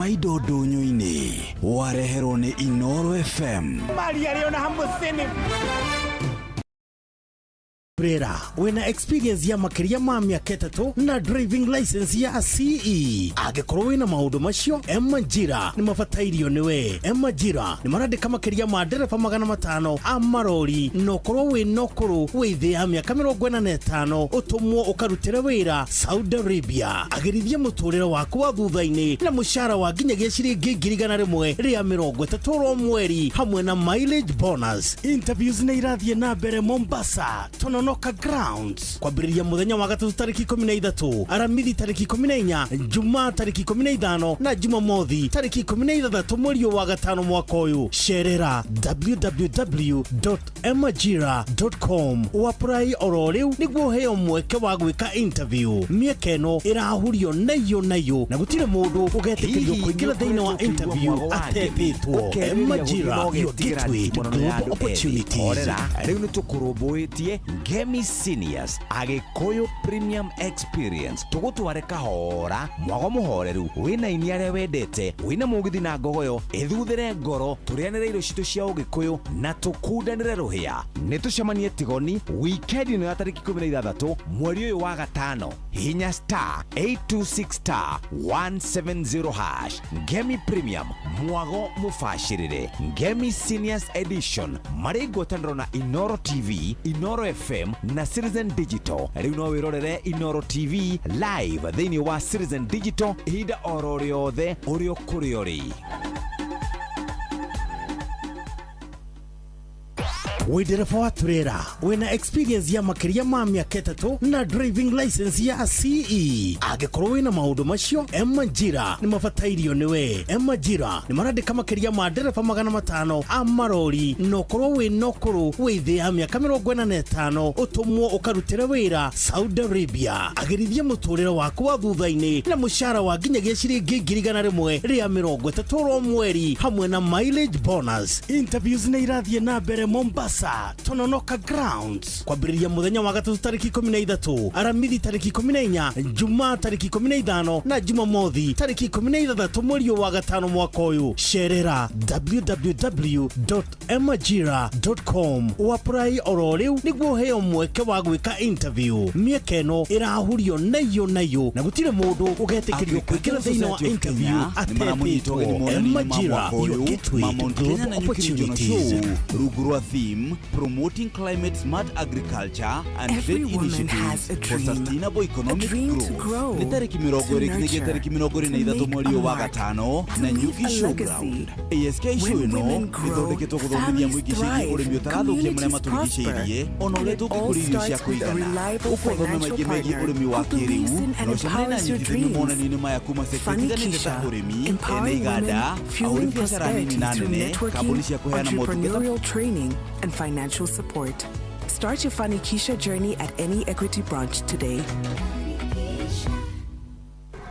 Maidodo nyoine wareherwo ni Inoro FM. Maria Leona Hambusini. Brera, wena experience ya makiria ma miaka 3 na driving license ya CE. Angĩkorwo wina maundu macio, Emajira ni mafatairio niwe. Emajira ni marandika makiria ma ndereba 500 a marori. No korwo wina okuru withi ya miaka 45 utumwo ukarutira wira Saudi Arabia. Agirithia muturire waku wa thutha-ini na mushara wa nginyagia ciringi 1,100 ria 30 mweri hamwe na mileage bonus. Interviews ni irathie na mbere Mombasa. Tononoka Grounds kwambĩrĩria muthenya wa gatatu tariki 13, aramithi tariki 14, Jumaa tariki 15 na Jumamothi tariki 16 mweri wa gatano mwaka uyu. Sherera www.emajira.com wapply oro riu niguo heo mweke wa gwika interview. Mieke no irahurio nayo na gutire mundu ugetekerio kuingira thiini wa interview atetitwo. Emajira, your gateway to global opportunities. Riu nitukurumbuitie Gemi Seniors Agikuyu Premium Experience tugutware kahora mwago muhoreru wina iniare wendete wina mugithi na ngogoyo ithuthere ngoro turianire irio citu cia Ugikuyu na tukundanire ruhia. Nitucemanie Tigoni weekend ni ya tariki 16 mweri uyu wa gatano. Hinya *826*170#. Gemi Premium mwago mufashirire. Gemi Seniors Edition mari ngwataniro na Inoro TV, Inoro FM na Citizen Digital. Riu no wirorere Inoro TV live thiini wa Citizen Digital ihinda oro riothe urio kuri ori. Ndereba wa turera wena experience ya makiria ma miaka 3 na driving license ya CE. Angĩkorwo wina maundu macio, Emajira ni mafatairio niwe. Emajira ni marandika makiria ma ndereba 500 a marori. No korwo wina okuru withi ya miaka 45 utumwo ukarutira wira Saudi Arabia. Agirithia muturire waku wa thutha-ini na mushara wa nginyagia ciringi 1,100 ria 30 mweri hamwe na mileage bonus. Interviews ni irathie na mbere Mombasa Tononoka Grounds kwambĩrĩria muthenya wa gatatu tariki 13, aramithi tariki 14, Jumaa tariki 15 na Jumamothi tariki 16 mweri wa gatano mwaka uyu. Sherera www.emajira.com wapply oro riu niguo heo mweke wa gwika interview. Mieke no irahurio nayo na gutire mundu ugetekerio kuingira thiini wa interview atetitwo. Emajira, your gateway to global opportunities. Rugurwa theme promoting climate smart agriculture and trade initiatives for sustainable economic growth. Ni tariki 23 mweri wa gatano na Nyuki Showground. ASK show ino ithondeketwo guthomithia muingi ciĩgiĩ ũrĩmi ũtarathukia marĩa matũrigicĩirie ona ũrĩa tũngĩkũria irio cia kũigana. Ũkothome maingĩ megiĩ ũrĩmi wa kĩrĩu na ũcemanie na anyitithania monanio-inĩ maya kuma sekta itiganĩte ta ũrĩmi, ene iganda, ahũri biacara nini na nene, kambuni cia kũheana motungata and financial support. Start your Fanikisha journey at any Equity branch today.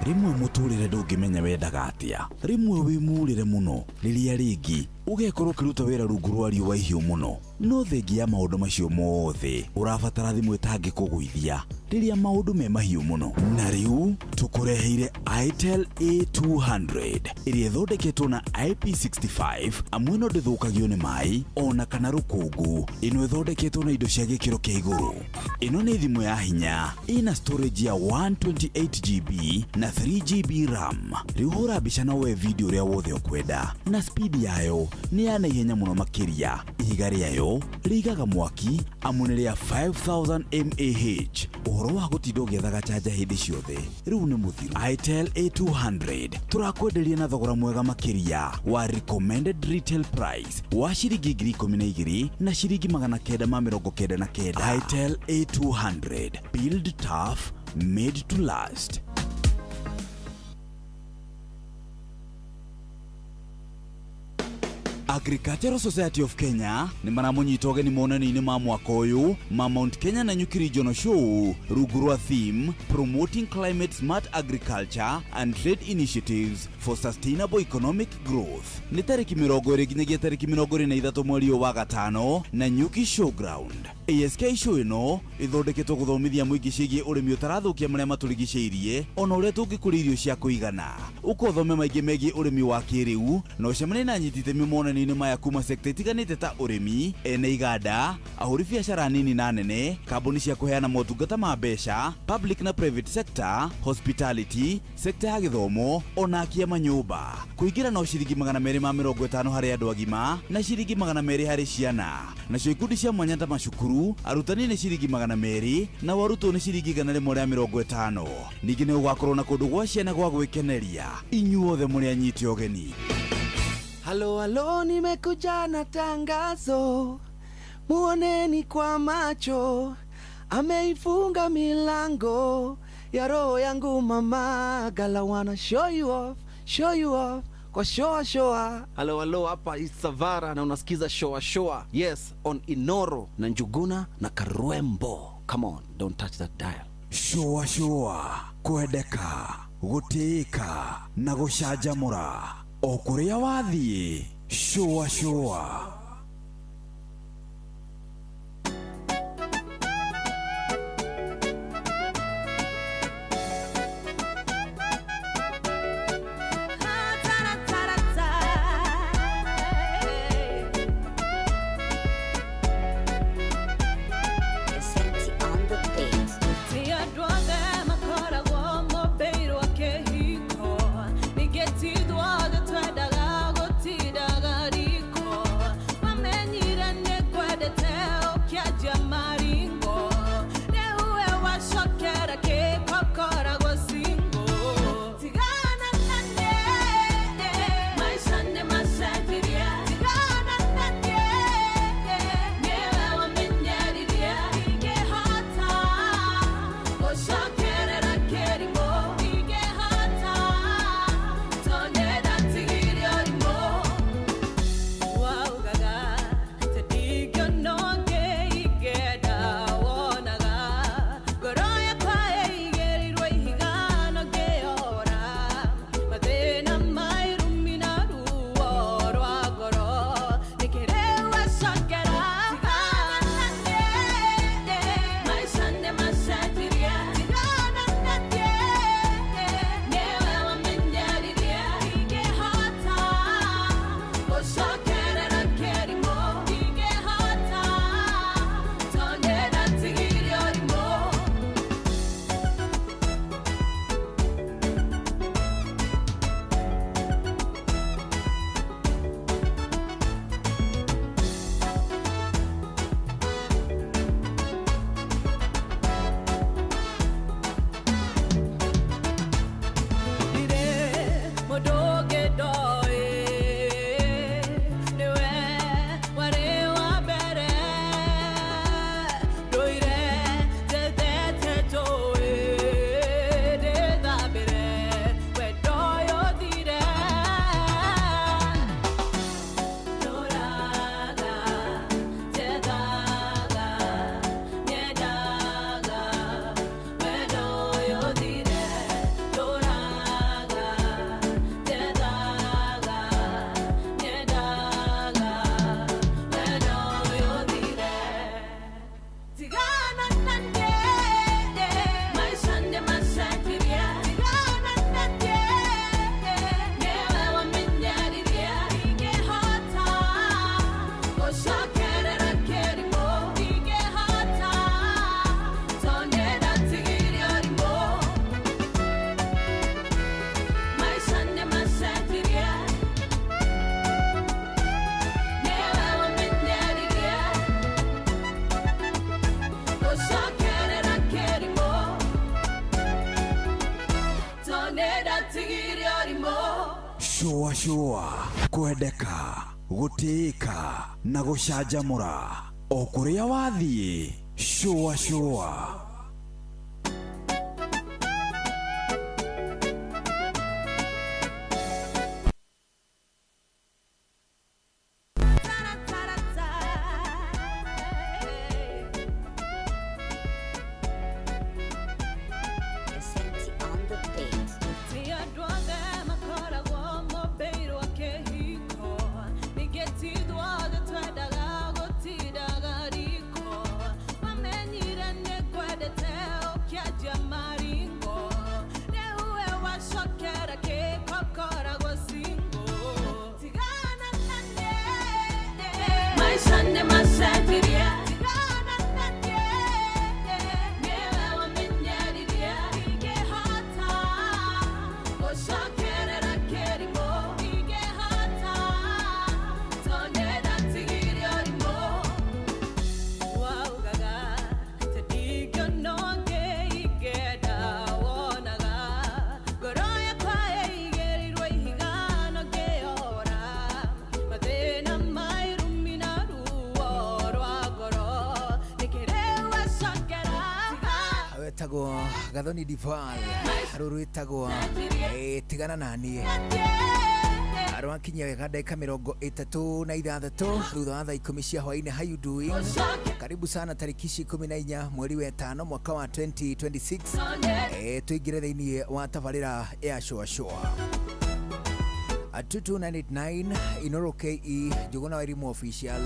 Rimwe muturire ndungimenya wendaga atia. Rimwe wimurire muno riria ringi ugekorwo kiruta wira rungu rwa riũa ihiũ muno. No thengi ya maundu macio mothe urabatara thimũ ĩtangĩkũgũithia riria maundu me mahiũ muno. Na riu tukureheire Itel A200 iria ithondeketwo na IP65 amwe no ndĩthũkagio nĩ maĩ ona kana rũkũngũ. Ino ithondeketwo na indo cia gĩkĩro kĩa igũrũ. Ino nĩ thimũ ya hinya ina storage ya 128GB na 3GB RAM. Riu hũra mbica na woe video ũrĩa wothe ũkwenda na speed yayo ni ya naihenya muno makiria. Ihiga rĩayo rĩigaga mwaki amune rĩa 5000 mAh. Ũhoro wa gũtinda ũgĩethaga chanja hĩndĩ ciothe rĩu nĩ mũthiru. Itel A200 turakwenderia na thogora mwega makiria wa recommended retail price wa ciringi 12,000 na ciringi 999. Itel A200, build tough, made to last. Agricultural Society of Kenya ni maramunyita ũgeni monani-inĩ ma mwaka ũyũ ma Mount Kenya Nanyuki Regional Show rungu rwa theme Promoting Climate Smart Agriculture and Trade Initiatives for Sustainable Economic Growth. Nĩ tarĩki 20 nginyagia tarĩki 23 mweri wa gatano Nanyuki Showground. ASK show ĩno ĩthondeketwo gũthomithia mũingĩ ciĩgiĩ ũrĩmi ũtarathũkia marĩa matũrigicĩirie ona ũrĩa tũngĩkũria irio cia kũigana. Ũkothome maingĩ megiĩ ũrĩmi wa kĩrĩu na ũcemanie na anyiti itemi monani-inĩ maya kuma sekta itiganĩte ta ũrĩmi, ene iganda, ahũri biacara nini na nene, kambuni cia kũheana motungata ma mbeca, public na private sector, hospitality, sekta ya gĩthomo ona akia manyũmba. Kũingĩra no ciringi 250 harĩ andũ agima na ciringi 200 harĩ ciana. Nacio ikundi cia mwanya ta macukuru, arutani nĩ ciringi 200 na warutwo nĩ ciringi 150. Ningĩ nĩ ũgakorwo na kũndũ gwa ciana gwa gwĩkeneria. Inyuothe mũrĩ anyiti ũgeni. Halo, nimekuja na tangazo, muoneni kwa macho, ameifunga milango ya roho yangu mama, gala wanna show you off kwa showa. Halo, hapa is Savara na unasikiza showa. Yes, on Inoro na Njuguna na Karwembo. Come on, don't touch that dial. Showa, kwendeka, gũtĩĩka na gũcanjamũra. O kũrĩa wathiĩ, showa. Showa, kwendeka, gũtĩĩka na gũcanjamũra. O kũrĩa wathiĩ, showa. wĩtagwo Gathoni Dival rũrũ wĩtagwo tigana naniĩ arwakinyia wega ndagĩka 36 thutha wa thaa 10 cia hwaĩ-inĩ. How you doing? Karibu sana tariki 14 mweri wa 5 mwaka wa 2026 tuingire thĩinĩ wa tabarĩra ya Shoa Shoa 22989 Inoro KE Njuguna Wairimu official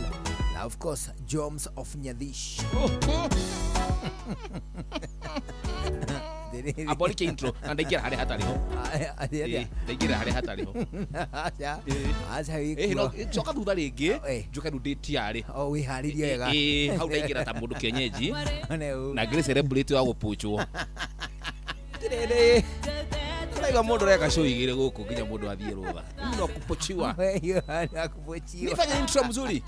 na of course Joms of Nyathish. Aboli ke intro andaikira hare hatari ho ndaikira hare hatari ho acha no coka thutha ringi njuke nditi ari wiharirie wega hau ndaikira ta mundu kienyeji na ngire celebrate wa gupuchwo tirere Aiga mundu reka show igire guku nginya mundu athie rutha no kupochiwa nifanye intro mzuri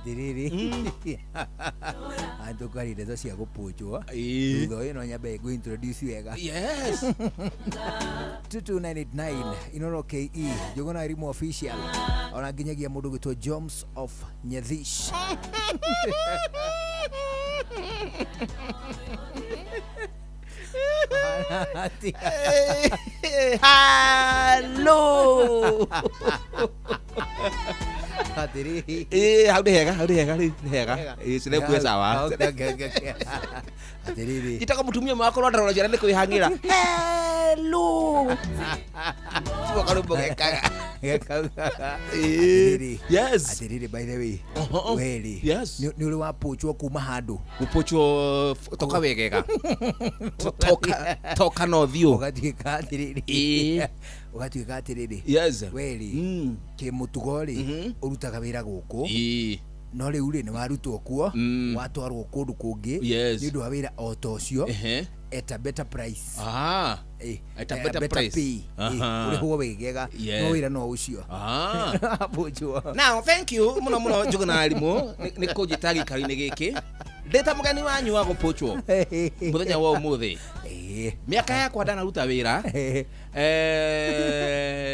diriri ando kari ndeto cia gupochwa thutha ino nyambe go introduce wega. Yes 22989 Inoro KE Njuguna Wairimu official ona nginyagia mundu gitwa Joms of Nyathish. Hello. How the hega. Sile kuya sawa. Itaka mutumia mwako ndo ndaro jana ndiko ihangira. Hello. Tuwa kalumbo kekaga. Yes. Atiriri by the way. Weli. Yes. Ni uri wapochwo kuma handu. Gupochwo toka wegega. Toka no thio. Ugatwika atiriri. Ugatwika atiriri. Yes. Weli. Ke mutugori urutaga wira guku. No riu ri ni warutwo kuo watwarwo kundu kungi ni ndu wa wira o ta ucio at a better price. At a better price. Uri huo wegega no wira no ucio. Now thank you muno Njuguna Wairimu ni kujitagi kari-ini giki ndeta mugani wanyu wa gupochwo muthenya wa umuthi miaka yakwa ndanaruta wira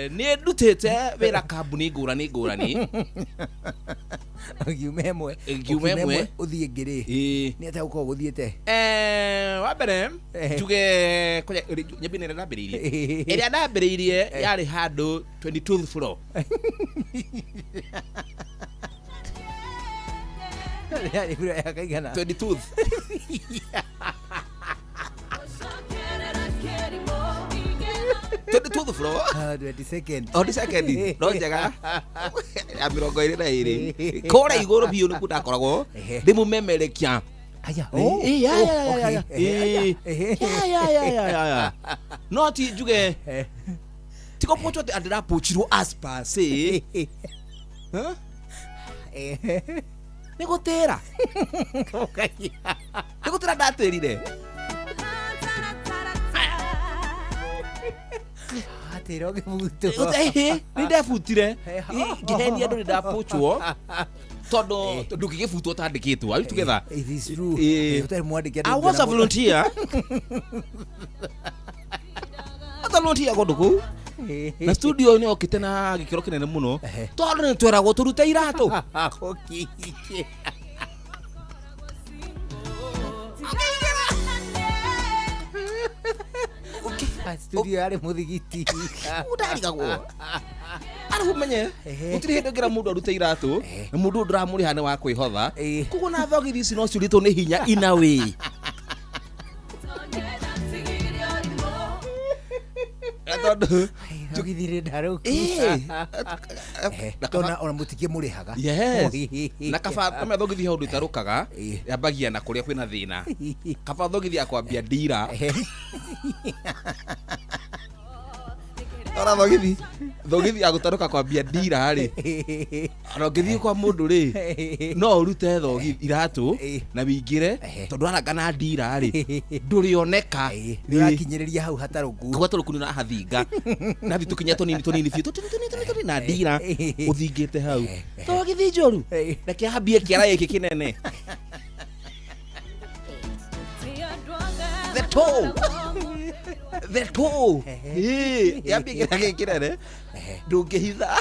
ni ndutite wira kambuni ngurani giumemwe uthie ngiri ni ata uko guthiete wa mbere njuge nyambine ndambiririe iria ndambiririe yari handu 22th floor yari bura yakaigana 22th to the floor 22nd on the second no jaga amirongo ire na ire kora igoro biu ni kudakoragwo ndimumemerekia aya ya no ti njuge tiko pocho andira pochiro as per say Nikotera ndaterire atero gebuto ni ndabutire ngihenia ndo ndapochwo todo ndukigibutwo tandikitwo are together. It is true. I was a volunteer goduku na studio ni okite na gikiro kinene muno tondu ni tweragwo turute iratu studio ari muthigiti udarigagwo ari umenye utiri hindu ngira mundu arute iratu na mundu ndiramuri hane wa kwihotha kugo na thogithi ici no ciurito ni hinya ina way atondo jogithire ndaruki ona mutikie murihaga na kaba kama thogithi hondu itarukaga yambagia na kuria kwina thina kaba thogithi akwambia ndira ora thogithi agutaruka kwambia ndira ri ana ngithi kwa mundu ri no urute thogithi iratu na wingire tondu arangana ndira ri ndurioneka rirakinyiriria hau hataruku gwataruku na hathinga na bitukinya tonini fiu tonini na ndira uthingite hau thogithi njoru reke hambie kiara giki kinene the toe yambie kiara giki kinene ndungihitha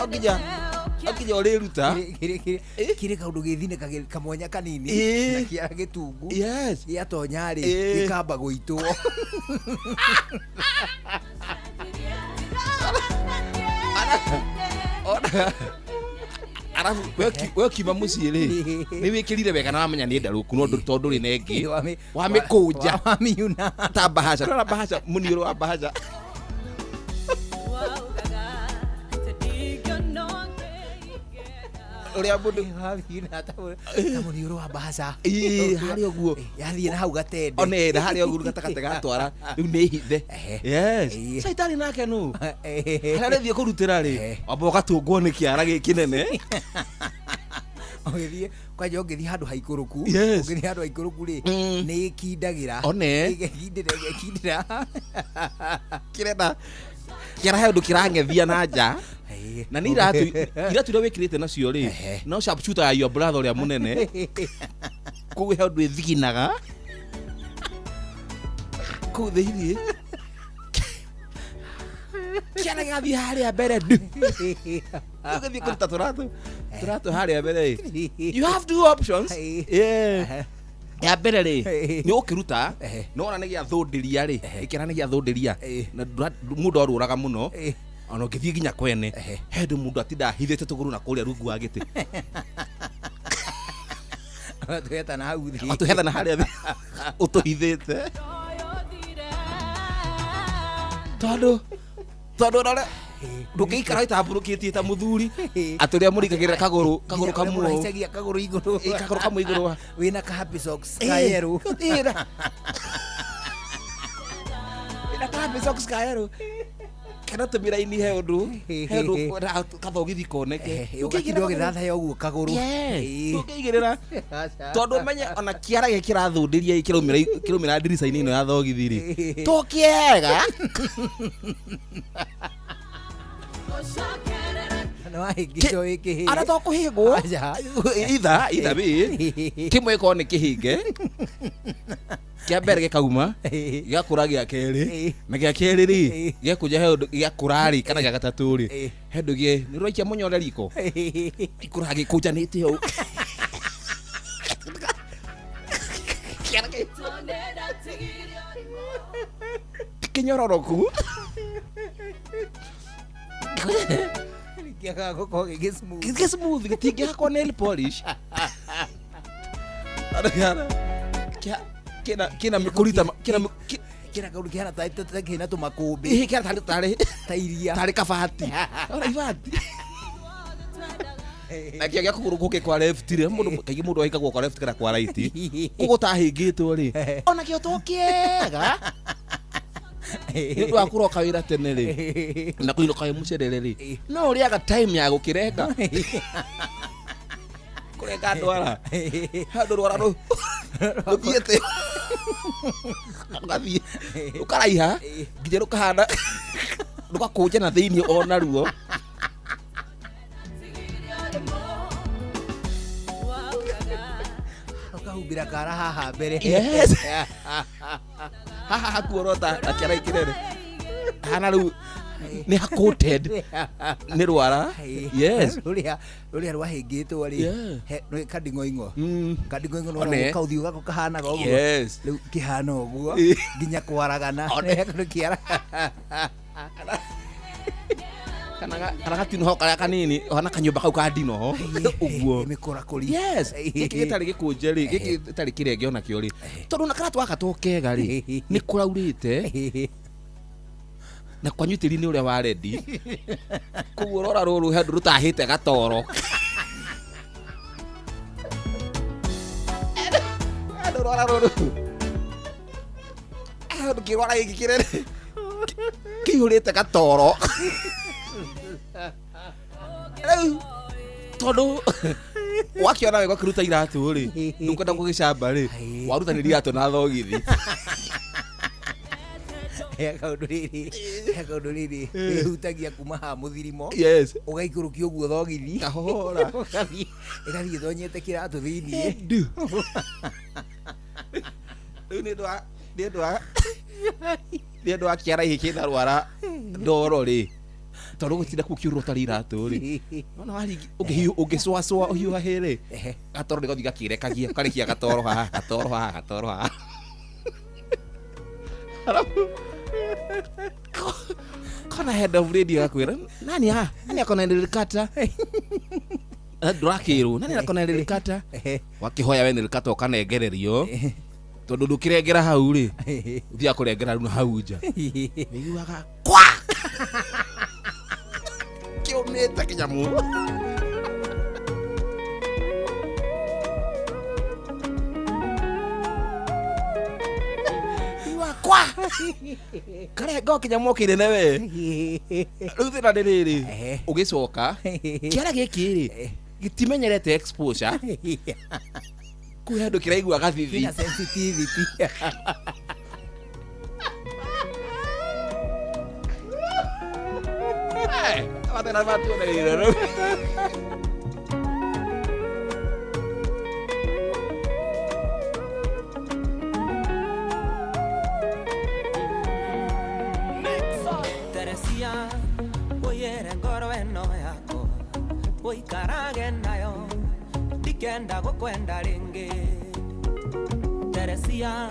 oginya akinya uri ruta kire kaundu githine kamwanya kanini na kiara gitungu yes giatonya ri gikamba guitwo arafu we kiuma muciĩ rĩ nĩ wĩkĩrire wega na wamenya nĩ ndarũku no tondũ rĩ nengi wamĩkũnja wamiuna ta bahasha ndona bahasha mũniũrũ wa bahasha ũrĩa mũndũ wamiuna ta mũniũrũ wa bahasha harĩa ũguo yathiĩ na hau gatende onenda harĩa ũguo gatagatĩ gatwara rĩu nĩ hithe yes caitani nake nũ harĩa rĩthiĩ kũrutĩra rĩ amba ũgatũngwo nĩ kĩara gĩkĩnene ogithie kwanja ogithie handu haikũrũku ogithie handu haikũrũku rĩ nĩ kindagĩra gekindĩra kĩrenda kĩara he ũndũ kĩrang'ethia na nja na nĩ iratu iria wĩkĩrĩte nacio rĩ no sharpshooter ya your brother ũrĩa mũnene kũu he ũndũ ĩthiginaga kũu thĩinĩ kĩara gĩgathiĩ harĩa mbere ndu ũgĩthiĩ kũruta tũratũ harĩa mbere you have two options ya mbere rĩ nĩ ũkĩruta no ona nĩ gĩathũndĩria rĩ gĩkĩra nĩ gĩathũndĩria na mũndũ arũraga mũno ona ũngĩthiĩ nginya kwene he ndũ mũndũ atinda hithĩte tũgũrũ na kũrĩa rungu wa gĩtĩ tũhetana hau thĩ tũhethana harĩa thĩ ũtũhithĩte tondũ ũrore ndũngĩikara itambũrũkĩtie ta mũthuri atĩ ũrĩa mũringagĩrĩra kagũrũ kamwe kagũrũ igũrũ wĩna ka happy socks ka yellow wĩna ka happy socks ka yellow kana tũmĩra-inĩ he ũndũ kathogithi koneke ũgakindwo gĩthathaya ũguo kagũrũ ndũngĩigĩrĩra tondũ ũmenye ona kĩara gĩ kĩrathũndĩria kĩraumĩra ndirica-inĩ ĩno ya thogithi rĩ tũkĩega ara to kũhĩngwo itha kĩmwe gĩkorwo nĩ kĩhinge kĩa mbere gĩkauma gĩgakũra gĩa kerĩ na gĩa kerĩ rĩ gĩakũnja he ũndũ gĩakũra rĩ kana gĩa gatatũ rĩ he ũndũ nĩ rwaikia mũnyore riko ikũra gĩkũnjanĩte ũũ kĩnyororoku gĩsmooth gĩtingĩhakwo nail polish kĩna kũrita kĩna kaundu kĩhana kĩna tũmakũmbĩ kĩna ta iria tarĩ kabati ibati na kĩo gĩa kũgũrũ gũkĩ kwa left rĩ kaingĩ mũndũ ahingagwo kwa left kana kwa right gũtahĩngĩtwo rĩ ona kĩo to kĩega nĩ ũndũ wa kũroka wĩra tene rĩ na kũinũka wĩ mũcerere rĩ no ũrĩaga time ya gũkĩrenga kũrenga ndwara handũ rwara rũthiĩte ũgathiĩ ũkaraiha nginya rũkahanda rũgakũnja na thĩinĩ ona ruo ũkahumbĩra kara haha mbere haha hakuorota akĩara ikĩrere hana rĩu nĩ coated nĩ rwara yes rũrĩa rwahĩngĩtwo rĩ kanding'oing'o no kaũthiũ gako kahanaga ũguo rĩu kĩhana ũguo nginya kwaragana kĩara kana gatinoho karĩa kanini hana kanyũmba kau ka ndinoho ũguo mĩkũrakũri yes gĩkĩ gĩtarĩ gĩkũnje rĩ gĩkĩ gĩtarĩ kĩrenge ona kĩo rĩ tondũ na karatu gaka to kega rĩ nĩ kũraurĩte na kwanyu tĩri-inĩ ũrĩa wa rendi koguo rora rũrũ he andũ rũtahĩte gatoro andũ rora rũrũ andũ kĩrwara gĩkĩ kĩrere kĩihũrĩte gatoro rĩu tondũ wakĩona wega ũkĩruta iratũ rĩ ndũkwenda gũgĩcamba rĩ warutanĩria iratũ na thogithi kaundu rĩrĩ ĩhutagia kuma ha mũthirimo ũgaikũrũkia ũguo thogithi kahora ĩgathiĩ thonyete kĩratũ thĩiniĩ rĩu nĩ ũndũ wa kĩara gĩkĩ kĩna rwara ndoro rĩ toro gutinda kukiurwo tarira tori no ari ugiswaswa uyu ahere gatoro ni gothiga kirekagia karikia gatoro haha kana head of radio akwira nani akona nilikata Drakiro nani akona nilikata wakihoya we nilikata ukanegererio tondu ndukirengera hau ri thia kurengera runo hau nja niguaga kwa kiumite kinyamu kwa kare go kinyamu kinene we ruthira ndiriri ugicoka kiara giki ri gitimenyerete exposure kuya ndo kiraigua gathithi na sensitivity Abatena batu na riro Teresia oyere ngoro eno yako oikarage nayo dikenda gokwenda ringi Teresia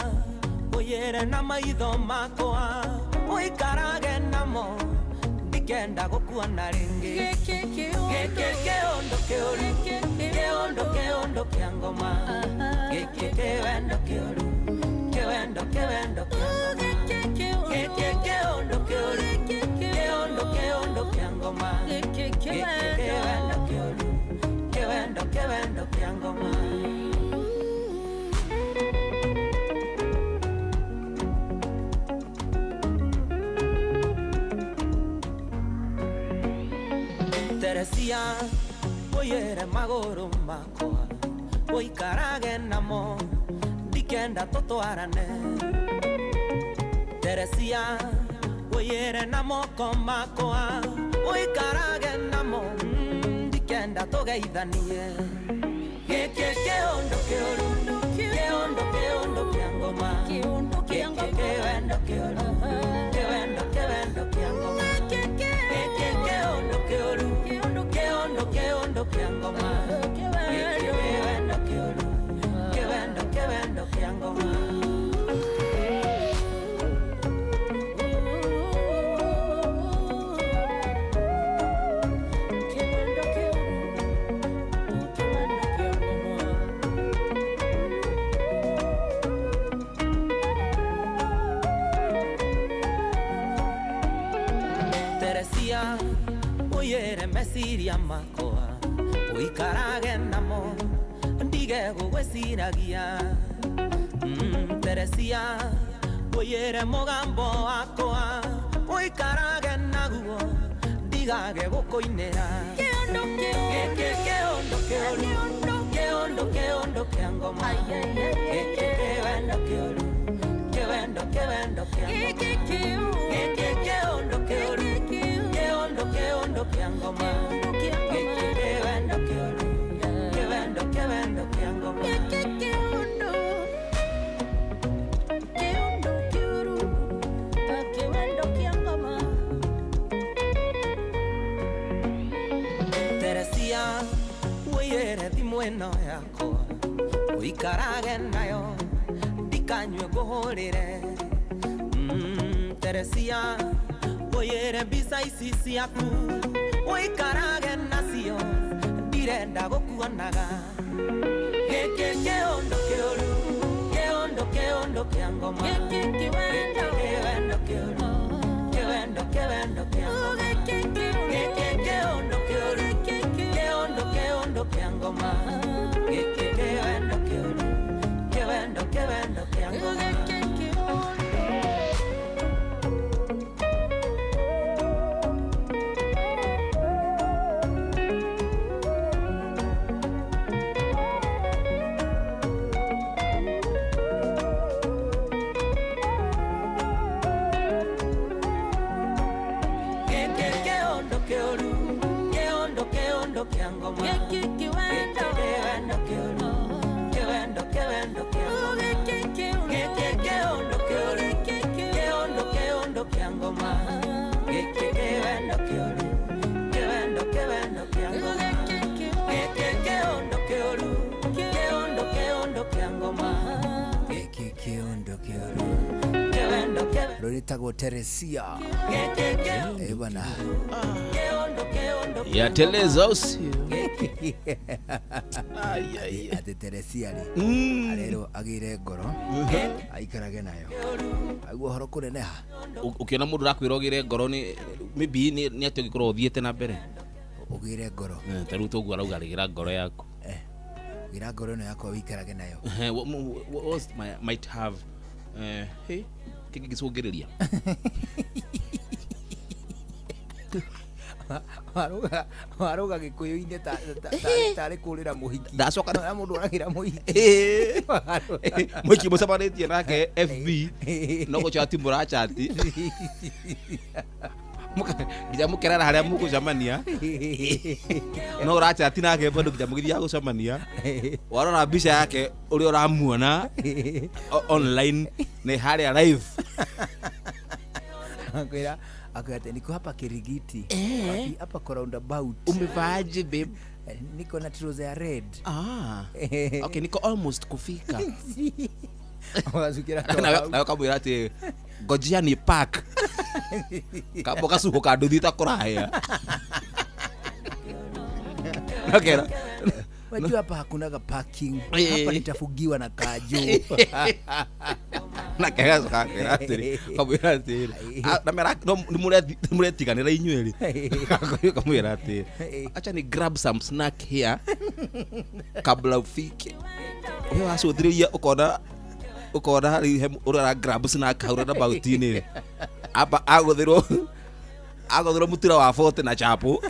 oyere na maitho makwa oikarage namo dikenda gokuona ringi keondo kiangoma kewendo keoru kewendo kiangoma keondo kiangoma kewendo kiangoma Teresia oyere maguru makwa oikarage namo dikenda totwarane Teresia oyere namo komakwa oikarage namo dikenda togeithanie keondo kiangoma kewendo kiangoma kewendo kiangoma keondo kiangoma kewendo kiangoma Teresia oyere mesiria makwa oikarage namo ndige gugweciragia Teresia oyere mugambo wakwa oikarage naguo ndigage gukoinera keondo kiangoma kewendo kiangoma keondo kiangoma kewendo kiangoma Teresia oyere thimu eno yakwa oikarage nayo ndikanywe nguhurire Teresia oyere mbica ici ciaku oikarage nacio ndirenda gukuonaga keondo kioru keondo kiangoma kewendo kioru kewendo kiangoma keondo kioru keondo kiangoma kewendo kioru kewendo kiangoma Keondo kiangoma etagwo Teresia bana ya teleza usio ate Teresia rero agire ngoro aikarage nayo aguo horo kuneneha ukiona mundu rakwirogire ngoro ni maybe ni ati gikorwo uthiete na mbere ugire ngoro taru togu arauga rigira ngoro yaku gira ngoro no yako wikarage nayo what might have hey kiki gicungiriria waruga gikuyu-ine tari kurira muhiki ndacoka na mundu aragira muhiki muhiki mucemanitie nake FB no guchati murachati nginya mukerera haria mugucemania no urachati nake bado nginya mugithia gucemania warora mbica yake uri uramuona online ni haria live akwira akwate niko hapa Kirigiti hapa kwa roundabout umevaaje babe niko na trouser ya red okay niko almost kufika wazukira na kamwira ati ngojia ni park kabo kasuko kaduthita kuraya nakera wajua hapa hakunaga parking hapa nitafugiwa na kaju na kega sakira atiri kamwira atiri na mera ni muretiganira inyueri kamwira atiri acha ni grab some snack here kabla ufike wewe wasudhiria ukona hari urara grab snack haura na bautini apa agothiro mutira wa forte na chapo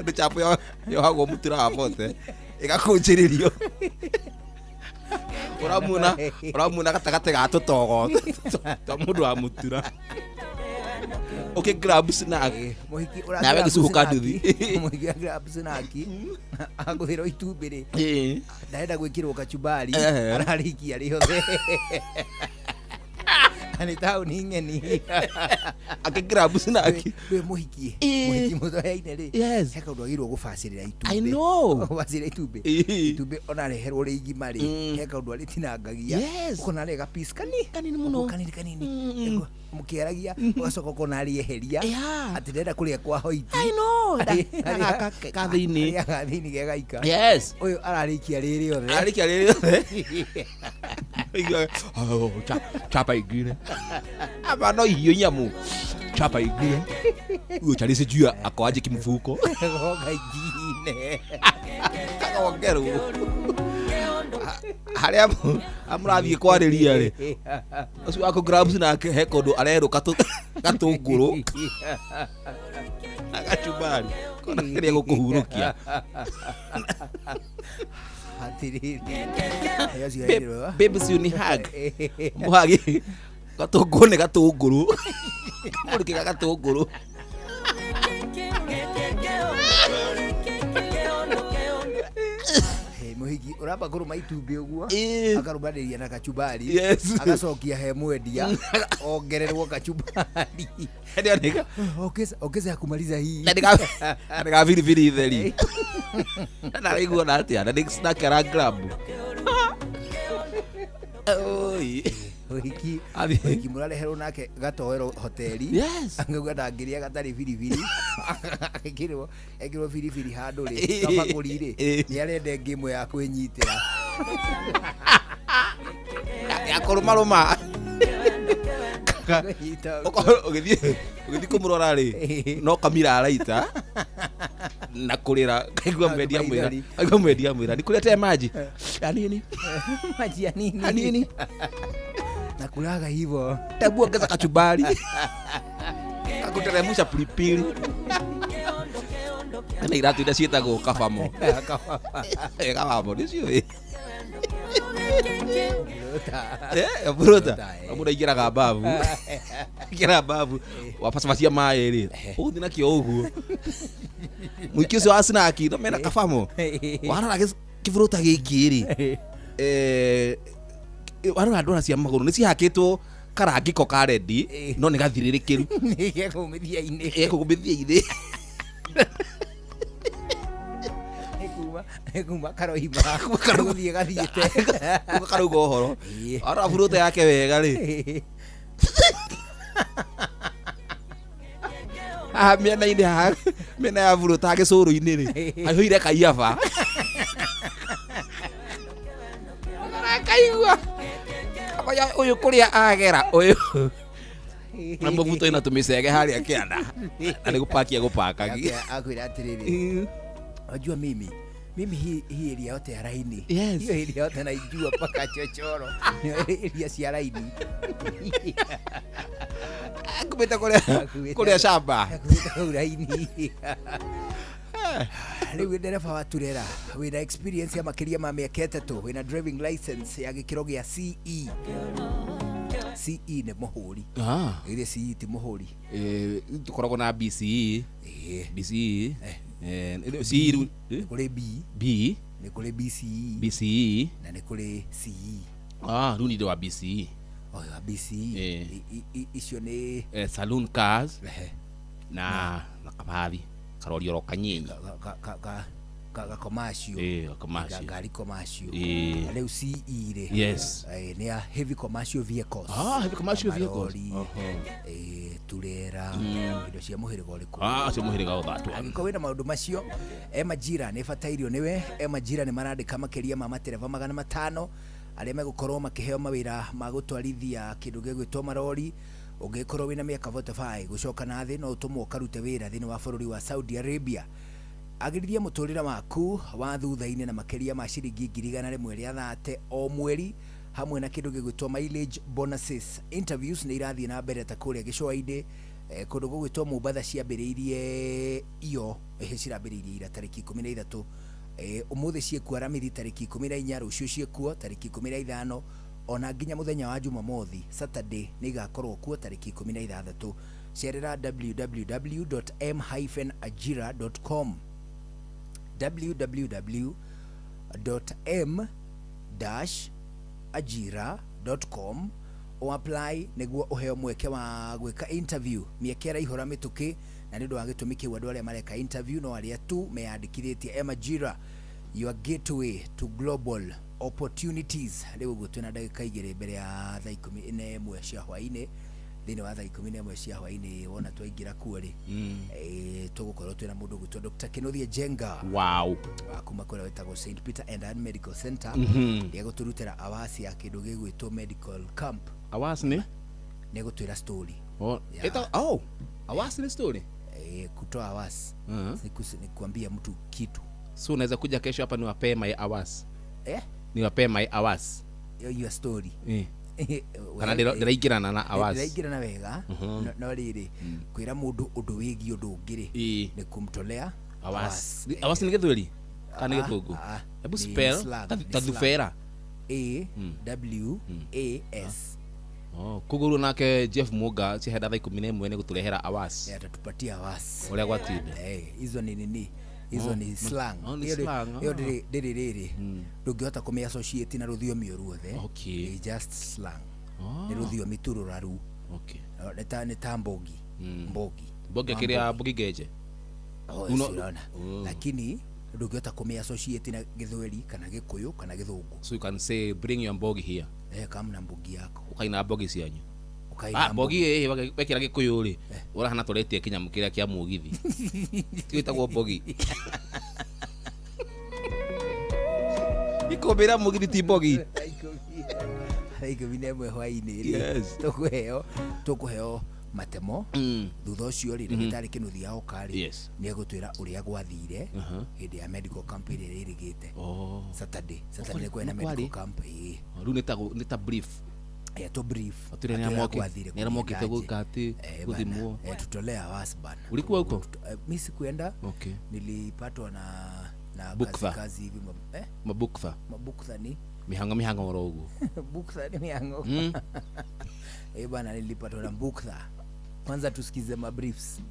ndi chapo yo hago mutira wa forte igakunjiririo uramuna gatagate ga tutogo to mundu wa mutira okay grab snack muhiki nawe gisuhuka nduthi muhiki grab snack aguthiro itumbiri ndaenda gwikirwo kachumbari ararikia riothe ani tau ni ngeni grab snack we muhiki muthoyaine ri heka undu agirwo gubacirira itumbi I know gubacirira itumbi ona reherwo ri igima ri heka undu ari tinangagia ukona rega piece kanini muno kanini mukiaragia ugacoka ukona ari eheria ati ndenda kuria kwa hoiti I know kathini gegaika uyu ararikia riri othe chapa igire aba no hiyo nyamu chapa igire uyo chali se jua akwaje kimfuko goga igine kagongeru haria amurathie kwariria ri ucio wako grabs na heko ndo arero katunguru agachumbari kona kiria gukuhurukia baby si uni hug muhagi gatunguru muri kiga gatunguru muhigi uramba kuruma itumbi uguo akarumaniria na kachumbari agacokia he mwendia ongererwo kachumbari ongeza kumaliza hii na vili theri na igua na atia na snack ra grab oi muhigi murareherwo nake gatoero hoteli angauga ndangiria gatari biribiri ekirwo biribiri handu ri kabaguri ri ni arende ngimo ya kwinyitira ya kurumaruma ugithi kumurora ri no kamira araita na kurira kaigua mwendia mwira nikulete maji anini maji anini nakulaga hivyo tabu ongeza kachumbari akuteremusha pilipili ana iratu ida cietagwo kabamo nicio buruta amuda igiraga babu wapacapacia maĩ rĩ ũthi nakĩo ũguo mũingĩ ũcio wa snack no mena kabamo warora kĩburuta gĩkĩ rĩ warora ndwara cia magũrũ nĩ cihakĩtwo karangĩko ka rendi no nĩ gathirĩrĩkĩru gekũgũmithia-inĩ kuma karoima guthie gathiete karauga ũhoro warora buruta yake wega rĩ Miena inde ha. Miena ya vuru tage suru inini. Ahuire kaiava. Kaigua. Aya uyu kuria agera uyu. Na mavuto ina tumisege haria kianda. Ani gupakia gupakagia. Akwira atiriri. Unajua mimi hii area yote ya Raini. Yes. Hiyo area yote naijua paka chochoro. Area si ya Raini. Kumeta kuria shamba. Kumeta Raini. Riu ndereba wa Turera wina experience ya makiria ma miaka 3 wina driving license ya gikiro gia CE. CE ne muhuri. Ile CE ti muhuri. Tukoragwo na BCE. BCE. CE kuri B. B. Ni kuri BCE. BCE. Na ni kuri CE. Runi ndio wa BCE. Wa BCE. Icio ni saloon cars. Na kabari. Karoli ro kanyinyi. Ka commercial. Commercial. Gari commercial. Leo CE re. Yes. Ni a heavy commercial vehicles. Heavy commercial vehicles. Turera. Indo cia muhiriga uriku. Cia muhiriga uthatu. Angiko wina maundu macio, Majira ni fatairio niwe, Majira ni marandika makiria ma matereva 500 aria megukorwo makiheo mawira ma gutwarithia kindu gigwitwo marori. Ungikorwo wina miaka 45 gucoka na thi no utumwo karute wira thini wa bururi wa Saudi Arabia. Agiriria muturira waku wa thutha-ini na makiria ma ciringi 130 o mweri hamwe na kindu gigwitwo mileage bonuses. Interviews ni irathie na mbere ta kuria gicwaide kundu gugwitwo Mombasa ciambiriirie iyo cirambiriirie ira tariki 13 umuthi ciekuo Aramithi tariki 14 rucio ciekuo tariki 15 ona nginya muthenya wa Jumamothi Saturday ni igakorwo kuo tariki 16. Cerera www.m-ajira.com www.m-ajira.com o apply niguo uheo mweke wa gwika interview miekera ihora mituki na ndio wagitumi kiwa andũ arĩa mareka interview no arĩa tu meyandikithĩtie Majira, your gateway to global opportunities. Leo gutuna ndagika igĩrĩ mbere ya thaa 11 cia hwaĩ-inĩ thĩinĩ wa thaa 11 cia hwaĩ-inĩ wona twaingĩra kuo rĩ tũgũkorwo twĩna mũndũ gwĩtwo Dr. Kinothia Jenga kuma kũrĩa wetagwo St. Peter and Ann Medical Center gũtũrutĩra awasi ya kĩndũ gĩgwĩtwo medical camp. Awasi nĩ gũtwĩra story. Awasi ni story. Kutoa awasi ni kuambia mtu kitu. So unaweza kuja kesho hapa niwapee my awasi. Niwapee my awasi. Your story. Kana ndiraingirana na awasi. Ndiraingirana wega no riri kwira mundu undu wigi undu ungiri ni kumtolea awasi. Awasi ni githweri kana githungu. Hebu spell tadufera. AWAS. Kuguru nake Jeff Muga cihenda thaa 11 ni guturehera awasi. Atatupatia awasi. Uria gwatinde. Hizo ni nini? Hizo ni slang. Hiyo riri ndungihota kumi associate na ruthiomi ruothe. Just slang. Ni ruthiomi tururaru. Ni tambogi. Mbogi kiria mbogi geje. Unaona. Lakini ndungihota kumi associate na githweri kana gikuyu kana githungu. So you can say bring your mbogi here. Kama na mbogi yako. Ukaina mbogi cianyu. Mbogi wekira gikuyu ri urahana toretie kinyamu kiria kia mugithi. Twitagwo mbogi. Ikobera mugithi ti mbogi. Haiko binemwe hwaini. Tukuheo matemo thutha ucio ri ndagitari Kinothia okari ni egutwira uria gwathire hindi ya medical camp iri ririgite Saturday kwena medical camp ru nita brief to brief nera mokite gukati guthimwo tutolea wasban. Ulikuwa huko? Mimi sikuenda. Nilipatwa na kazi hivi mabukfa ni mihango rogo buksa ni mihango bana nilipatwa na buksa. Kwanza tusikize mabriefs.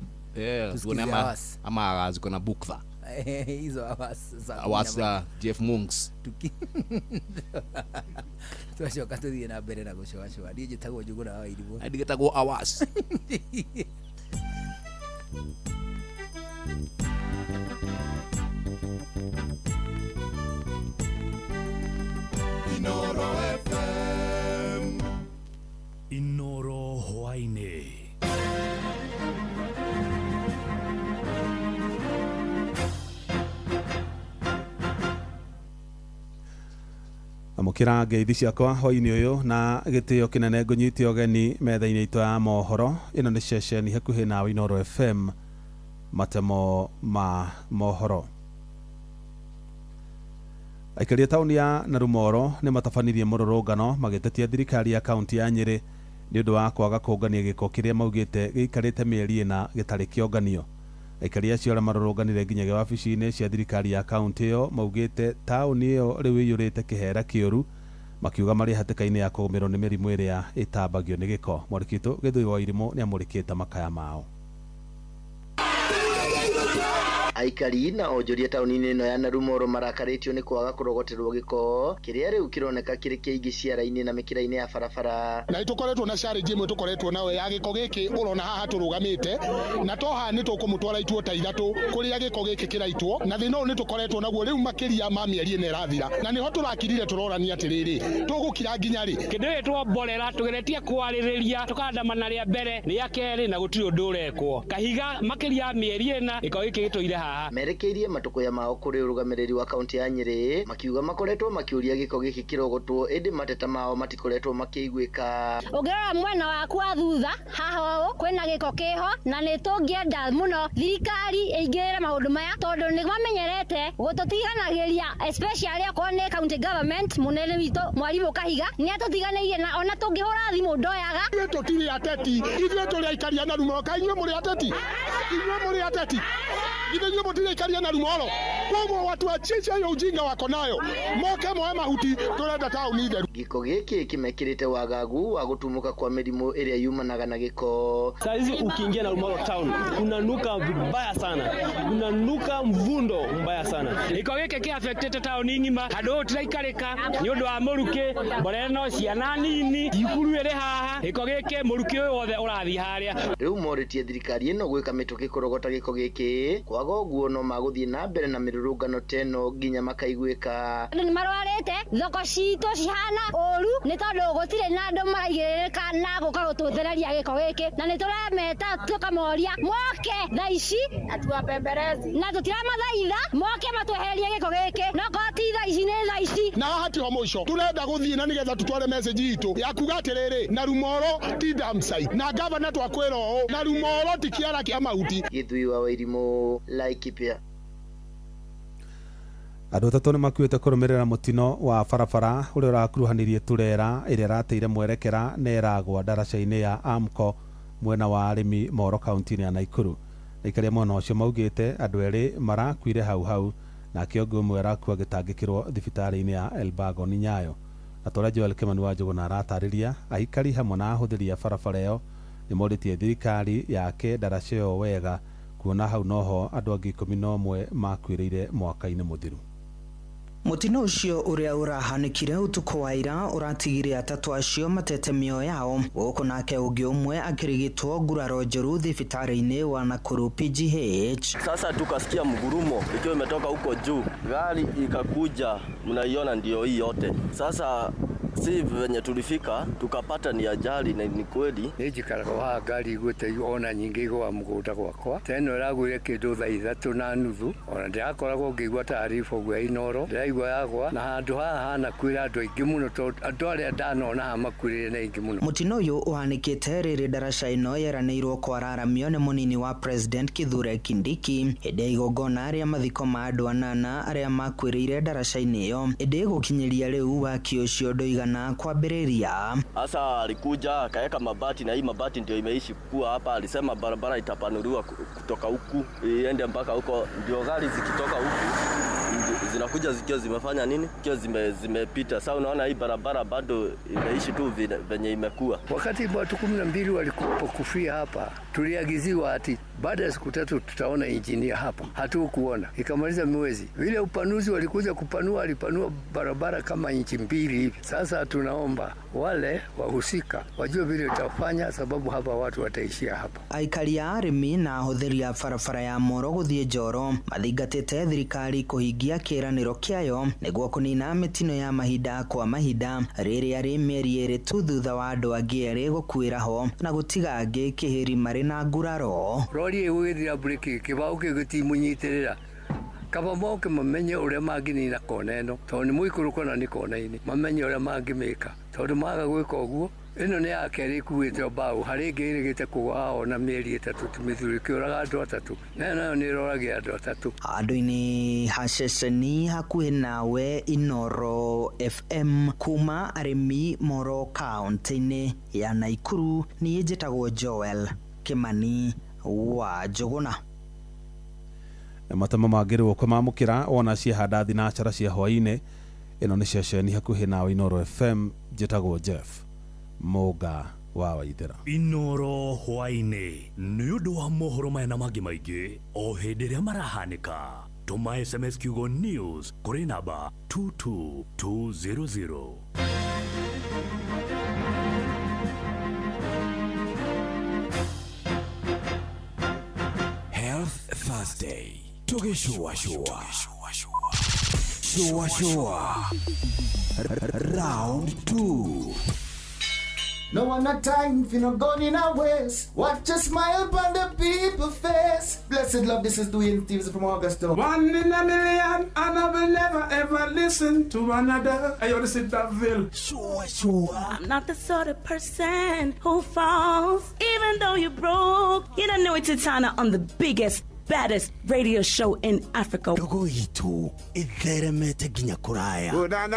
Tusikize ama ziko na buksa. Hizo awasa Jeff Munks. Tuachoka tuthie na mbere na gucoa ndiye njitagwo Njuguna wa Iribo. Ndigitagwo awas. Inoro FM. Inoro hwaine. amukira ngeithi ciakwa hwaini uyu na gitio kinene ngunyiti ogeni metha-ini itu ya mohoro. Ino ni ceceni hakuhi nawe Inooro FM, matemo ma mohoro. Aikari tauni ya Narumoro ni matabanirie mururungano magitetia thirikari ya kaunti ya Nyeri ni undu wa kwaga kungania giko kiria maugite giikarite mieri ina gitari kionganio. Aikari acio aria marurunganire nginyagia wabici-ini cia thirikari ya kaunti iyo maugite tauni iyo riu iyurite kihera kiuru, makiuga mari hatikaini ya kugumirwo ni mirimu iria itambagio ni giko. Mwarikitu Githui wa Irimu ni amurikite makaya mao. Aikari na onjoria tauni-ini ino ya Narumoro marakaritio ni kwaga kurogoterwo giko kiria riu kironeka kiri kiingi ciara-ini na mikira-ini ya barabara. Na itukoretwo na challenge imwe tukoretwo nawe ya giko giki urona haha turugamite na toha ni tukumutwara ituo ta ithatu kuria giko giki kiraitwo na thino ni tukoretwo naguo riu makiria ma mieri ine rathira na niho turakirire turorania atiriri tugukira nginya ri kindu gitwo mborera tugeretie kwaririria tukandamana ria mbere ria keri na gutiri undu urekwo kahiga makiria mieri ina giko giki gitwire merekeirie matukuya mao kuri urugamiriri wa kaunti ya Nyeri makiuga makoretwo makiuria giko giki kirogotwo indi mateta mao matikoretwo makiiguika. Ugera mwena waku wa thutha haha kwina giko kiho na nitungienda muno thirikari ingire maundu maya tondu ni mamenyerete gututiganagĩria especially ko ne county government munene wito Mwarimu Kahiga ni atutiganĩirie na ona tungihura thimu ndoyaga ithuĩ tutiri ateti ithuĩ turi aikari a Narumoro inyuĩ muri ateti ithuĩ mutiri aikari a Narumoro koguo watu achiche yo ujinga wako nayo moke moe mahuti turenda tauni theru. Giko giki kimekirite wagagu wa gutumuka kwa mirimu iria yumanaga na giko. Saizi ukiingia Narumoro town unanuka vibaya sana, unanuka mvundo mbaya sana. Giko giki ki affected town ngima andu tiraikarika ni undu wa muruki mboreno ciana nini ikuru ire haha giko giki muruki uyu wothe urathi haria. Riu moritie thirikari ino gwika mituki kurogota giko giki kwaga uguo no maguthie na mbere na mirurungano teno nginya makaiguika. Ni marwarete thoko citu cihana oru ni tondu gutire na andu maraigirika na gukorwo tuthereria giko giki na ni turameta tukamoria moke thaici atuapemberezi na tutiramathaitha moke matweherie giko giki no koti thaici ni thaici na hati ho muico turenda guthie na nigetha tutware message itu ya kuga atiriri Narumoro ti damsai na governor twakwira o Narumoro ti kiara kia mahuti. Githui wa Irimu Laikipia. Andu atatu ni makuite kurumirira mutino wa barabara uria urakuruhanirie turera iria rateire mwerekera na iragwa ndaraca-ini ya Amco mwena wa arimi Moro kaunti ya Naikuru. Aikari mwena ucio maugite andu eri marakuire hau na kiongo umwe arakua gitangikirwo thibitari-ini ya Elbago ni Nyayo. Na toria Joel Kimani wa Njuguna aratariria aikari hamwe na ahuthiri a barabara iyo ni moritie thirikari yake ndaraca iyo wega kuona hau noho andu angi 11 makwirire mwaka-ini muthiru. Mutino ucio uria urahanikire utuko wa ira uratigire atatu acio matete mioyo yao guku nake ungi umwe akirigitwo nguraro njoru thibitari-ini wa Nakuru PGH. Sasa tukasikia mgurumo ikiwa imetoka huko juu, gari ikakuja, mnaiona ndio hii yote. Sasa si venye tulifika tukapata ni ajali na ni kweli ejikara kwa gari gwete ona nyingi kwa mugunda gwakwa teno ragwire kindu thaa 3:30 ona ndiakoragwo ngigwa taarifa gwa Inooro ndaigwa yakwa na handu haha na kwira andu aingi muno andu aria ndanona ha makwirire na aingi muno. Mutino uyu uhanikite riri ndaraca ino yeranirwo kwararamio ni munini wa President Kithure Kindiki hinde igongona aria mathiko ma andu 8 aria makwirire ndaraca-ini iyo indi gukinyiria riu waki ucio ndoiga na kwambiriria. Asa alikuja akaweka mabati na hii mabati ndio imeishi kuwa hapa. Alisema barabara itapanuliwa kutoka huku iende mpaka huko, ndio gari zikitoka huku zinakuja zikiwa zimefanya nini, zikiwa zimepita. Sasa unaona hii barabara bado imeishi tu venye imekuwa. Wakati watu 12 walikufia hapa, tuliagiziwa ati baada ya siku 3 tutaona engineer hapa. Hatukuona, ikamaliza mwezi. Vile upanuzi walikuja kupanua, alipanua barabara kama inchi 2 hivi. Sasa tunaomba wale wahusika wajue vile utafanya, sababu hapa watu wataishia hapa. Aikari ya arimi na ahuthiri a barabara ya Moro guthie Njoro mathingatite thirikari kuhingia kiraniro kiayo niguo kunina mitino ya mahinda kwa mahinda riri ari mieri iri tu thutha wa andu angi eri gukwira ho na gutiga angi kihiri mari na nguraro. Rori igwithira breki kibao kigutimunyitirira kaba moke mamenye uria manginina kona ino tondu ni muikuru kona ni kona ini mamenye uria mangimika tondu maga gwika uguo ino ni akeri kuwite mbao hari ingi irigite kugwa na mieri 3 tumithuri kiuraga andu 3 nayo ni roragia andu 3 andu-ini haceceni hakuhi nawe Inoro FM kuma arimi Moro kaunti-ini ya Naikuru ni njitagwo Joel Kimani wa Njuguna. Matama magĩrĩrwo kwamamũkĩra wona ciahanda thinacara cia hwaĩ-inĩ. Ĩno nĩ ceceni hakuhĩ nawe Inoro FM, njĩtagwo Jeff Mũga wa Waithĩra. Inoro hwaĩ-inĩ nĩ ũndũ wa mohoro maya na mangĩ maingĩ o hĩndĩ ĩrĩa marahanĩka. Tũma SMS kiugo news kũrĩ namba 22200. Health Thursday. Shua. Round 2. No one a time for no gun in our ways. Watch a smile upon the people's face. Blessed love, this is Dwayne Stevens from Augusta. 1 in a million, and I will never ever listen to another. I ought to sit that Bill. Sure. I'm not the sort of person who falls, even though you're broke. You don't know it's Tana on the biggest, baddest radio show in Africa. Dogo itu itheremete ginya kuraya. Oh, na.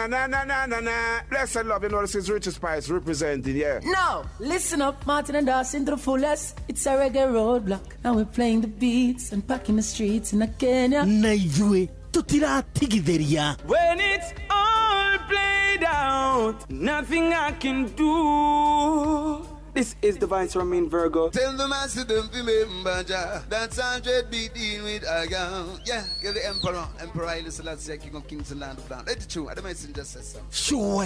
Blessed love, you know, this is Richard Spice representing, yeah. No, listen up, Martin and Dawson to the fullest. It's a reggae roadblock, and we're playing the beats and packing the streets in Kenya. Naijue, tutira tigitheria. When it's all played out, nothing I can do. This is Divine Sermon Virgo. Tell the master don't remember that's 100 BD with Aga. Yeah, get the Emperor Haile Selassie, King of Kings and Land of Down. Let the true, the messenger says so. Sure.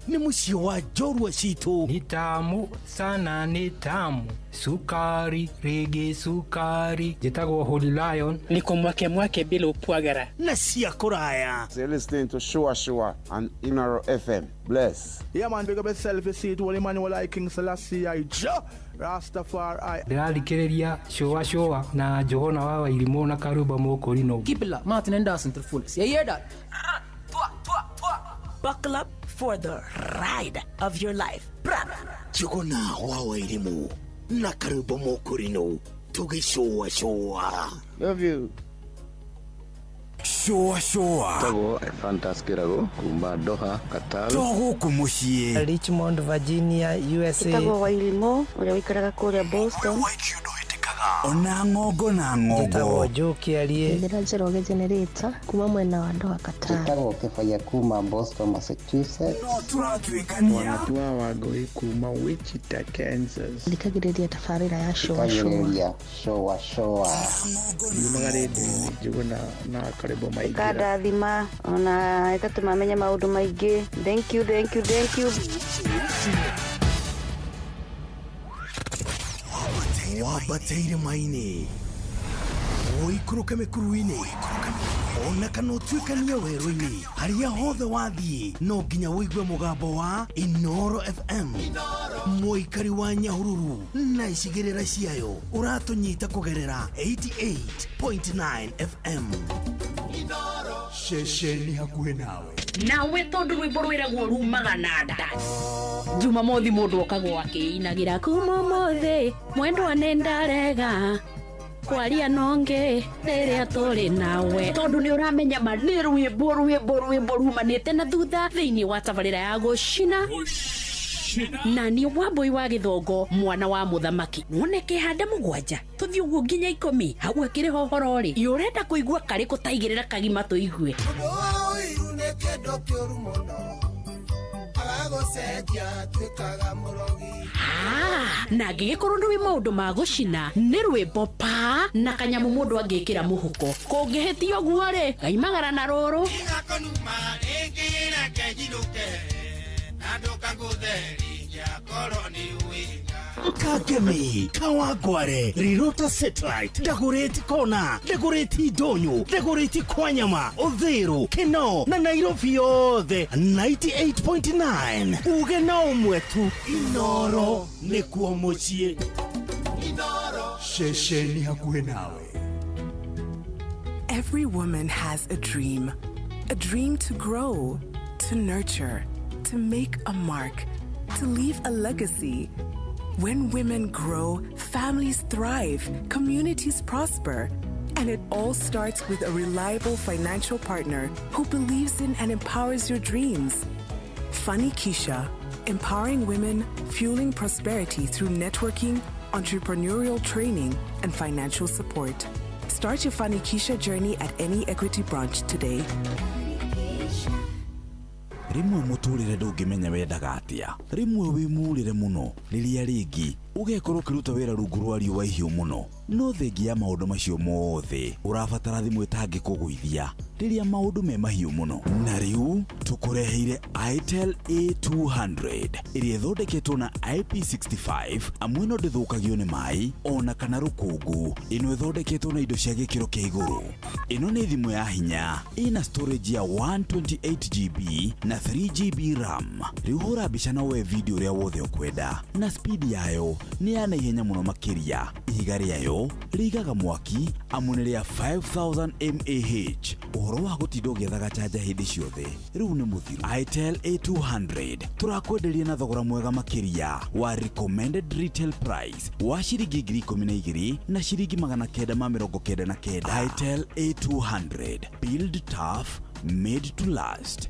Ni musio wa jorwa situ. Ni tamu sana, ni tamu. Sukari, reggae sukari. Jitagwo Holy Lion. Niko mwake bila upwagara. Na siya kuraya. So you're listening to Shua on Inoro FM. Bless. Yeah man, big up yourself, you see it, Holy Emmanuel I King Selassie I Rastafari. Ndĩrathikĩrĩria Shua na Johona wa Wairimu na Karuba Mokorino. Keep it locked, Martin and Dawson to the fullest. You hear that? Buckle up for the ride of your life. Johona wa Wairimu na Karuba Mokorino. Tugi Shua. Love you. Shua. Tago Fantaskirago, Kumba Doha, Qatar. Togo kumushie. Richmond, Virginia, USA. Tago Wairimo, ule wikaraga kule Boston. Ona ngogo. Tago Joki alie. Ndira Njoroge generator, kuma mwena wa Doha, Qatar. Tago Kefaya Kuma, Boston, Massachusetts. No turatwikania. Wanatua wagoi Kuma, Wichita, Kansas. Ndikagiriria tafarira ya Shua. Shua. Yumagaridi, Juguna, na Karibu Maigira. Kada thima, ona etatu mamenya maundu maingi. Thank you. Wabateire maine. Oikuruke mekuruine. Ona kanotwikania werũ-inĩ haria hothe wathiĩ no nginya wĩigue mũgambo wa Inoro FM. Mũikari wa Nyahururu na icigĩrĩra ciayo ũratũnyita kũgerera 88.9 FM. Ceceni hakuhĩ nawe. Nawe tondu rwimbo rwiragwo rumaga na ndani. Jumamothi mundu okagwo akiinagira kumomothi mwendwa nendarega kwaria nonge riria turi nawe tondu ni uramenya ma ni rwimbo rumanite na thutha thiini wa tabarira ya gucina na ni Wambui wa Githongo mwana wa muthamaki noneke handa mugwanja tuthi uguo nginya 10 hau akiri hohoro ri yurenda kuigua kari kutaigirira kagima tuigue na ngigikorwo ndwi maundu ma gucina ni rwimbo pa na kanyamu mundu angikira muhuko kungihitio guo ri gaimagara na ruru Kagemi, Kawagware, Rirota Satellite, Dagoretti Kona, Dagoretti Donyo, Dagoretti Kwanyama, Odhero, Keno, na Nairobi yothe 98.9. Uge na umwetu Inoro nikuo mucie. Ceceni hakuhĩ nawe. Every woman has a dream to grow, to nurture, to make a mark, to leave a legacy. When women grow, families thrive, communities prosper. And it all starts with a reliable financial partner who believes in and empowers your dreams. Funny Keisha, empowering women, fueling prosperity through networking, entrepreneurial training, and financial support. Start your Funny Keisha journey at any Equity branch today. Rimwe muturire ndungimenya wendaga atia, rimwe wimurire muno riria ringi ugekorwo kiruta wira rungu rwa riũa ihiũ muno, no thengi ya maũndũ macio mothe ũrabatara thimũ ĩtangĩkũgũithia rĩrĩa maũndũ me mahiũ muno. Na rĩu tũkũreheire Itel A200 ĩrĩa ĩthondeketwo na IP65 amwe no ndĩthũkagio nĩ maĩ ona kana rũkũngũ. Ĩno ĩthondeketwo na indo cia gĩkĩro kĩa igũrũ. Ĩno nĩ thimũ ya hinya ĩna storage ya 128GB na 3GB RAM. Rĩu hũra mbica na woe video ũrĩa wothe ũkwenda, na speed yayo nĩ ya naihenya mũno makĩria. Ihiga rĩayo rĩigaga mwaki amu nĩ rĩa 5000 mAh. Ũhoro wa gũtinda ũgĩethaga charger hĩndĩ ciothe rĩu nĩ mũthiru. Itel A200 tũrakwenderia na thogora mwega makĩria wa recommended retail price wa ciringi 12,000 na ciringi 999. Itel A200, build tough, made to last.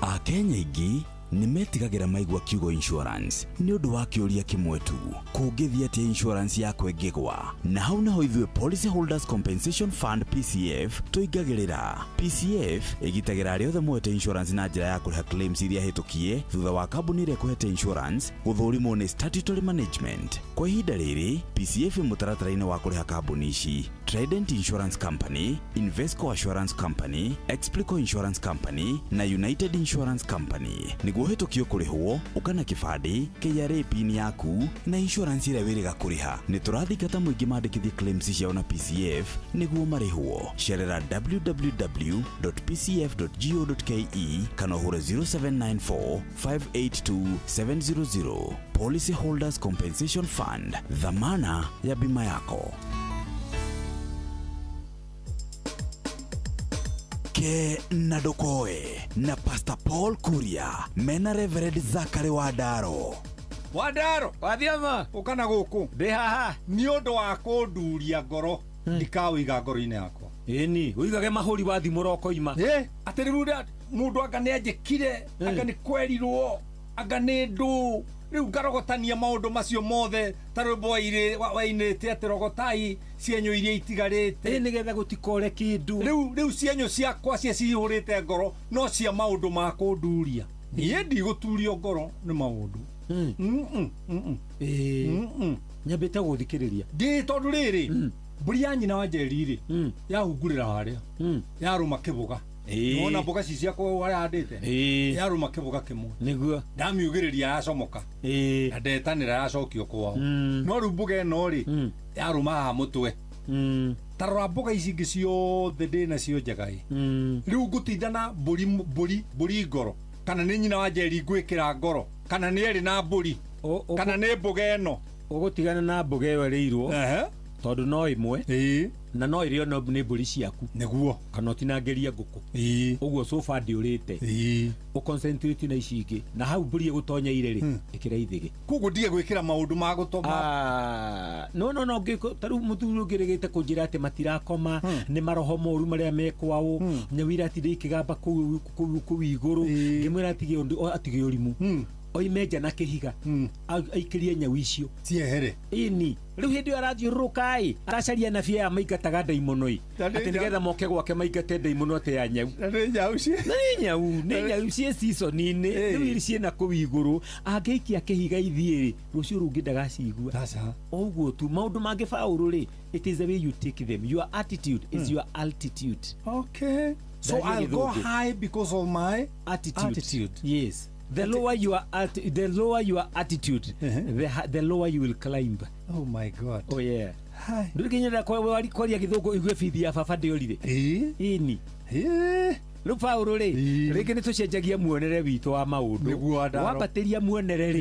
Akenya aingĩ nimetigagira maigwa kiugo insurance ni undu wa kiuria kimwe tu, kungithia ati insurance yakwe ngigwa. Na hau naho ithuĩ Policy Holders Compensation Fund PCF tuingagirira. PCF igitagira aria othe mwete insurance na njira ya kuriha claims iria hitukie thutha wa kambuni iria kuhete insurance guthurimwo ni statutory management. Kwa ihinda riri PCF mutaratara-ini wa kuriha kambuni ici: Trident Insurance Company, Invesco Assurance Company, Explico Insurance Company na United Insurance Company. Niguo hitukio kurihwo ukana kibandi KRA pin yaku na insurance ira wiriga kuriha. Ni turathingata muingi mandikithie claims ciao na PCF niguo marihwo. Cerera www.pcf.go.ke kana hure 0794 582 700. Policy Holders Compensation Fund, dhamana ya bima yako. Ke Nadokoe na Pastor Paul Kuria mena Reverend Zachary Wadaro. Wadaro wathiama ukana guku ndi haha ni undu wa kunduria ngoro ndikawiga ngoro-ini yakwa. Eni uigage mahuri wa thimu roko ima ati riu mundu anga ni anjikire anga ni kwerirwo anga ni ndu riu ngarogotania maundu macio mothe ta rwimbo wainite ati rogotai cienyo iria itigarite nigetha gutikore kindu. Riu cienyo ciakwa cia cihurite ngoro no cia maundu ma kunduria. Nie ndiguturio ngoro ni maundu nyambite guthikiriria ndi tondu riri mburi ya nyina wa Njeri ri yahungurira haria yaruma kibuga. Nona mboga ci ciakwa wari handite yaruma kibuga kimwe niguo ndamiugiriria yacomoka na ndetanira yacokio kwao. No riu mbuga ino ri yaruma haha mutwe tarora mboga ici ingi ciothe ndina cio njagai. Riu ngutindana mburi ngoro kana ni nyina wa Njeri ngwikira ngoro kana ni eri na mburi kana ni mboga ino ugutigana na mboga iyo iriirwo tondu no imwe na no irio no ni mburi ciaku niguo kana utinangeria nguku uguo sofa ndiurite uconcentrate na ici ingi na hau mburi igutonya ire ri ikira ithige kugu ndige gwikira maundu ma gutoma no ngiko taru muthuru ngirigite kunjira ati matirakoma ni maroho moru maria mekwao nyawira ati ndikigamba ku iguru ngimwira ati undu atige urimu oimeja na kihiga aikirie nyau icio ciehere ini riu hindi arathiurukai aracaria na fia maigataga ndaimonoi ati nigetha moke gwake maigate ndaimono ati ya nyau ni nyau cie season ini riu iri ciena ku iguru angeikia kihiga ithie rucio rungi ndagacigua sasa oguo tu maundu mangi faulu ri it is the way you take them. Your attitude is your altitude. Okay, so I'll go high because of my attitude. Yes. The lower your attitude, the lower you will climb. Oh my God. Oh yeah. Hi. Ndukinyira kwa wali kwaria githungu igwe fithi ya baba ndiorire. Ini. Riu Paulo ri ringi ni tucenjagia muonere witu wa maundu. Wambatiria muonere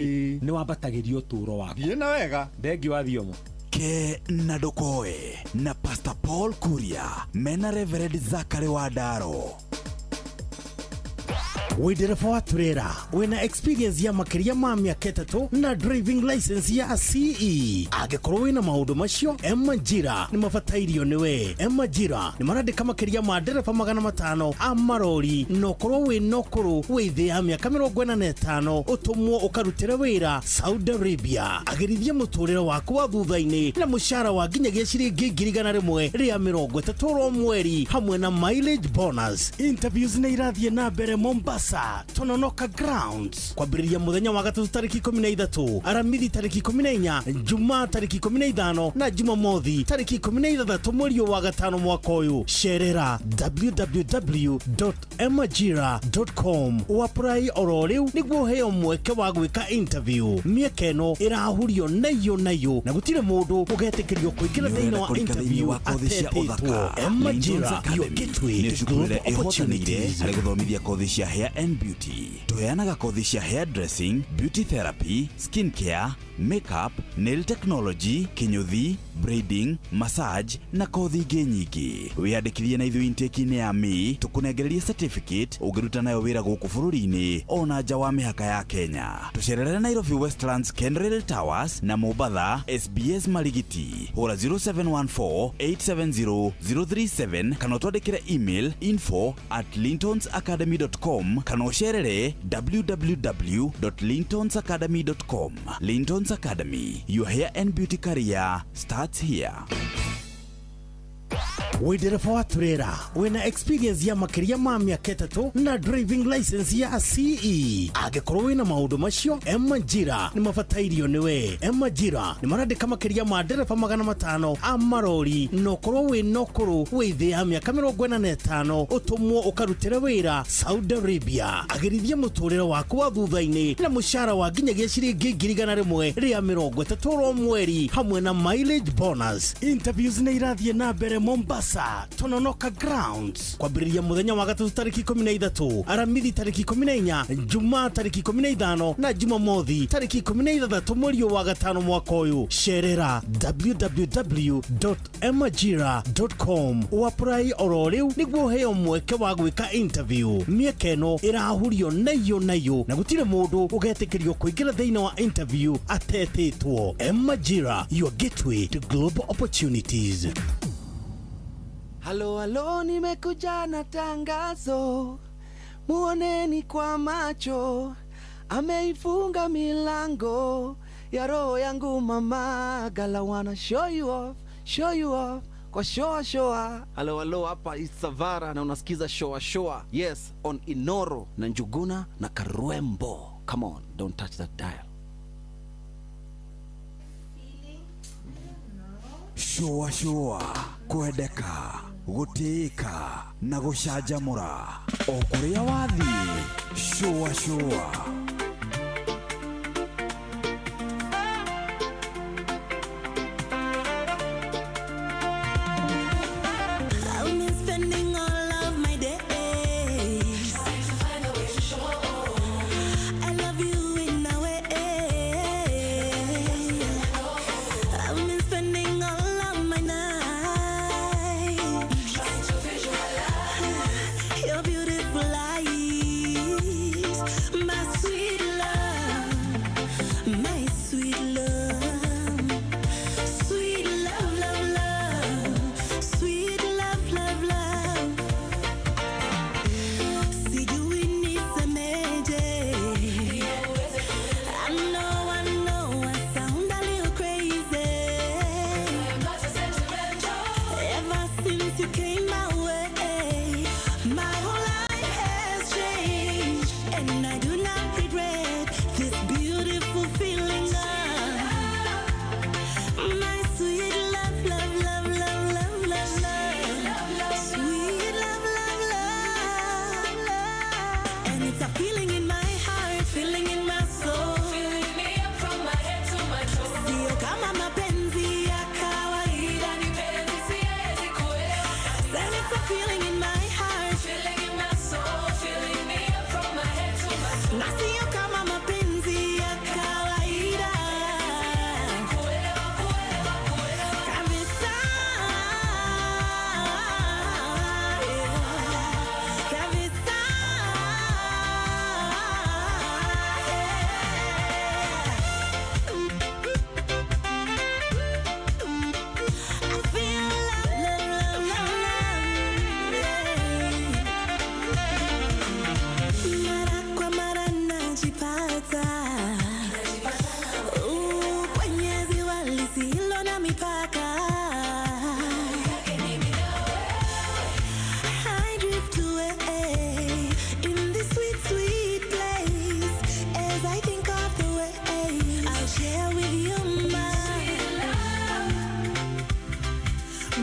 ni wambatagiria uturo waku. Thiĩ na wega. Thengi wa thiomo. Ke Nadokoe na Pastor Paul Kuria mena Reverend Zachary Wadaro. Widereva wa turera wina experience ya makiria ma miaka 3 na driving license ya CE agikorwo wina maundu macio Emajira ni mafatairio niwe. Emajira ni marandika makiria ma ndereba 500 a marori no korwo wina ukuru withi ya miaka 45 utumwo ukarutira wira Saudi Arabia agirithie muturire waku wa thuthaini na mushara wa nginyagia ciringi 1,100 ria 30 mweri hamwe na mileage bonus. Interviews ni irathie na mbere Mombasa Tononoka Grounds kwambĩrĩria muthenya wa gatatu tariki 13, aramithi tariki 14, Jumaa tariki 15 na Jumamothi tariki 16 mweri wa gatano mwaka uyu. Sherera www.emajira.com uapply oro riu niguo heo mweke wa gwika interview. Mieke no irahurio nayo na gutire mundu ugetekerio kuingira thiini wa interview atetwo. Emajira, your gateway to global opportunities. Hari guthomithia kothi cia hair and beauty. Tuheanaga kothi cia hairdressing, beauty therapy, skin care, makeup, nail technology, kinyuthi, braiding, massage na kothi ingĩ nyingĩ. Wĩyandĩkithie na ithuĩ intake-inĩ ya May, tukunengererie certificate ũngĩruta nayo wĩra gũkũ bũrũri-inĩ ona nja wa mĩhaka ya Kenya. Tucerere Nairobi Westlands Kenrail Towers na Mombasa SBS Marigiti. Hũra 0714-870-037 kana ũtwandĩkĩre email info@lintonsacademy.com kana ũcerere www.lintonsacademy.com. Lintons Academy, your hair and beauty career starts here. Widereva wa turera wina experience ya makiria ma miaka 3 na driving license ya CE agikorwo wina maundu macio Emajira ni mafatairio niwe. Emajira ni marandika makiria ma ndereba 500 a marori no korwo wina ukuru withi ya miaka 45 utumwo ukarutira wira Saudi Arabia agirithie muturire waku wa thuthaini na mushara wa nginyagia ciringi 1,100 ria 30 mweri hamwe na mileage bonus. Interviews ni irathie na mbere Mombasa Tononoka Grounds kwambĩrĩria muthenya wa gatatu tariki 13, aramithi tariki 14, Jumaa tariki 15 na Jumamothi tariki 16 mweri wa gatano mwaka uyu. Sherera www.emajira.com uapply oro riu niguo heo mweke wa gwika interview. Mieke no irahurio nayo na gutire mundu ugetekerio kuingira thiini wa interview atetwo. Emajira, your gateway to global opportunities. Halo, nimekuja na tangazo, muoneni kwa macho, ameifunga milango ya roho yangu mama. Gala wanna show you off kwa shoa. Halo, hapa is Savara na unasikiza shoa. Yes, on Inoro na Njuguna na Karwembo. Come on, don't touch that dial. Shoa kwendeka gutĩĩka na gũcanjamũra o kũrĩa wathiĩ. Shoa Your beautiful eyes, my sweet mipaka. I drift away in this sweet, sweet place as I think of the way I'll share with you my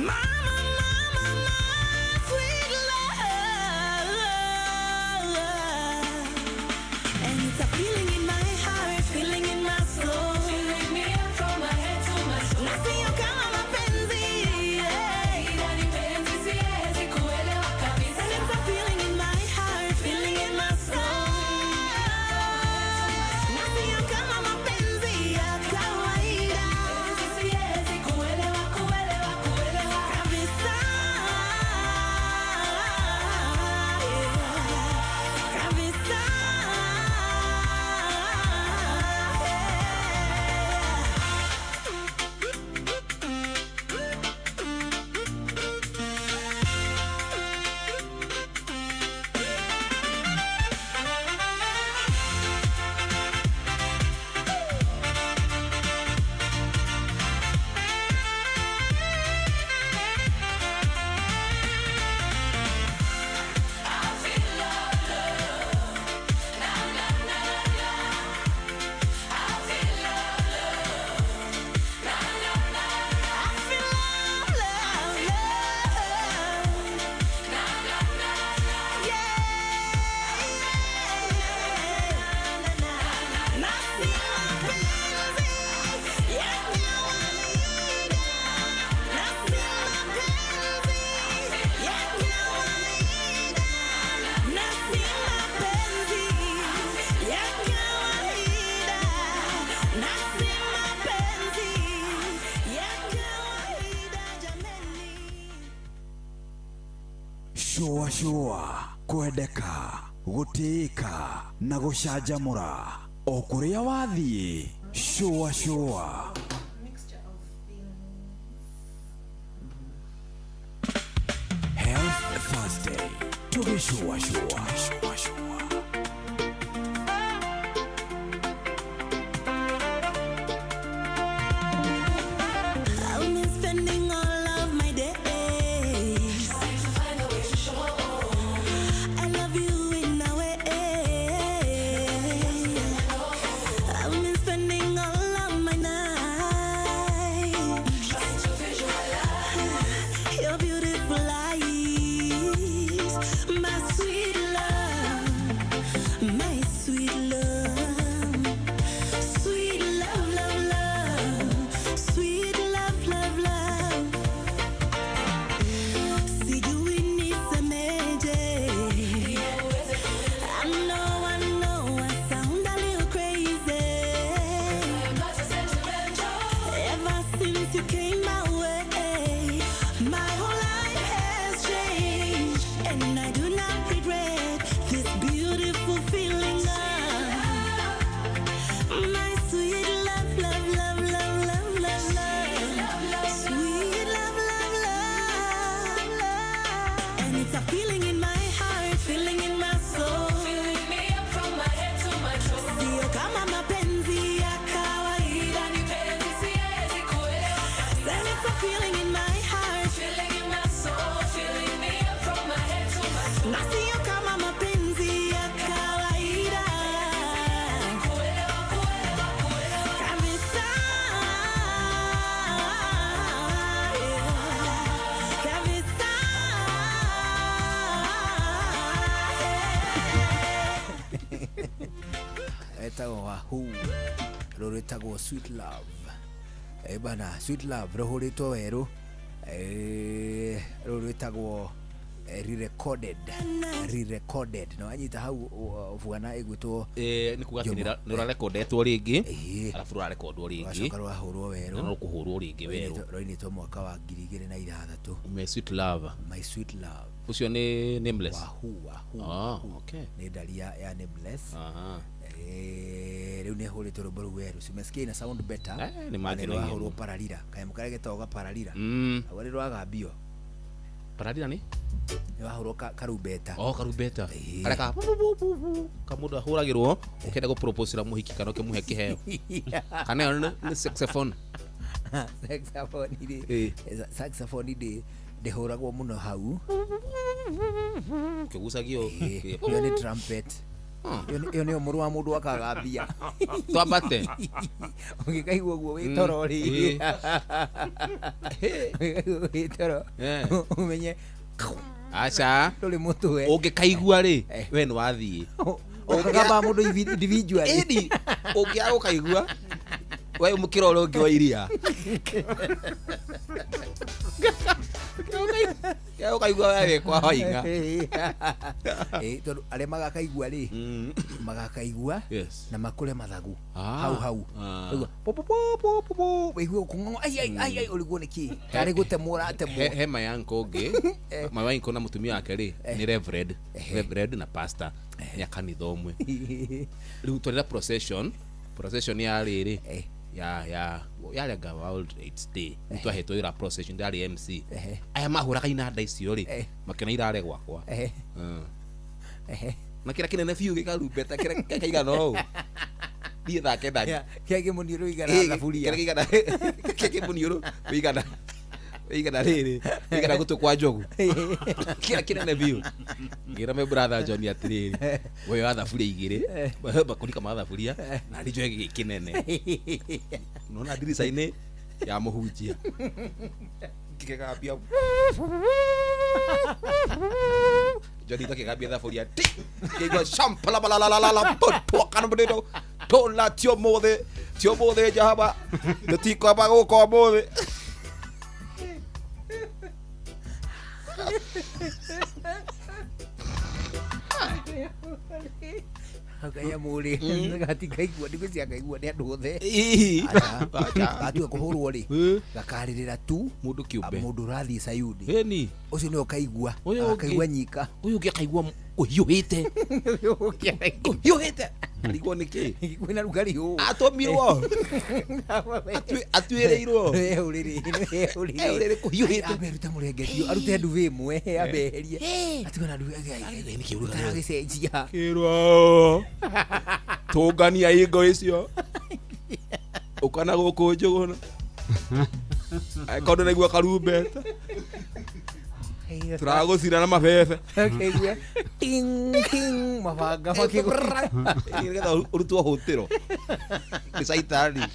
mama, sweet love. And it's a feeling in my heart, feeling in my soul, filling me up from my head to my soul. Nasio kama mapenzi, ndani penzi siwezi kuelewa kabisa. And it's a feeling in my heart, feeling in my soul. Nasio kama mapenzi ya kawaida, siwezi kuelewa kabisa. Kabisa. shua kwendeka gutĩĩka na gũcanjamũra o kũrĩa wathiĩ. Shua Health Thursday tũgĩshua. I've been spending all of my days trying to find a way to show I love you in a way. I've been spending all of my nights trying to visualize your beautiful eyes, my sweet love, my sweet love, sweet love, love, love, sweet love, love, love. Sijui nisemeje. I know I sound a little crazy. Ever since you came my way, my whole life has changed, and I do not regret this beautiful feeling of my sweet love, love, love, love, love, love, love, sweet love, love, love, love. And it's a feeling in my heart, feeling in my soul, filling me up from my head to my toe. Sio kama mapenzi ya kawaida, ni penzi siwezi kuelewa. And it's a feeling in my heart, feeling in my soul, filling me up from my head to my toe. Na sio kama mapenzi ya kawaida, kabisa. Kabisa. Etagwo Wahoo, rũrũ rwĩtagwo Sweet Love. Bana Sweet Love rũhũrĩtwo werũ, rũrũ rwĩtagwo re-recorded na wanyita hau bwana ĩgwĩtwo nĩ kuga atĩ nĩ ũrarekondetwo rĩngĩ arabu rũrarekondwo rĩngĩ wacoka rwahũrwo werũ na rũkũhũrwo rĩngĩ werũ rũinĩtwo mwaka wa 2006. My Sweet Love, My Sweet Love ũcio nĩ Nameless. Wahoo. Okay. Nĩ ndari ya Nameless. Rĩu nĩ hũrĩtwo rũmbo rũu werũ, simesikia ina sound better. Nĩ mangenagia. Rwahũrwo Pararira, kanyamũ karĩa getagwo Pararira. Agua nĩ rwagambio. Pararira nĩ wahũrwo karumbeta. Karumbeta karĩa ka kamũndũ ahũragĩrwo ũkenda gũ propose mũhiki kana ũkĩmũhe kĩheo kana nĩ saxophone. saxophone ndihuragwo muno hau kigucagio iyo ni trumpet iyo ni umuru wa mundu akagambia twambate ungikaigua guo witoro ri witoro umenye acha tuli mutwe ungikaigua ri we ni wathii ukagamba mundu individual edi ungiaga ukaigua we umukira uri ungi wa iria ya ukaigua wewe kwa hoinga tondu aria magakaigua ri magakaigua na makure mathagu hau wigua ukungongo ai uriguo niki tari gutemwo ratemwo he mayanko ungi mayanko na mutumia wake ri ni reverend na pastor ya kanitha umwe riu twarira procession ya riri ya lenga World AIDS Day twahetwo ira procession ndari MC aya mahuraga inanda icio ri makena irare gwakwa na kira kinene fiu gikarumbeta kira kaiga no thie thake ndani kege muniuru igana thaburia kege muniuru igana riri igana gutu kwa njogu kira kinene fiu ngira me brother John atiriri we wa thaburia igire bakurika ma thaburia na rijo kinene nona dirisa-ini ya muhunjia kigagambia Johnny takigambia thaburia kigwa shampala balalalala potokana mbedo tola tio mothe jahaba nditiko aba guko mothe akaya muri gatikaigua ndigucia kaigua ni andu othe atuga kuhurwo ri gakaririra tu mundu kiumbe mundu rathi sayuni eni ucio ni ukaigua akaigua nyika uyu ngikaigua kuhiuhite arigwo niki kwina rugari hu atomirwo atuireirwo uriri kuhiuhite aberuta murengetio arute nduvi imwe abeherie atigana nduvi niki uruga gicenjia kirwo tungania ingo icio ukana guku njuguna akondo naigua karumbeta turagucira na mabebe akigua ting mabanga makigura igetha urutwo hutiro gicaitani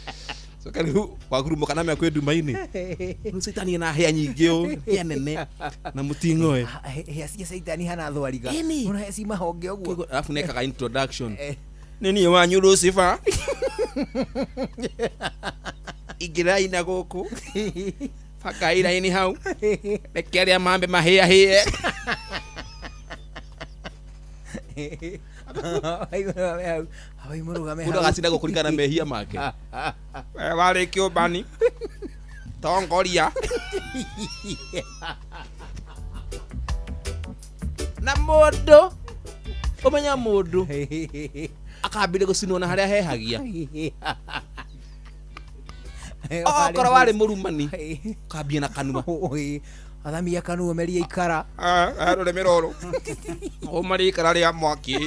soka riu wagurumuka na mekwe ndumaini riu caitani na hea nyingi hea nene na mutingoe hea cia caitani hana thwariga ona hea ci mahonge uguo alafu nekaga introduction nini wanyu Lucifer igirai na guku pakaira ini hau rekeria mambe mahia hie ai murugame kuda gacinda gukurikana mehia make wale kiobani tongoria na mundu umenya mundu akambire gucinwo na haria hehagia okoro wari murumani kambia na kanua athamia kanua meria ikara rurimi ruru umari ikara ria mwaki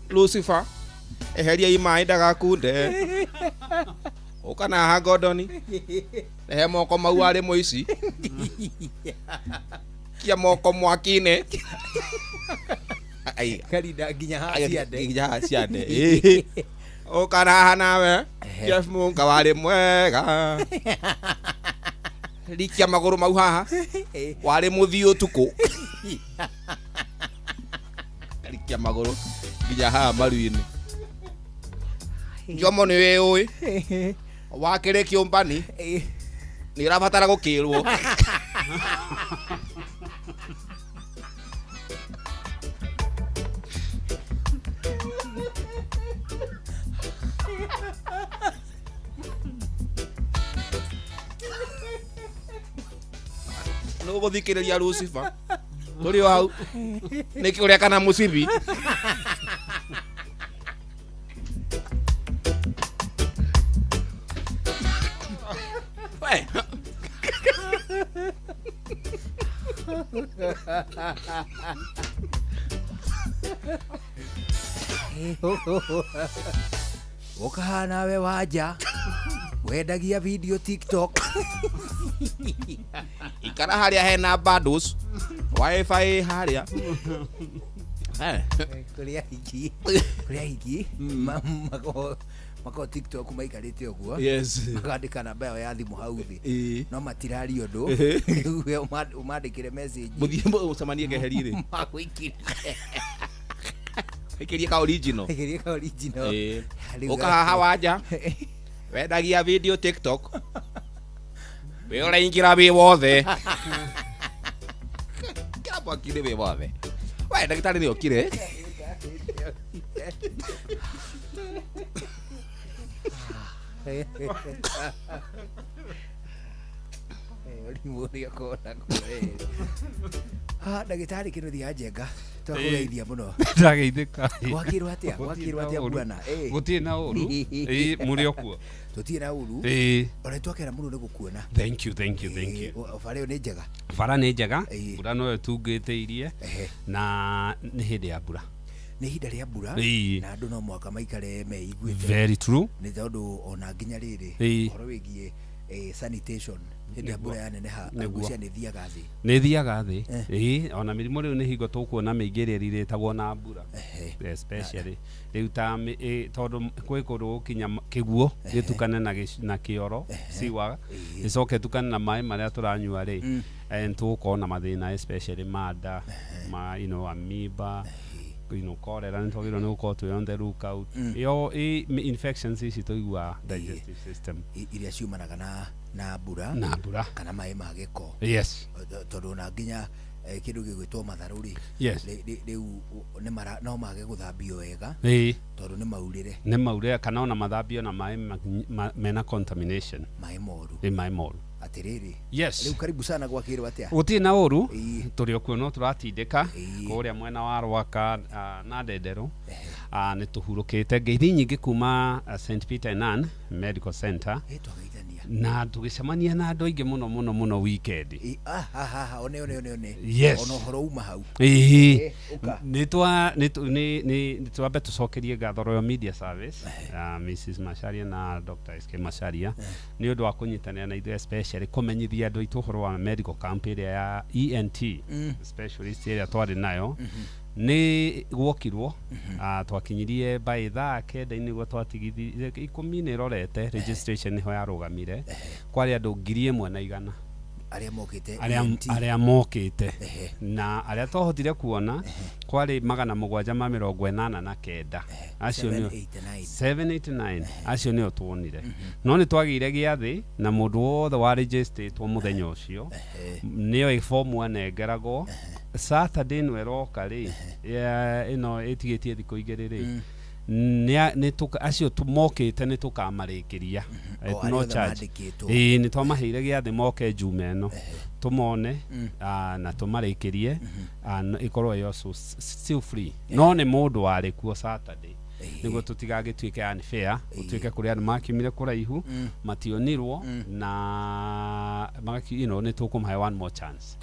Lucifer eheria imai ndagakunde ukana ha Gordoni ehe moko mau ari muici kia moko mwaki-ini ai karinda nginya ha ciande ukana ha nawe Jeff Munga wari mwega rikia maguru mau haha wari muthio tuku rikia maguru nginya haha maru-ini Jomo ni we wakire kiumbani ni rabatara gukirwo no guthikiriria Lucifer turi hau niki uria kana musibi ukahana we waja wendagia video TikTok ikara haria hena bundles wifi haria kuria hiki mako TikTok maikarite uguo makandika namba yao ya thimu hau thi no matirari undu we umandikire message muthie ucamanie keherire ikiria ka original ukahaha wanja wendagia video TikTok we uraingira wi wothe kabo akire wi wothe we ndagitari ni okire ndagitari kä no thia njenga twakugeithia muno ndageithika gwakirwo atia bwana gutirĩ na ũru mũrĩ okuo tutirĩ na ũru ona twakera muno nĩ gũkuona thank you bara ĩyo nĩ njega bara nĩ njega mbura noyo tungĩtĩirie na nĩ hĩndĩ ya mbura nĩ ihinda rĩa mbura na andũ no mwaka maikare meiguĩte very true nĩ tondũ ona nginya rĩrĩ ũhoro wĩgiĩ sanitation hĩndĩ ya mbura yaneneha ngucia nĩ thiaga thĩ ona mĩrimũ rĩu nĩ hingo tũkuona mĩingĩ ĩrĩa ĩrĩtagwo na mbura especially rĩu ta tondũ gwĩ kũndũ gũkinya kĩguo gĩtukane na kĩoro siwaga gĩcoke tukane na maĩ marĩa tũranyua rĩ tũgũkorwo na mathĩna especially manda amoeba cholera nĩ twagĩrĩirwo nĩ gũkorwo twĩ on the lookout yo infections ici tũigua digestive system iria ciumanaga na mbura kana maĩ ma gĩko tondũ ona nginya kĩndũ gĩgwĩtwo matharũ rĩ rĩu no mage gũthambio wega tondũ nĩ maurĩre kana ona mathambio na maĩ mena contamination maĩ moru atiriri riu karibu sana gwakirwo atia gutirĩ na ũru tũrĩ okuo no tũratindĩka kũrĩa mwena wa Rwaka na Ndenderũ nĩ tũhurũkĩte ngeithi nyingĩ kuma St Peter and Ann Medical Center na tũgĩcemania na andũ aingĩ mũno weekend one ona ũhoro uma hau nĩ twambe tũcokerie ngatho Royal Media Service Mrs Macharia na Dr SK Macharia nĩ ũndũ wa kũnyitanĩra na ithuĩ especially kũmenyithia andũ aitũ ũhoro wa medical camp ĩrĩa ya ENT specialist ĩrĩa twarĩ nayo nĩ gwokirwo twakinyirie by thaa kenda nĩguo twatigithirie 10 nĩ rorete registration nĩho yarũgamire kwarĩ andũ 1,100 arĩa mokĩte na arĩa twahotire kuona kwarĩ 789 acio nĩ 789 acio nĩo tuonire no nĩ twagĩire gĩathĩ na mũndũ wothe wa registrĩtwo mũthenya ũcio nĩyo form anengeragwo Saturday no eroka rĩ ĩno ĩtigĩtie thikũ igĩrĩ rĩ acio tumokĩte nĩ tũkamarĩkĩria no charge nĩ twamaheire gĩathĩ moke njuma ĩno tũmone na tũmarĩkĩrie ĩkorwo yo still free no nĩ mũndũ warĩ kuo Saturday nĩguo tũtigagĩtuĩke unfair gũtuĩke kũrĩ andũ makiumire kũraihu mationirwo na nĩ tũkũmahe one more chance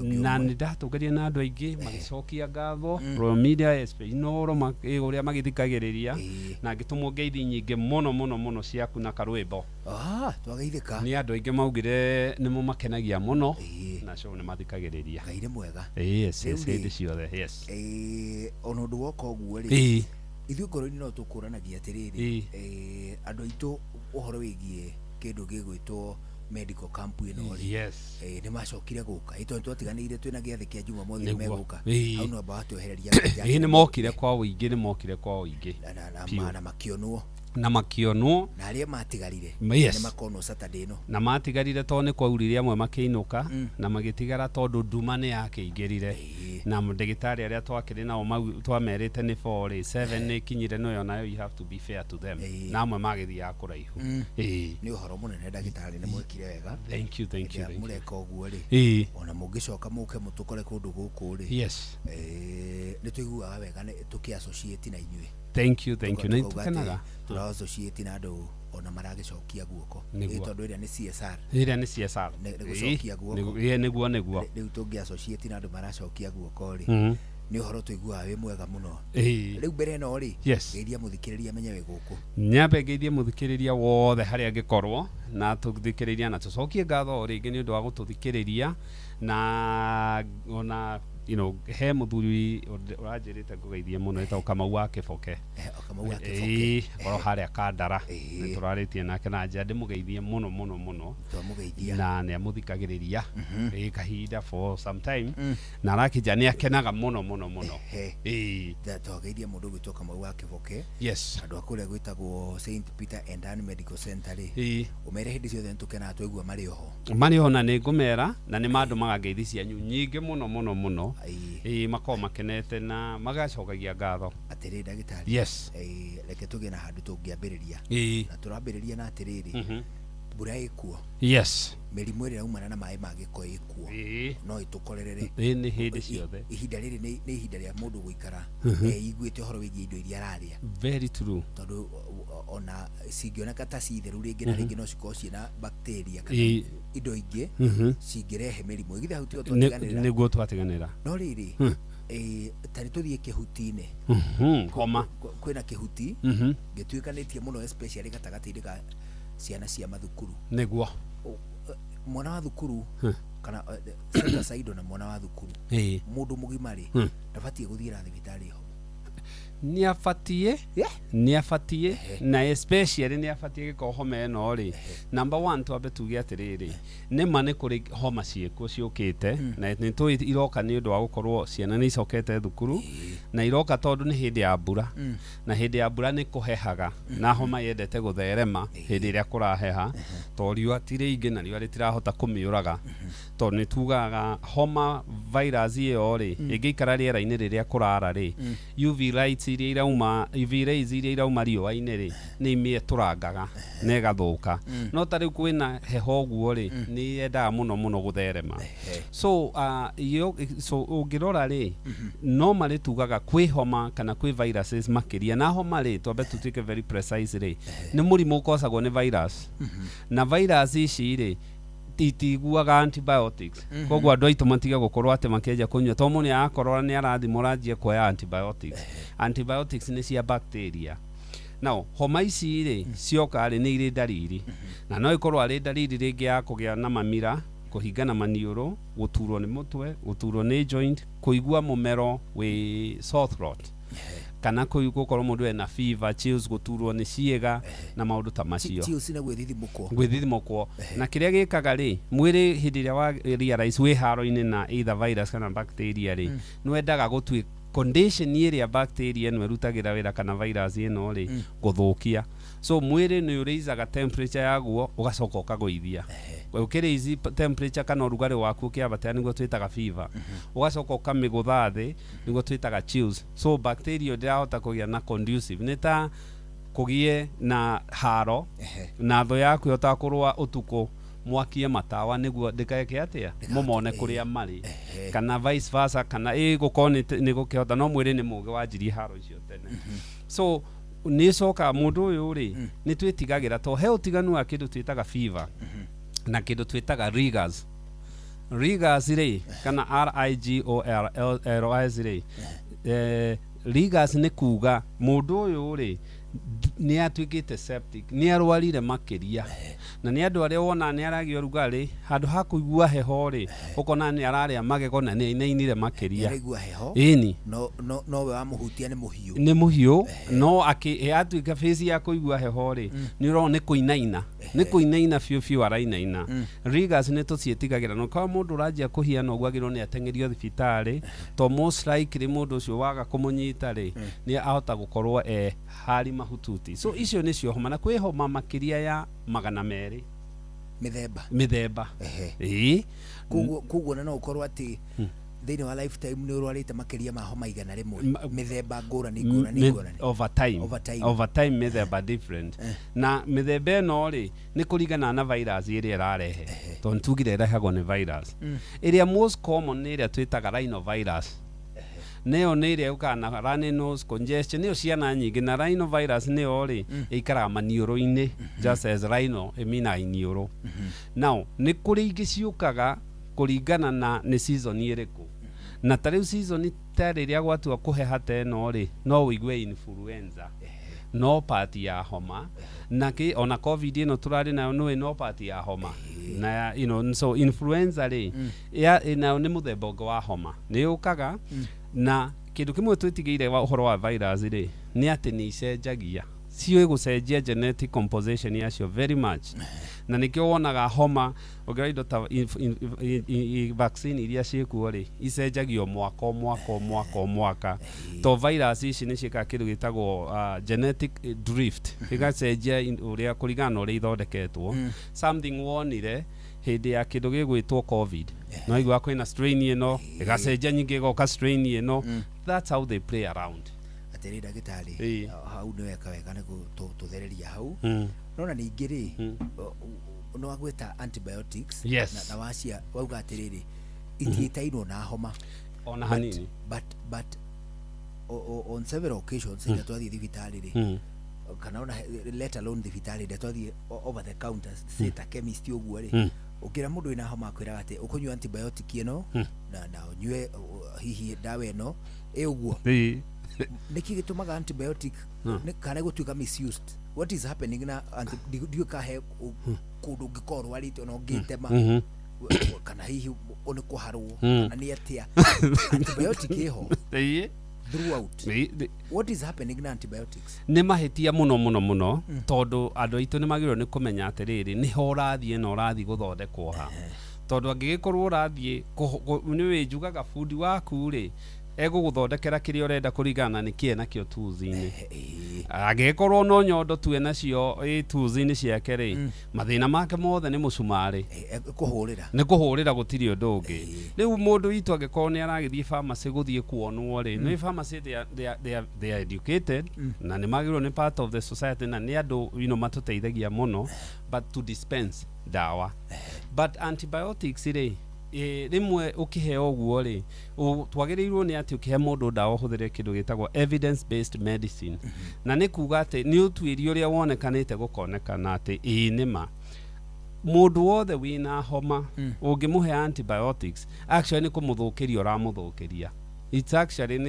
na nĩ ndatũgeria na andũ aingĩ magĩcokia ngatho Royal Media Inoro ũrĩa magĩthikagĩrĩria na ngĩtũmwo ngeithi nyingĩ mũno ciaku na karwĩmbo twageithĩka nĩ andũ aingĩ maugire nĩ mũmakenagia mũno na show nĩ mathikagĩrĩria Ngai nĩ mwega hĩndĩ ciothe ona ũndũ woka ũguo rĩ ithuĩ ngoro-inĩ no tũkũranagia atĩrĩrĩ andũ aitũ ũhoro wĩgiĩ kĩndũ gĩgwĩtwo medical camp ĩno rĩ nĩ macokire gũka tondũ twatiganĩire twĩna gĩathĩ kĩa Jumamothi nĩ megũka hau no amba watwehereria nĩ mokire kwa ũingĩ na makĩonwo na arĩa matigarire nĩ makonwo Saturday no na matigarire tondũ nĩ kwaurire amwe makĩinũka na magĩtigara tondũ nduma nĩ yakĩingĩrire na ndagĩtarĩ arĩa twakĩrĩ nao twamerĩte nĩ 7 nĩ ikinyire no nayo you have to be fair to them na amwe magĩthiaga kũraihu nĩ ũhoro mũnene ndagĩtarĩ nĩ mwĩkire wega thank you mũreka ũguo rĩ ona mũngĩcoka mũke mũtũkore kũndũ gũkũ rĩ nĩ tũiguaga wega tũkĩ associate na inyuĩ thank you nĩ tũkenaga tũra-associate na andũ ona maragĩcokia guoko tondũ ĩrĩa nĩ CSR nĩ gũcokia guoko nĩguo rĩu tũngĩ-associate na andũ maracokia guoko rĩ ni uhoro tuigua we mwega muno riu mbere no ri geithia muthikiriria menye we guku nyambe geithia muthikiriria wothe haria angikorwo na tuthikiriria na tucokie ngatho ringi ni undu wa gututhikiriria na ona he muthuri uranjirite ngugeithie muno etagwo Kamau wa Kiboke korwo haria Kandara ni turaritie nake na njia ndimugeithie muno muno muno na ni amuthikagiriria kahinda for some time na arakija ni akenaga muno muno muno tugeithie mundu gwitwo Kamau wa Kiboke andu akuria gwitagwo St Peter and Anne Medical Center umere hindi ciothe ntukena twigua mari oho na ni ngumera na ni mandu magangeithi cianyu nyingi muno muno muno makoo makenete na magacokagia ngatho atiri ndagitari reke tuge na handu tungiambiriria na turambiriria na atiriri mbura ikuo mirimu iri raumana na mai magiko ikuo no itukorerere ni hindi ciothe ihinda riri ni ihinda ria mundu guikara iguite horo wigie indo iria araria very true tondu ona cingioneka ta citheru ringi na ringi no cikorwo ciina bacteria kana indo ingi cingirehe mirimu igithe hau tio twatiganira niguo twatiganira no riri tari tuthie kihutine homa kwina kihuti gituikanitie muno especially gatagati-ini ka ciana cia mathukuru niguo mwana wa thukuru kana saido na mwana wa thukuru mundu mugima ri ndabatie guthira thibitari ho ni afatie na especially ni afatie giko homa eno ri number 1 twambe tuge atiriri ni mane kuri homa cieko ciukite na ni tu iroka ni undu wa gukorwo ciana ni icokete thukuru na iroka tondu ni hindi ya mbura na hindi ya mbura ni kuhehaga na homa yendete gutherema hindi iria kuraheha to riua tire ingi na riua ritirahota kumiuraga to ni tugaga homa virus iyo ri ingikara riera-ini riria kurara ri UV lights iria irauma UV rays iria irauma riua-ini ri ni imieturangaga na igathuka no ta riu kwina heho guo ri ni yendaga muno muno gutherema so ungirora ri normally tugaga kwi homa kana kwi viruses makiria na homa ri twambe tutike very precise ri ni murimu ukosagwo ni virus na virus ici ri itiguaga antibiotics koguo andu aitu matiga gukorwo ati makienja kunywa to muni akorora ni arathimo ranjie kuoya antibiotics ni cia bacteria now homa ici ri cioka ri ni iri dariri na no ikorwo ari dariri ringi ya kugia na mamira kuhingana maniuru guturwo ni mutwe guturwo ni joint kuigua mumero wi sore throat kana gukorwo mundu ena fever chills guturwo ni ciega na maundu ta macio chills na gwithithimukwo na kiria gikaga ri mwiri hindi iria wa realize wi haro-ini na either virus kana bacteria ri nwendaga gutwi condition iria bacteria no erutagira wira kana virus ino ri guthukia so mwiri ni urizaga temperature yaguo ugacoka ukaguithia ukirizi temperature kana urugari waku ukiabatia niguo twitaga fever ugacoka ukamigutha thi niguo twitaga chills so bacteria ndirahota kugia na conducive nita kugie na haro na tho yaku yotakurwa utuku mwakie matawa niguo ndikeke atia mumone kuria mari kana vice versa kana gukoni ni gukihota no mwiri ni muge wanjirie haro icio tene so ni coka mundu uyu ri ni twitigagira to he utiganu wa kindu twitaga fever na kindu twitaga rigors ri kana RIGORLS ri rigors ni kuga mundu uyu ri ni atwikite septic ni arwarire makiria na ni andu aria wona ni aragio rugari handu ha kuigua heho ri ukona ni araria magego na ni inire makiria araigua heho ini no we amuhutia ni muhiu no atwika face ya kuigua heho ri ni ro ni kuinaina fiu arainaina rigors ni tucietigagira no kwa mundu rajia kuhia no gwagirwo ni atengerio thibitari to most likely mundu ucio waga kumunyita ri ni ahota gukorwo hari mahututi so icio ni cio homa na kwi homa makiria ya 200 mithemba kuguo no ukorwo ati thini wa lifetime ni urwarite makiria ma homa 100 mithemba ngurani over time mithemba different na mithemba eno ri ni kuringana na virus iria irarehe to ntugire irehagwo ni virus iria most common ni iria twitaga rhinovirus neo ni iria ukana runny nose congestion neo ciana nyingi na rhinovirus neo ri ikara maniuro-ini just as rhino emina iniuro now ni kuri ingi ciukaga kuringana na ni season iriku na tariu season thibitarä rä a gwatua kå he hata ä no rä no wä igue influenza no pati ya homa na ona covid ino turari nayo no pati ya homa na so influenza ri nayo ni muthemba ũngĩ wa homa ni ukaga na kindu kimwe twitigeire wa uhoro wa virus ri ni ati ni icenjagia cio igucenjia genetic composition yacio very much na nikio wonaga homa ugira indo ta vaccine iria ciekuo ri icenjagio mwaka to virus ici ni ciika kindu gitagwo genetic drift igacenjia uria kurigana uria ithondeketwo something wonire hindi ya kindu gigwitwo covid no igwa kwina strain ino igacenjia nyingi igoka strain ino that's how they play around atere ndagitari hau ni weka wega ni tuthereria hau nona ningi ri no agweta antibiotics na wacia wauga atiriri itiitainwo na homa ona hanini but on several occasions ila twathi thibitari ri kana ona let alone thibitari ila twathi over the counter sita chemist uguo ri ukira mundu ina homa akwira ati ukunywa antibiotic ino na unywe hihi dawa ino uguo niki gitumaga antibiotic kana gutuika misused what is happening na do ka he kundu gikorwo arite no ngitema kana hihi oni kuharwo kana ni atia antibiotic iho throughout what is happening na antibiotics ni mahitia muno tondu andu aitu ni magiro ni kumenya atiriri ni ho rathie no rathi guthondekwo ha tondu angigikorwo rathie ni wijugaga food waku ri guthondekera kiria urenda kurigana ni kie nakio tuzi-ini agikorwo no nyondo tu enacio tuzi-ini ciake ri mathina make mothe ni mucumari ni kuhurira gutiri undu ungi riu mundu witu agikorwo ni aragithie pharmacy guthie kuonwo ri ni pharmacy they are educated na ni magiro ni part of the society na ni andu matuteithagia muno but to dispense dawa but antibiotics ri rimwe ukiheo uguo ri twagirirwo ni ati ukihe mundu dawa huthire kindu gitagwo evidence based medicine na ni kuga ati ni utwirio ria wonekanite gukonekana ati nima mundu wothe wina homa ungimuhe antibiotics actually ni kumuthukiria uramuthukiria it's actually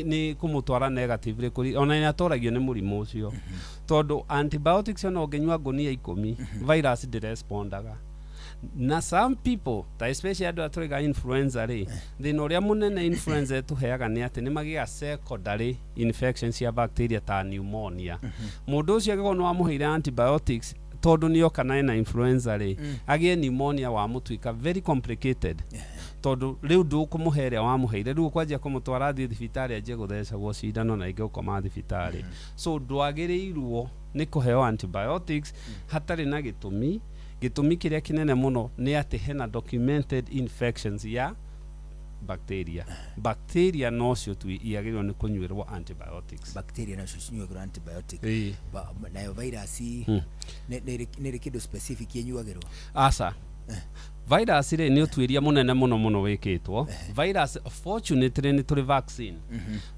ni kumutwara negatively kuri ona ni atoragio ni murimu ucio tondu antibiotics no nginywa ngunia 10 virus ndirespondaga na some people ta especially adu atoriga influenza ri thina uria munene influenza tuheaga ni ati ni magiga secondary infections ya bacteria ta pneumonia mundu ucio agigo no amuheire antibiotics tondu ni okana na influenza ri agie pneumonia wa mutuika very complicated tondu riu ndukumuheria wa muheire riu kwanjia kumutwara thibitari aje guthecagwo cindano na ingi ukoma thibitari so ndwagirirwo ni kuheo antibiotics hatari na gitumi kiria kinene muno ni ati hena documented infections ya bacteria no cio tu iagirwo ni kunywerwo antibiotics bacteria no cio cinywerwo antibiotics na virus ni kindu specific yenyuagirwo asa virus ri ni utwiria munene muno wikitwo virus fortunately ni turi vaccine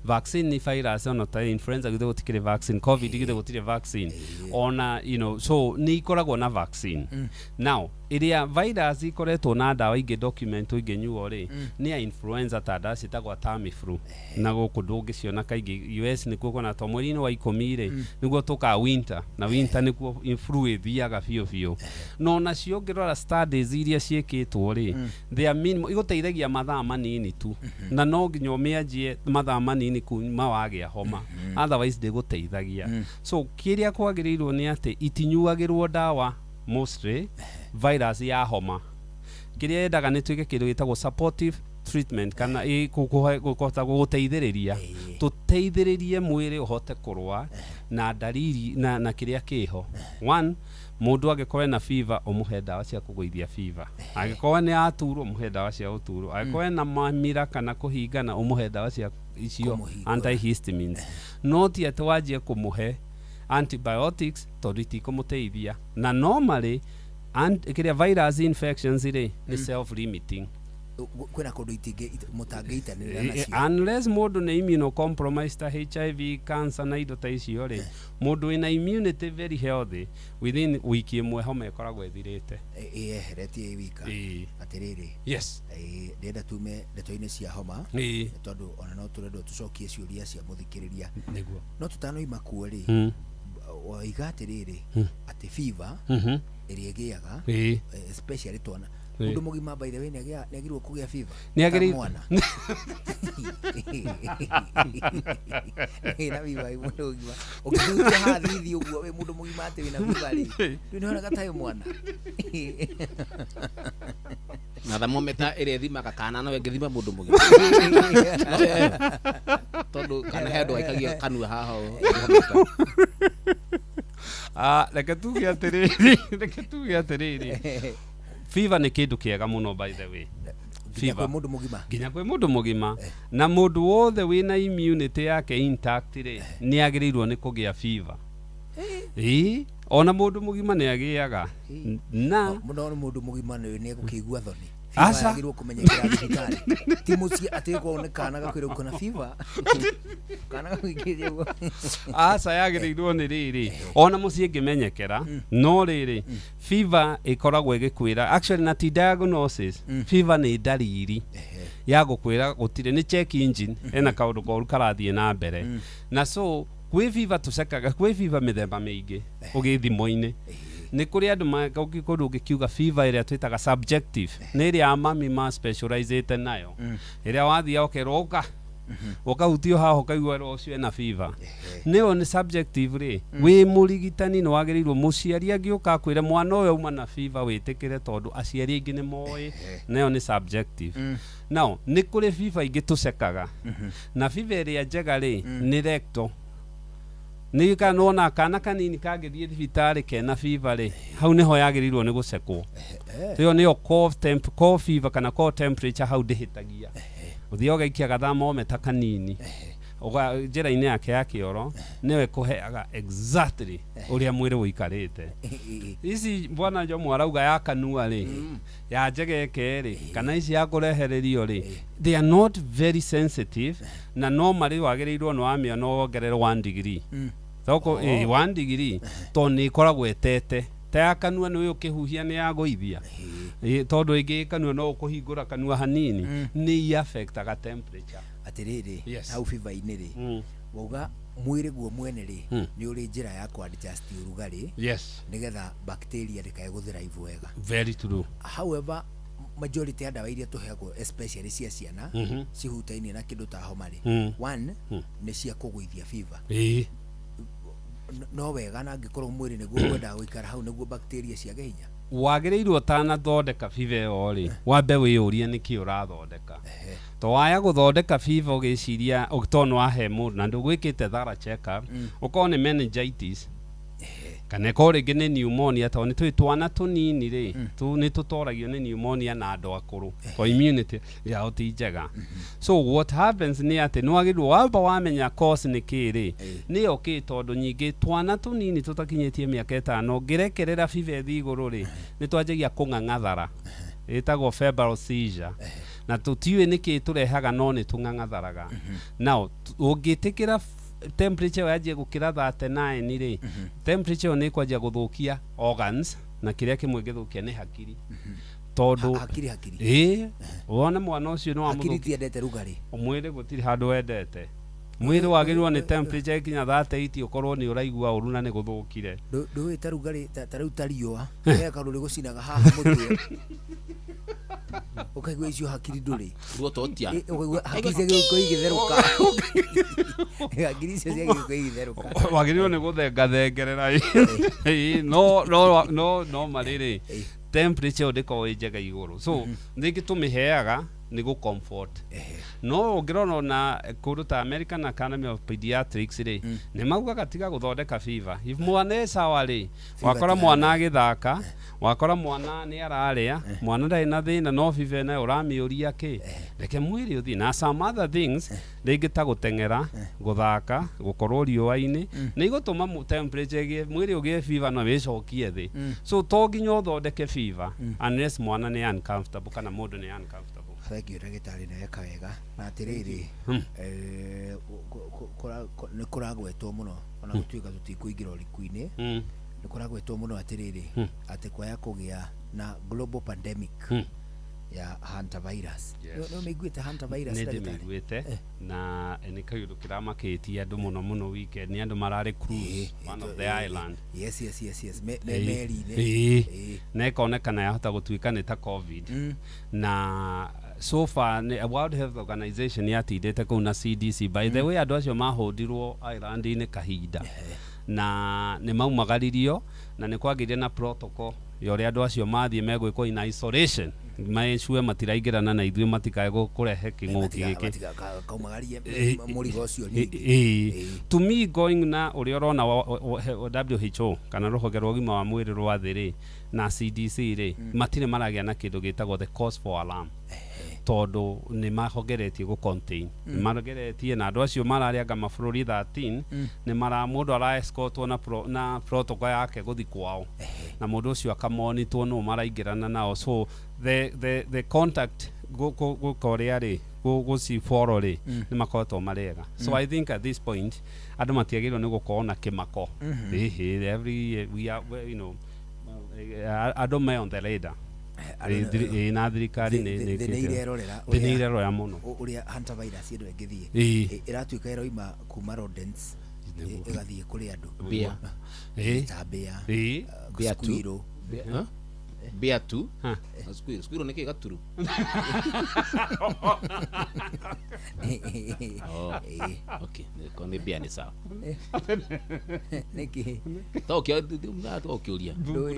vaccine ni virus ona ta influenza githe gutikire vaccine covid githe gutire vaccine ona so ni ikoragwo na vaccine now iria virus ikoretwo na dawa ingi document ingi nyuo ri ni ya influenza ta dawa citagwa Tamiflu na guku ndungiciona kaingi US ni kuko na to mweri-ini wa 10 ri niguo tuka winter na winter nikuo influ ithiaga biu no na cio ngirora studies iria ciekitwo ri they are minimum iguteithagia mathaa manini tu na no nginya umianjie mathaa manini kuma wagia homa otherwise ndiguteithagia so kiria kwagirirwo ni ati itinyuagirwo dawa mostly virus ya homa kiria endaga ni twike kindu gitagwo supportive treatment kana kuhota guteithiriria tuteithiririe mwiri uhote kurwa na dalili na kiria kiho one mundu agikorwo na fever umuhe dawa cia kuguithia fever agikorwo ni aturwo umuhe dawa cia uturwo agikorwo na mamira kana kuhingana umuhe dawa cia icio antihistamines no ti atwajie kumuhe antibiotics tondu itikumuteithia na normally kiria virus infections ri ni self limiting kwena kondo itinge mutangeitana nacio unless mundu ni immunocompromised ta HIV cancer na indo ta icio ri mundu ina immunity very healthy within wiki imwe homa ikoragwo ithirite eheretie wika atiriri yes ndenda tume ndeto-ini cia homa tondu ona no turendo tucokie ciuria cia muthikiriria niguo no tutanoima kuo ri oiga atiriri ati fever iria giaga especially twana mundu mugima by the way niagirwo kugia fever niagirwo ina fever mundu mugima ukiruta hadithi uguo we mundu mugima ati wina fever ri ndino gatayo mwana na thermometer ire thimaga kana no ngithima mundu mugima tondu kana hendu aikagia kanua haha reke tuge atiriri fever ni kindu kiega muno by the way fever mundu mugima ginya kwe mundu mugima na mundu wothe wina immunity yake intact ri ni agirirwo ni kugia fever ona mundu mugima ni agiaga na mundu mugima ni egukigua thoni asa agirwo kumenyekera thibitari timuci atekwo onekana gakwira ukona fever kana gakwigithia go asa yagirirwo ni riri ona muci ngimenyekera no riri fever ikoragwo igikwira actually na ti diagnosis fever ni dariri ya gukwira gutire ni check engine ena kaundu koru karathie na mbere na so kwi fever tucekaga kwi fever mithemba mingi ugithimo-ini ni kuri andu magikorwo gikiuga fever iria twitaga subjective ni iria mami ma specialized nayo iria wathia okeroka ukahutio haho kaigwa rocio ena fever niyo ni subjective ri wi murigitani no wagirirwo muciari agiuka akwire mwana uyu uma na fever witikire tondu aciari ingi ni moi niyo ni subjective now ni kuri fever ingi tucekaga na fever iria njega ri ni rectal ni kanona kana kanini kagithie thibitari kena fever ri hau niho yagirirwo ni gucekwo iyo niyo cough fever kana cough temperature hau ndihitagia uthioga ikia thermometer kanini uga njira-ini yake ya kioro niwe kuheaga exactly uria mwiri wikarite ici bwana jo mwarauga ya kanua ri ya njegeke ri kana ici ya kurehererio ri they are not very sensitive na normally wagirirwo no amia no wongerera 1 degree thoko 1 degree to ni koragwo etete ta kanua ni ukihuhia ni ya goithia tondu ingi kanua no ukuhingura kanua hanini ni affectaga temperature atiriri au fever ini ri wauga mwiri guo mwene ri ni uri njira ya ku adjust urugari nigetha bacteria ndikae guthrive wega very true however majority ya dawa iria tuheagwo especially cia ciana cihutaine na kindu ta homa ri one ni cia kugwithia fever no wega na ngikorwo mwiri niguo kwenda guikara hau niguo bacteria ciage hinya wagirirwo tana thondeka fever yo ri wambe wiyurie niki urathondeka to waya guthondeka fever ugiciria ukitono ahe mundu na ndugwikite thara check up ukone meningitis kana kore gene pneumonia to ni twana tunini ri tu ni tutoragio ni pneumonia na andu akuru ko immunity ya otijega so what happens ni ati no agirwo wamba wamenya cause ni kiri ni okay tondu nyingi twana tunini tutakinyitie miaka 5 ngirekerera fever thiguru ri ni twanjagia kung'ang'athara etagwo febrile seizure na tutiwe niki turehaga no ni tung'ang'atharaga now ungitikira temperature yaje gukira 39 ri temperature ni kwajia guthukia organs na kiria kimwe githukia ni hakiri tondu hakiri wona mwana ucio no hakiri tiendete rugari mwiri gutiri handu wendete mwiri wagirwo ni temperature kinya 38 ukorwo ni uraigua uru na ni guthukire ndu ta rugari ta riu tariwa ya karuri gucinaga haha mutwe ukaigua icio hakiri nduri ruo totia ukaigua hakiri cia igitheruka hakiri icio cia igitheruka wagirwo ni guthengerera no mariri temperature ndiko njega iguru so ndingi tumiheaga ni go comfort no ngirona na kuruta American Academy of Pediatrics ri ni maugaga tiga guthondeka fever if mwana esawa ri wakora mwana agithaka wakora mwana ni araria mwana ndai na thina no fever na uramiuria ki reke mwiri uthi na some other things ringita gutengera guthaka gukorwo riũa-ini ni igutuma temperature gi mwiri ugie fever no wicokie thi so to nginya uthondeke fever unless mwana ni uncomfortable kana mundu ni uncomfortable thank you ndagĩtarĩ nĩweka wega na atĩrĩrĩ nĩ kũragwetwo mũno ona gũtuĩka tũtikũingĩra ũriku-inĩ nĩ kũragwetwo mũno atĩrĩrĩ atĩ kwaya kũgĩa na global pandemic ya hantavirus. No meiguĩte hantavirus ndagĩtarĩ? Na nĩ kaũndũ kĩramakĩtie andũ mũno weekend nĩ andũ mararĩ cruise one of the island. Yes meri-inĩ na ĩkonekana yahota gũtuĩka nĩ ta covid na so far World Health Organization yatindĩte kũu na CDC by the way andũ acio mahũndirwo island-inĩ kahinda na nĩ maumagaririo na nĩ kwagĩire na protocol ya ũrĩa andũ acio mathiĩ megwĩkwo in isolation maensure matiraingĩrana na ithuĩ matikae kũrehe kĩng'ũki gĩkĩ mũrigo ũcio. To me going na ũrĩa ũrona WHO kana rũhonge rwa ũgima wa mwĩrĩ rwa thĩ rĩ na CDC rĩ matirĩ maragĩa na kĩndũ gĩtagwo the cause for alarm tondũ nĩ mahongeretie gũ contain nĩ mageretie na andũ acio mararĩanga mabũrũri 13 nĩ mũndũ ara escortwo na protocol yake gũthi kwao na mũndũ ũcio akamonitwo no maraingĩrana nao so the contact gũkorĩa rĩ gũciboro rĩ nĩ makoretwo marĩega so I think at this point andũ matiagĩrĩirwo nĩ gũkorwo na kĩmako every we are you know andũ me on the radar na thirikari nĩ irerora mũno ũrĩa hantavirus ĩno ĩngĩthiĩ ĩratuĩka ĩroima kuma rodents ĩgathiĩ kũrĩ andũ ta mbĩa squirrel Bea tu squirrel nĩ kĩ gaturu okay nĩ bea nĩ sawa nĩkĩ tokĩũria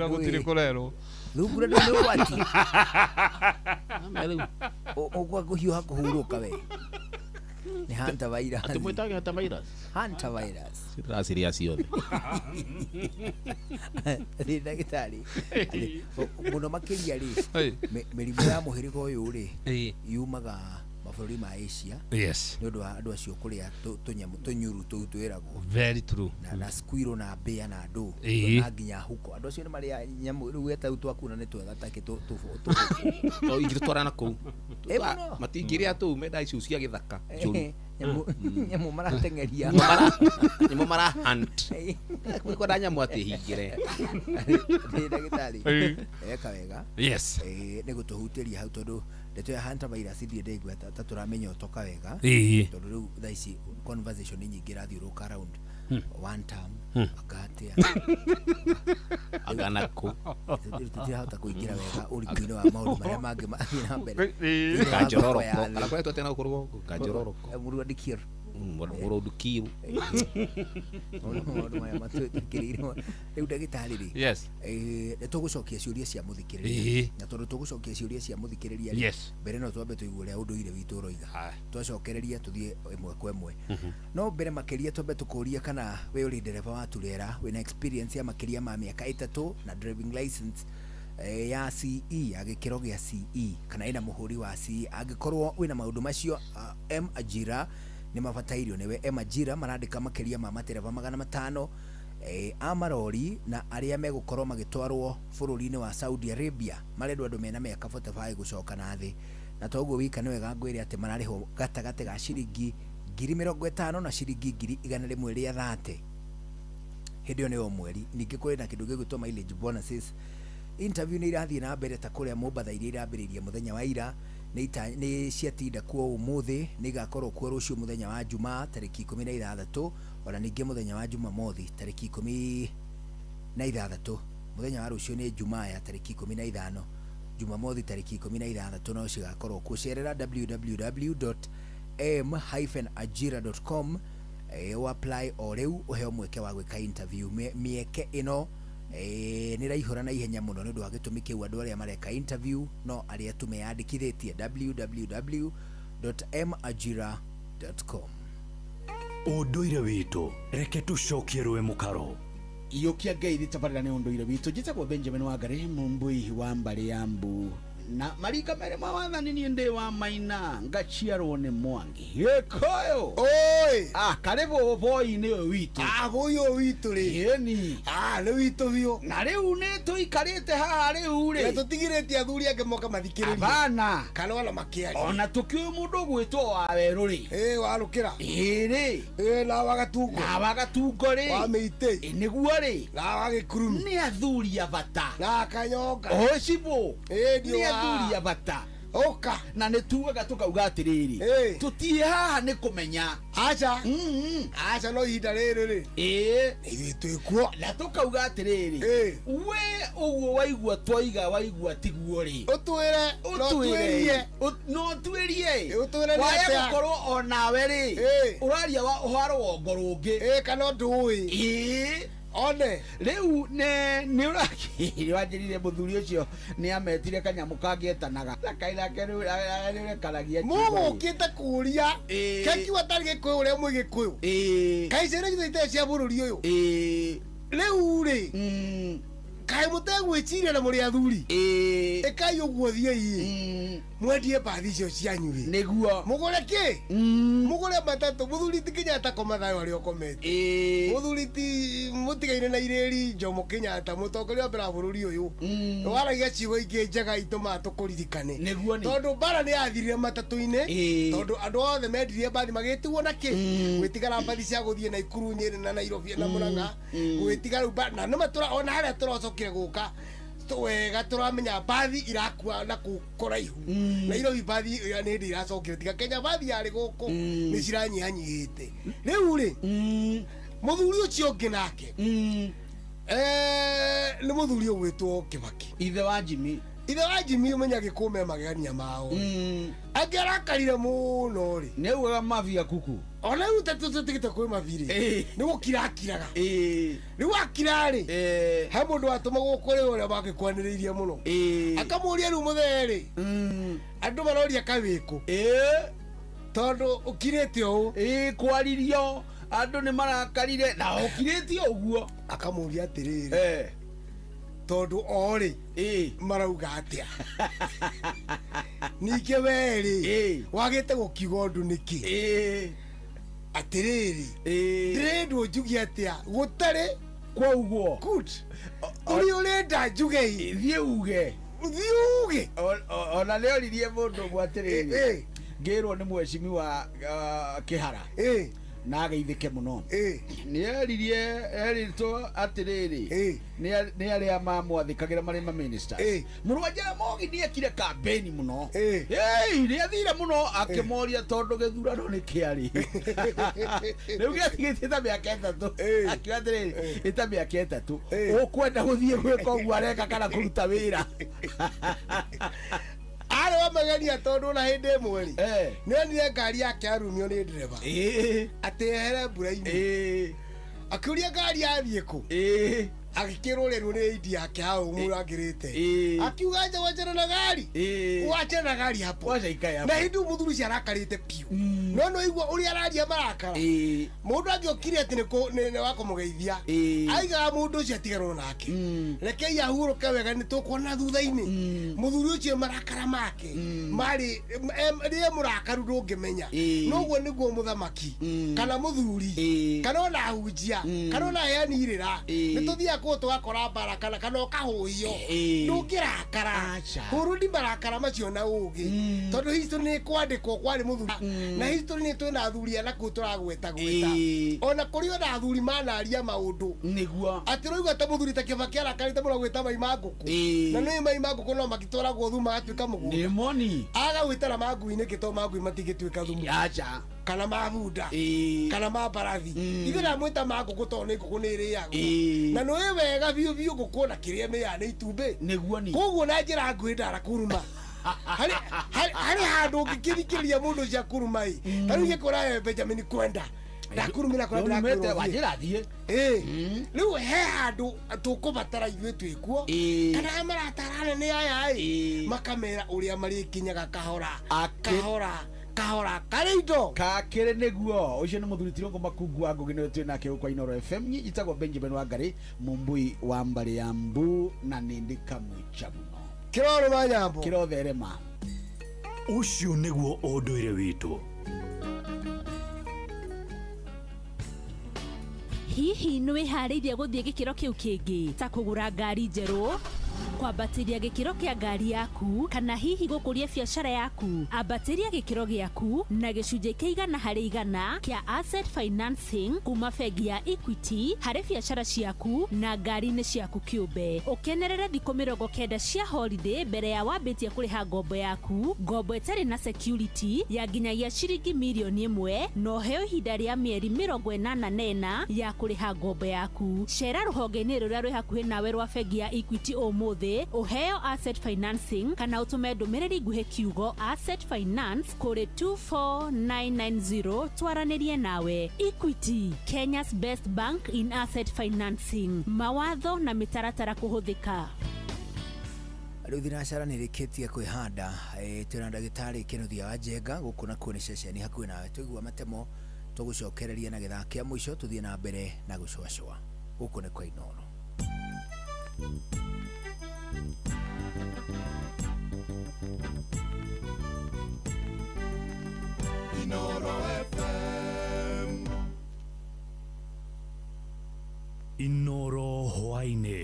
gũtirĩ kũrerwo thungura nĩ ũgwati ũgwa kũhiũha kũhurũka we nĩ hantavirus atũmwĩtage hantavirus rasiria ciothe nĩ ndagĩtarĩ mũno makĩria rĩ mĩrimũ ya mũhĩrĩga ũyũ rĩ yumaga mabũrũri ma Asia nĩ ũndũ wa andũ acio kũrĩa tũnyamũ tũnyuru tũu twĩragwo very true na squirrel na mbĩa na ndũ na nginya huko andũ acio nĩ marĩa nyamũ rĩu etau twakuna nĩ twega takĩ ingĩtwarana kũu matingĩrĩa tũu menda icio cia gĩthaka nyamũ marateng'eria nyamũ mara hunt kwĩkwenda nyamũ atĩ hingĩre ndagĩtarĩ eka wega yes nĩ gũtũhutĩria hau tondũ ndeto ya hantavirus ithiĩ ndaigua ta tũramenya ũtoka wega tondũ rĩu thaa ici conversation nyingĩ irathiũrũka around one term akatia aganako tũtirahota kũingĩra wega ũrikuinĩ wa maũndũ marĩa mangĩ mathiĩ na mbere kanjororoko kana kwetu atena gũkorwo kanjororoko mũrũandikir mũrũandikir maũndũ maya matwĩkĩrĩirwo rĩu ndagĩtarĩ rĩ nĩtũgũcokia ciũria cia mũthikĩrĩria na tondũ tũgũcokia ciũria cia mũthikĩrĩria mbere no twambe tũigue ũrĩa ũndũire witũ ũroiga twacokereria tũthiĩ ĩmwe kwa ĩmwe no mbere makĩria twambe tũkũria kana we ũrĩ ndereba wa turera wĩna experience ya makĩria ma mĩaka 3 na driving license ya CE ya gĩkĩro gĩa CE kana ĩna mũhũri wa CE angĩkorwo wĩna maũndũ macio Ajira nĩ mabatairio nĩwe Ajira marandĩka makĩria ma matereba 500 amarori na arĩa megũkorwo magĩtwarwo bũrũri-inĩ wa Saudi Arabia marendwo andũ mena mĩaka 45 gũcoka na thĩ na toguo wika nĩ wega ngwĩre atĩ mararĩhwo gatagatĩ ga ciringi 50,000 na ciringi 100,000 rĩa 30 hĩndĩ ĩyo nĩ o mweri ningĩ kũrĩ na kĩndũ gĩgwĩtwo mileage bonuses interview nĩ irathiĩ na mbere ta kũrĩa Mombasa iria irambĩrĩria mũthenya wa ira nĩ ciatinda kuo ũmũthĩ nĩ igakorwo kuo rũciũ mũthenya wa Jumaa tarĩki 16 ona ningĩ mũthenya wa Jumamothi tarĩki 16 mũthenya wa rũciũ nĩ Jumaa ya tarĩki 15 Jumamothi tarĩki 16 no cigakorwo kuo cerera www.m-ajira.com apply o rĩu ũheo mweke wa gwĩka interview mĩeke ĩno nĩ raihũra na ihenya mũno nĩ ũndũ wa gĩtũmi kĩu andũ arĩa mareka interview no arĩa tumeyandĩkithĩtie www.majira.com ũndũire witũ reke tũcokie rwe mũkaro iyokia ngai thitabarĩra nĩ ũndũire witũ njĩtagwo Benjamin Wangari mũmbũi wa mbarĩ ya Mbu na marika mere mawathani ni ndi wa Maina ngaciarwo ni Mwangi Gikuyu. Oi, karibu boy ni witu. Boy witu ri. Yeni. Ni witu bio. Na riu ni tuikarite haha riu ri. Tutigirite athuri ake moka mathikiririe. Bana. Kana wala makiari. Ona tukiu mundu gwitwo wa weru ri. Warukira. Ri. Na wagatungo. Na wagatungo ri. Wa meite. Niguo ri. Na wagikurumi. Ni athuri abata. Na kanyonga. Ocibo. Ni athuri abata. Oka na nä tugaga tå kauga atä rä rä tå tiä haha nä kå menya aca no ihinda rä rä rä ithuä twä kuo na tå kauga atä rä rä we å guo waigua twaiga waigua tiguo rä å twä re no tuä rie waya gå korwo onawe rä å raria å ha rwongo rå ngä kana ndå ä one riu ni urakiri wanjirire muthuri ucio ni ametire kanyamu kangĩetanaga na kairake riu karagia mugukite kuria kekiwa tari gikuyu uria mwi gikuyu kaicere githite cia bururi uyu riu ri kai mutegwiciria na muri athuri ekai uguo thiei mwendie bathi cio cianyu ri niguo mugure ki mugure matatu muthuri tikinya ta komathayo ari okomete muthuri ti mutigaine na ireri Jomo Kenyatta mutongoria wa bra bururi uyu waragia ciugo ingi njega ituma tukuririkane niguo tondu bara ni yathirire matatu-ini tondu andu othe mendirie bathi magituo na ki gwitigara bathi cia guthie na Ikuru Nyeri na Nairobi na Murang'a gwitigara na matura ona haria turocokire guka wega turamenya bathi irakua na kukoraihu Nairobi bathi ni ndi iracokire tiga Kenya bathi yari guku ni ciranyihanyihite riu ri muthuri ucio ungi nake ni muthuri ugwitwo Kibaki ithe wa Jimmy umenya gikume magania mao angerakarire muno ri ni ugaga mafia kuku ona riu tutigite kwi mabiri ni gukirakiraga riu akira ri he mundu atuma gukuri uria bagikwaniriirie muno akamuria riu mutheri andu maroria kawiku tondu ukirite u kwaririo andu ni marakarire na ukirite uguo akamuria atiriri tondu ori marauga atia nike weri wagite gukiuga undu niki atiriri ndirendu njugi atia gutari kwa uguo good uri urenda njuge thie uge ona leo lirie mundu gwatiriri ngirwo ni mwecimi wa Kihara na ageithike muno ni eritwo atiriri ni aria mamwathikagira mari ma ministers Murwanjara Mogi ni ekire campaign muno ni athire muno akimoria tondu githurano ni kiari riu gĩtigĩtie ta mĩaka ĩtatũ akiuga atiriri ita mĩaka ĩtatũ ũkwenda gũthiĩ gwĩka ũguo areka kana kũruta wĩra ari wa magania tondu na hindi imwe ri ni onire ngari yake arumio ni ndereba ati ehere mbura-ini akiuria ngari yathie ku agikirorerwo ni idi yake hau murangirite akiuga nja wachana na gari wachana na gari hapo na hindu muthuri cia arakarite piu no igua uri araria marakara mundu angiokire ati ni wako mugeithia aiga mundu cio atigarwo nake rekei ahuruke wega ni tukwona thutha-ini muthuri ucio marakara make mari rie murakaru ndungimenya noguo niguo muthamaki kana muthuri kana ona ahunjia kana ona heani irira ni tuthia ko twakora bara kana kahuyo ndungirakara burundi barakara macio na ugi tondu history ni kwandikwo kwari muthuri na history ni twina athuri ana ku turagweta ona kuri ona athuri manaria maundu niguo ati roigwa ta muthuri ta Kibaki arakarite muno gwita maimanguku na ni maimanguku no magitwaragwo thuma atuika mugunda ni moni aga gwitara mangui-ini gito mangui matigituika thumu acha kana mabunda kana mabarathi ithira mwita manguku to ni nguku ni riagwo na no wega biu nguku na kiria me ya ni itumbi niguo ni koguo na njira ngui ndara kuruma hari handu ngikirikiria mundu cia kurumai tari ngikora Benjamin kwenda ndakurumira kwa ndakuru wajira thie riu he handu tukubatara ithuĩ twĩkuo kana maratarane ni aya makamera uria marikinyaga kahora karindo kakire niguo ucio ni muthuri Tirongo Makungu wa Ngugi niwe twinake kwa Inoro FM nyitagwo Benjamin Wangari mumbui wa mbari ya mbu na nindi kamwicha muno Kiroro manyambo. Kirotherema. Ucio niguo ũndũire witũ. Hihi nĩ wĩharĩirie gũthiĩ gĩkĩro kĩu kĩngĩ ta kũgũra ngari njerũ, kwambatĩria gĩkĩro kĩa ngari yaku, kana hihi gũkũria biacara yaku? Ambatĩria gĩkĩro gĩaku na gĩcunjĩ kĩa 100% kĩa asset financing kuma bengi ya Equity harĩ biacara ciaku na ngari-inĩ ciaku kĩũmbe. Ũkenerere thikũ 90 cia holiday mbere ya wambĩtie kũrĩha ngombo yaku, ngombo ĩtarĩ na security ya nginyagia ciringi mirioni 1 na ũheo ihinda rĩa mĩeri 84 ya kũrĩha ngombo yaku. Cera rũhonge-inĩ rũrĩa rwĩ hakuhĩ nawe rwa bengi ya Equity ũmũthĩ uheo asset financing kana utume ndũmĩrĩri nguhĩ kiugo asset finance kũrĩ 24990 twaranirie nawe. Equity, Kenya's best bank in asset financing. Mawatho na mĩtaratara kũhũthĩka. Rĩu thinacara nĩ rĩkĩtie kwĩhanda twĩna ndagĩtarĩ Kenneth wa Njenga gũkũ na kuo nĩ ceceni hakuhĩ nawe tũigua matemo tũgũcokereria na gĩthaka kĩa mũico tũthiĩ na mbere na gũcũacũa gũkũ nĩ kwa Inooro. Inooro FM. Inooro hwainĩ.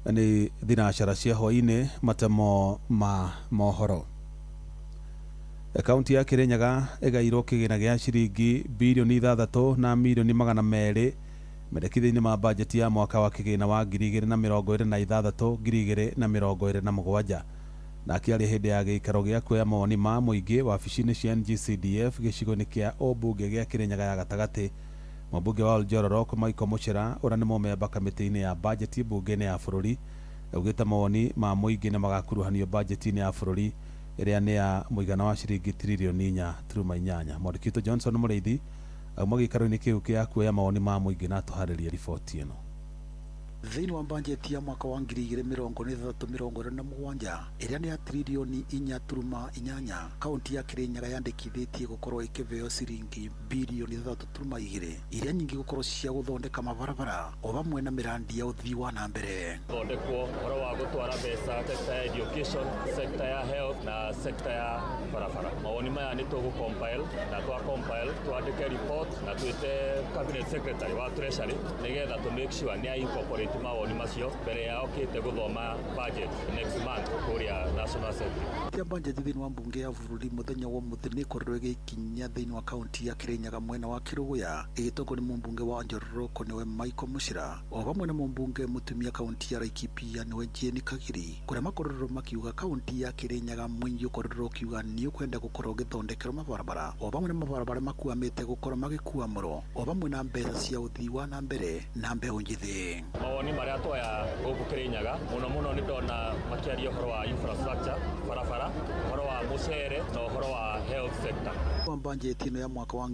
Nĩ thinacara cia hwainĩ matemo ma mohoro. Kaunti ya Kirinyaga ĩgairwo kĩgĩna gĩa ciringi bilioni 6 na milioni 200 mendekithia-inĩ ma bajeti ya mwaka wa kĩgĩna wa 2026-2027 na akĩaria hĩndĩ ya gĩikaro gĩa kuoya mawoni ma mũingĩ wabici-inĩ cia NGCDF gĩcigo-inĩ kĩa ũmbunge gĩa Kirinyaga ya gatagatĩ. Mũmbunge wa Oljororok Michael Muchira ũrĩa nĩ mũmemba kamĩtĩ-inĩ ya bajeti mbunge-inĩ ya bũrũri augĩte mawoni ma mũingĩ nĩ magakuruhanio bajeti-inĩ ya bũrũri ĩrĩa nĩ ya mũigana wa ciringi trilioni 4.8. Mwandĩki Johnson Mũrĩithi auma gĩikaro-inĩ kĩu kĩa kuoya mawoni ma mũingĩ na atũharĩria riboti ĩno. Thĩinĩ wa bajeti ya mwaka wa 2026-2027 ĩrĩa nĩ ya trilioni 4.8, kaunti ya Kirinyaga yandĩkithĩtie gũkorwo ĩkĩheo ciringi bilioni 3.2 iria nyingĩ gũkorwo cia gũthondeka mabarabara o hamwe na mĩrandi ya ũthii wa na mbere. Thondekwo ũhoro wa gũtwara mbeca sekta ya education, sekta ya health na sekta ya barabara. Mawoni maya nĩ tũgũcompile na twacompile twandĩke report na twĩte cabinet secretary wa treasury nĩgetha to make sure nĩ incorporate mawoni macio mbere ya okĩte gũthoma budget next month kũrĩa National Assembly. Ya budget thĩinĩ wa mbunge ya bũrũri mũthenya wa mũthĩ nĩ ĩkorirwo ĩgĩkinya thĩinĩ wa kaunti ya Kirinyaga mwena wa Kĩrũgũya ĩgĩtongwo nĩ mũmbunge wa Njororoko nĩwe Michael Muchira o hamwe na mũmbunge mũtumia kaunti ya Laikipia nĩwe Jane Kagiri, kũrĩa makorirwo makiuga kaunti ya Kirinyaga mũingĩ ũkorirwo ũkiuga nĩ ũkwenda gũkorwo ũgĩthondekerwo mabarabara o hamwe na mabarabara makuamĩte gũkorwo magĩkua mũro o hamwe na mbeca cia ũthii wa na mbere na mbeũ njĩthĩ. Mawoni marĩa twoya gũkũ Kirinyaga mũno nĩ ndona makĩaria ũhoro wa infrastructure, barabara, ũhoro wa mũcere na ũhoro wa health sector. Kwa bajeti ĩno ya mwaka wa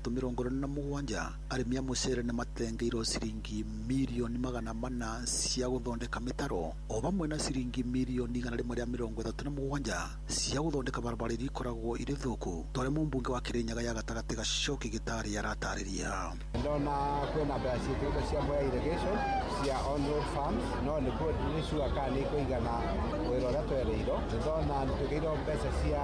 2026-2027 arĩmi a mũcere nĩ matengeirwo ciringi milioni 400 cia gũthondeka mĩtaro o hamwe na ciringi milioni 137 cia gũthondeka barabara iria ikoragwo irĩ thũku. Twarĩ mũmbunge wa Kirinyaga ya gatagatĩ Gacoki Gĩtarĩ aratarĩria. Ndona kwĩna mbeca ciĩkĩrĩtwo cia Mwea irrigation cia on-road farms no nĩ sure kana nĩ kũigana wĩra ũrĩa twerĩirwo. Ndona nĩ twĩkĩrĩirwo mbeca cia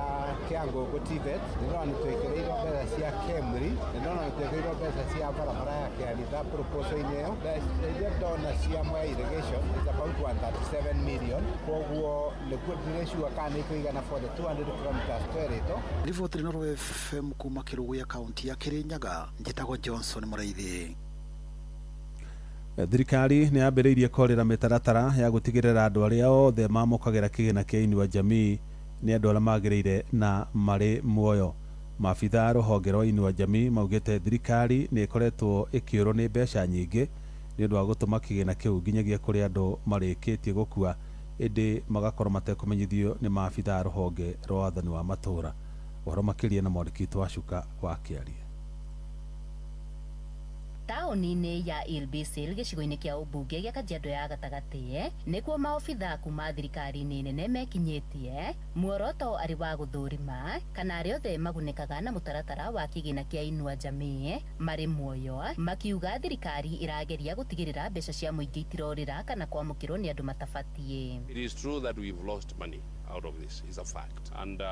Kĩangũngũ TVET, ndona nĩ twĩkĩrĩirwo mbeca cia KEMRI, ndona nĩ twĩkĩrĩirwo mbeca cia barabara ya Kĩaritha proposal-inĩ ĩyo. Iria ndona cia Mwea irrigation is about 137 million, koguo nĩ sure kana nĩ kũigana for the 200 kilometers twerĩtwo. Riboti ĩno Royal FM kuma Kĩrũgũya kaunti ya Kirinyaga, njĩtagwo Johnson Mũrĩithi. Thirikari nĩ yambĩrĩirie kũrĩra mĩtaratara ya gũtigĩrĩra andũ arĩa othe mamũkagĩra kĩgĩna kĩa Inua Jamii nĩ andũ arĩa magĩrĩire na marĩ muoyo. Maabitha a rũhonge rwa Inua Jamii maugĩte thirikari nĩ ĩkoretwo ĩkĩũrwo nĩ mbeca nyingĩ nĩ ũndũ wa gũtũma kĩgĩna kĩu nginyagia kũrĩ andũ marĩkĩtie gũkua ĩndĩ magakorwo matekũmenyithio nĩ maabitha a rũhonge rwa wathani wa matũũra. Ũhoro makĩria na mwandĩki wa Cuka wa Kĩaria. taũni-inĩ ya Ilbisil gĩcigo-inĩ kĩa ũmbunge gĩa Kajiado ya Gatagati nĩkuo maobitha kuma thirikari-inĩ nene mekinyĩtie muoroto arĩ wa gũthũrima kana arĩa othe magunĩkaga na mũtaratara wa kĩgĩna kĩa Inua Jamii marĩ muoyo, makiuga thirikari ĩrageria gũtigĩrĩra mbeca cia mũingĩ itirorĩra kana kwamũkĩrwo nĩ andũ matabatie. It is true that we've lost money out of this, is a fact. And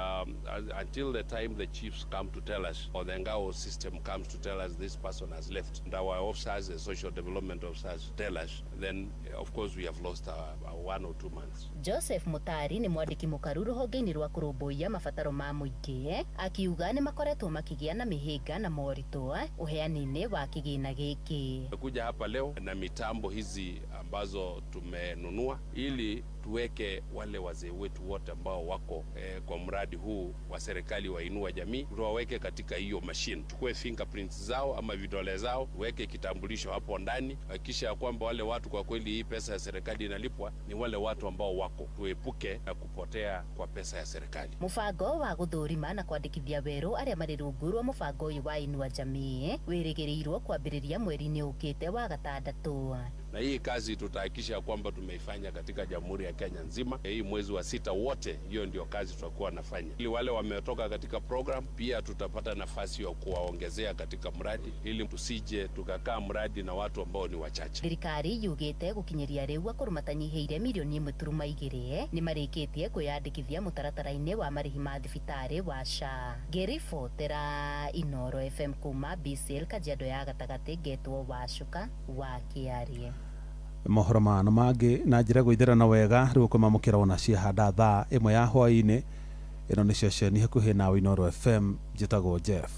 until the time the chiefs come to tell us, or the Ngao system comes to tell us this person has left, and our officers, the social development officers tell us, then of course we have lost 1 or 2 months. Joseph Mutari nĩ mwandĩki mũkaru rũhonge-inĩ rwa kũrũmbũiya mabataro ma mũingĩ, akiuga nĩ makoretwo makĩgĩa na mĩhĩnga na moritũ uheani-inĩ wa kĩgĩna gĩkĩ. Tumekuja hapa leo na mitambo hizi ambazo tumenunua ili tuweke wale wazee wetu wote ambao wako kwa mradi huu wa serikali wa Inua Jamii, tuwaweke katika hiyo machine, tukue fingerprints zao ama vidole zao, tuweke kitambulisho hapo ndani, hakikisha ya kwamba wale watu kwa kweli hii pesa ya serikali inalipwa ni wale watu ambao wako, tuepuke na kupotea kwa pesa ya serikali. Mũbango wa gũthũrima na kwandĩkithia werũ arĩa marĩ rungu rwa mũbango ũyũ wa Inua Jamii wĩrĩgĩrĩirwo kwambĩrĩria mweri-inĩ ũkĩte wa Gatandatũ. Na hii kazi tutahakikisha kwamba tumeifanya katika Jamhuri ya Kenya nzima. Hii mwezi wa 6 wote, hiyo ndio kazi tutakuwa nafanya. Ili wale wametoka katika program pia tutapata nafasi ya kuwaongezea katika mradi ili tusije tukakaa mradi na watu ambao ni wachache. Thirikari yugĩte gũkinyĩria rĩu akũrũ matanyihĩire mirioni 1.2 nĩ marĩkĩtie kwĩyandĩkithia mũtaratara-inĩ wa marĩhi ma thibitarĩ wa SHA. Ngĩribotera Inoro FM kuma Bisil, Kajiado ya Gatagati, Getwo Wacuka wa Kĩarie. Mohoro mano mangĩ na njĩra gũithĩrana wega rĩu kũmamũkĩra ona ciahanda thaa 1 ya hwaĩ-inĩ. Ĩno nĩ ceceni hakuhĩ nawe Inoro FM, njĩtagwo Jeff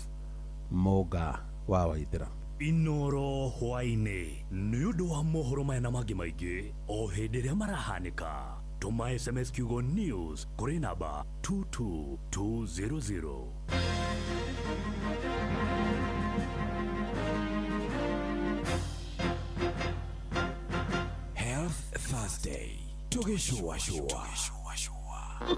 Mũga wa Waithĩra. Inoro hwaĩ-inĩ nĩ ũndũ wa mohoro maya na mangĩ maingĩ o hĩndĩ ĩrĩa marahanĩka. Tũma SMS kiugo news kũrĩ namba 22200. Thursday tugishua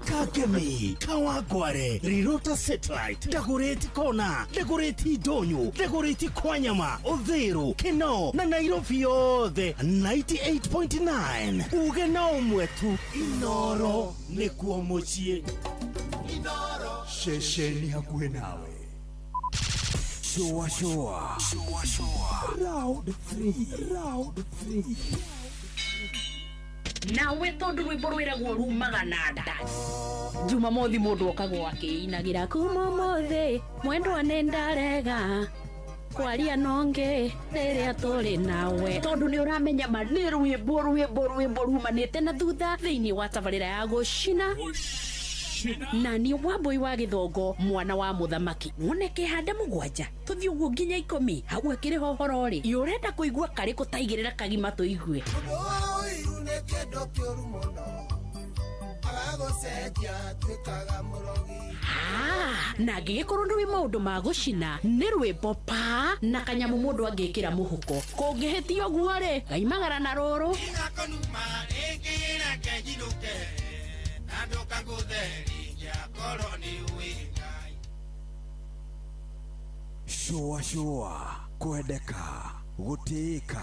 Kakemi, Kawagware, Rirota Satellite, Dagoretti Kona, Dagoretti Donyo, Dagoretti Kwanyama, Odhero, Keno, na Nairobi yothe 98.9. Ugenao mwetu Inoro nikuo mucie. Inoro shesheni hakuhe nawe. Shua Round 3 nawe tondu rwimbo rwiragwo rumaga na nda Jumamothi mundu okagwo akiinagira kuma mothi mwendwa nendarega kwaria nonge riria turi nawe tondu ni uramenya ma ni rwimbo rumanite na thutha thiini wa tabarira ya gucina na ni Wambui wa Githongo mwana wa muthamaki woneke handa mugwanja tuthi uguo nginya 10 hau akiri hohoro ri yurenda kuigua kari kutaigirira kagima tuigue na ngĩgĩkorwo ndũĩ maũndũ ma gũcina nĩ rwĩmbo pa na kanyamu mũndũ angĩkĩra mũhuko kũngĩhĩtia ũguo rĩ gaimagara na rũrũ Shua kwendeka gũtĩĩka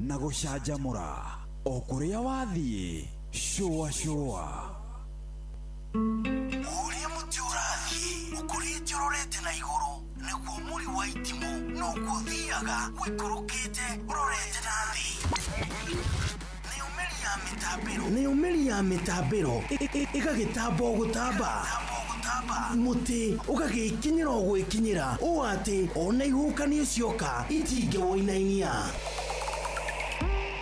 na gũcanjamũra o kũrĩa wathiĩ. Shua Uria muti ũrathiĩ ũkũrĩte ũrorete na igũrũ nĩguo mũri wa itimũ noguo ũthiaga wĩkũrũkĩte ũrorete na thĩ. Nĩ ũmeri ya mĩtambĩro ĩgagĩtamba o gũtamba muti ũgagĩkinyĩra o gwĩkinyĩra ũũ atĩ ona ihukanio cioka itingĩwoinainia.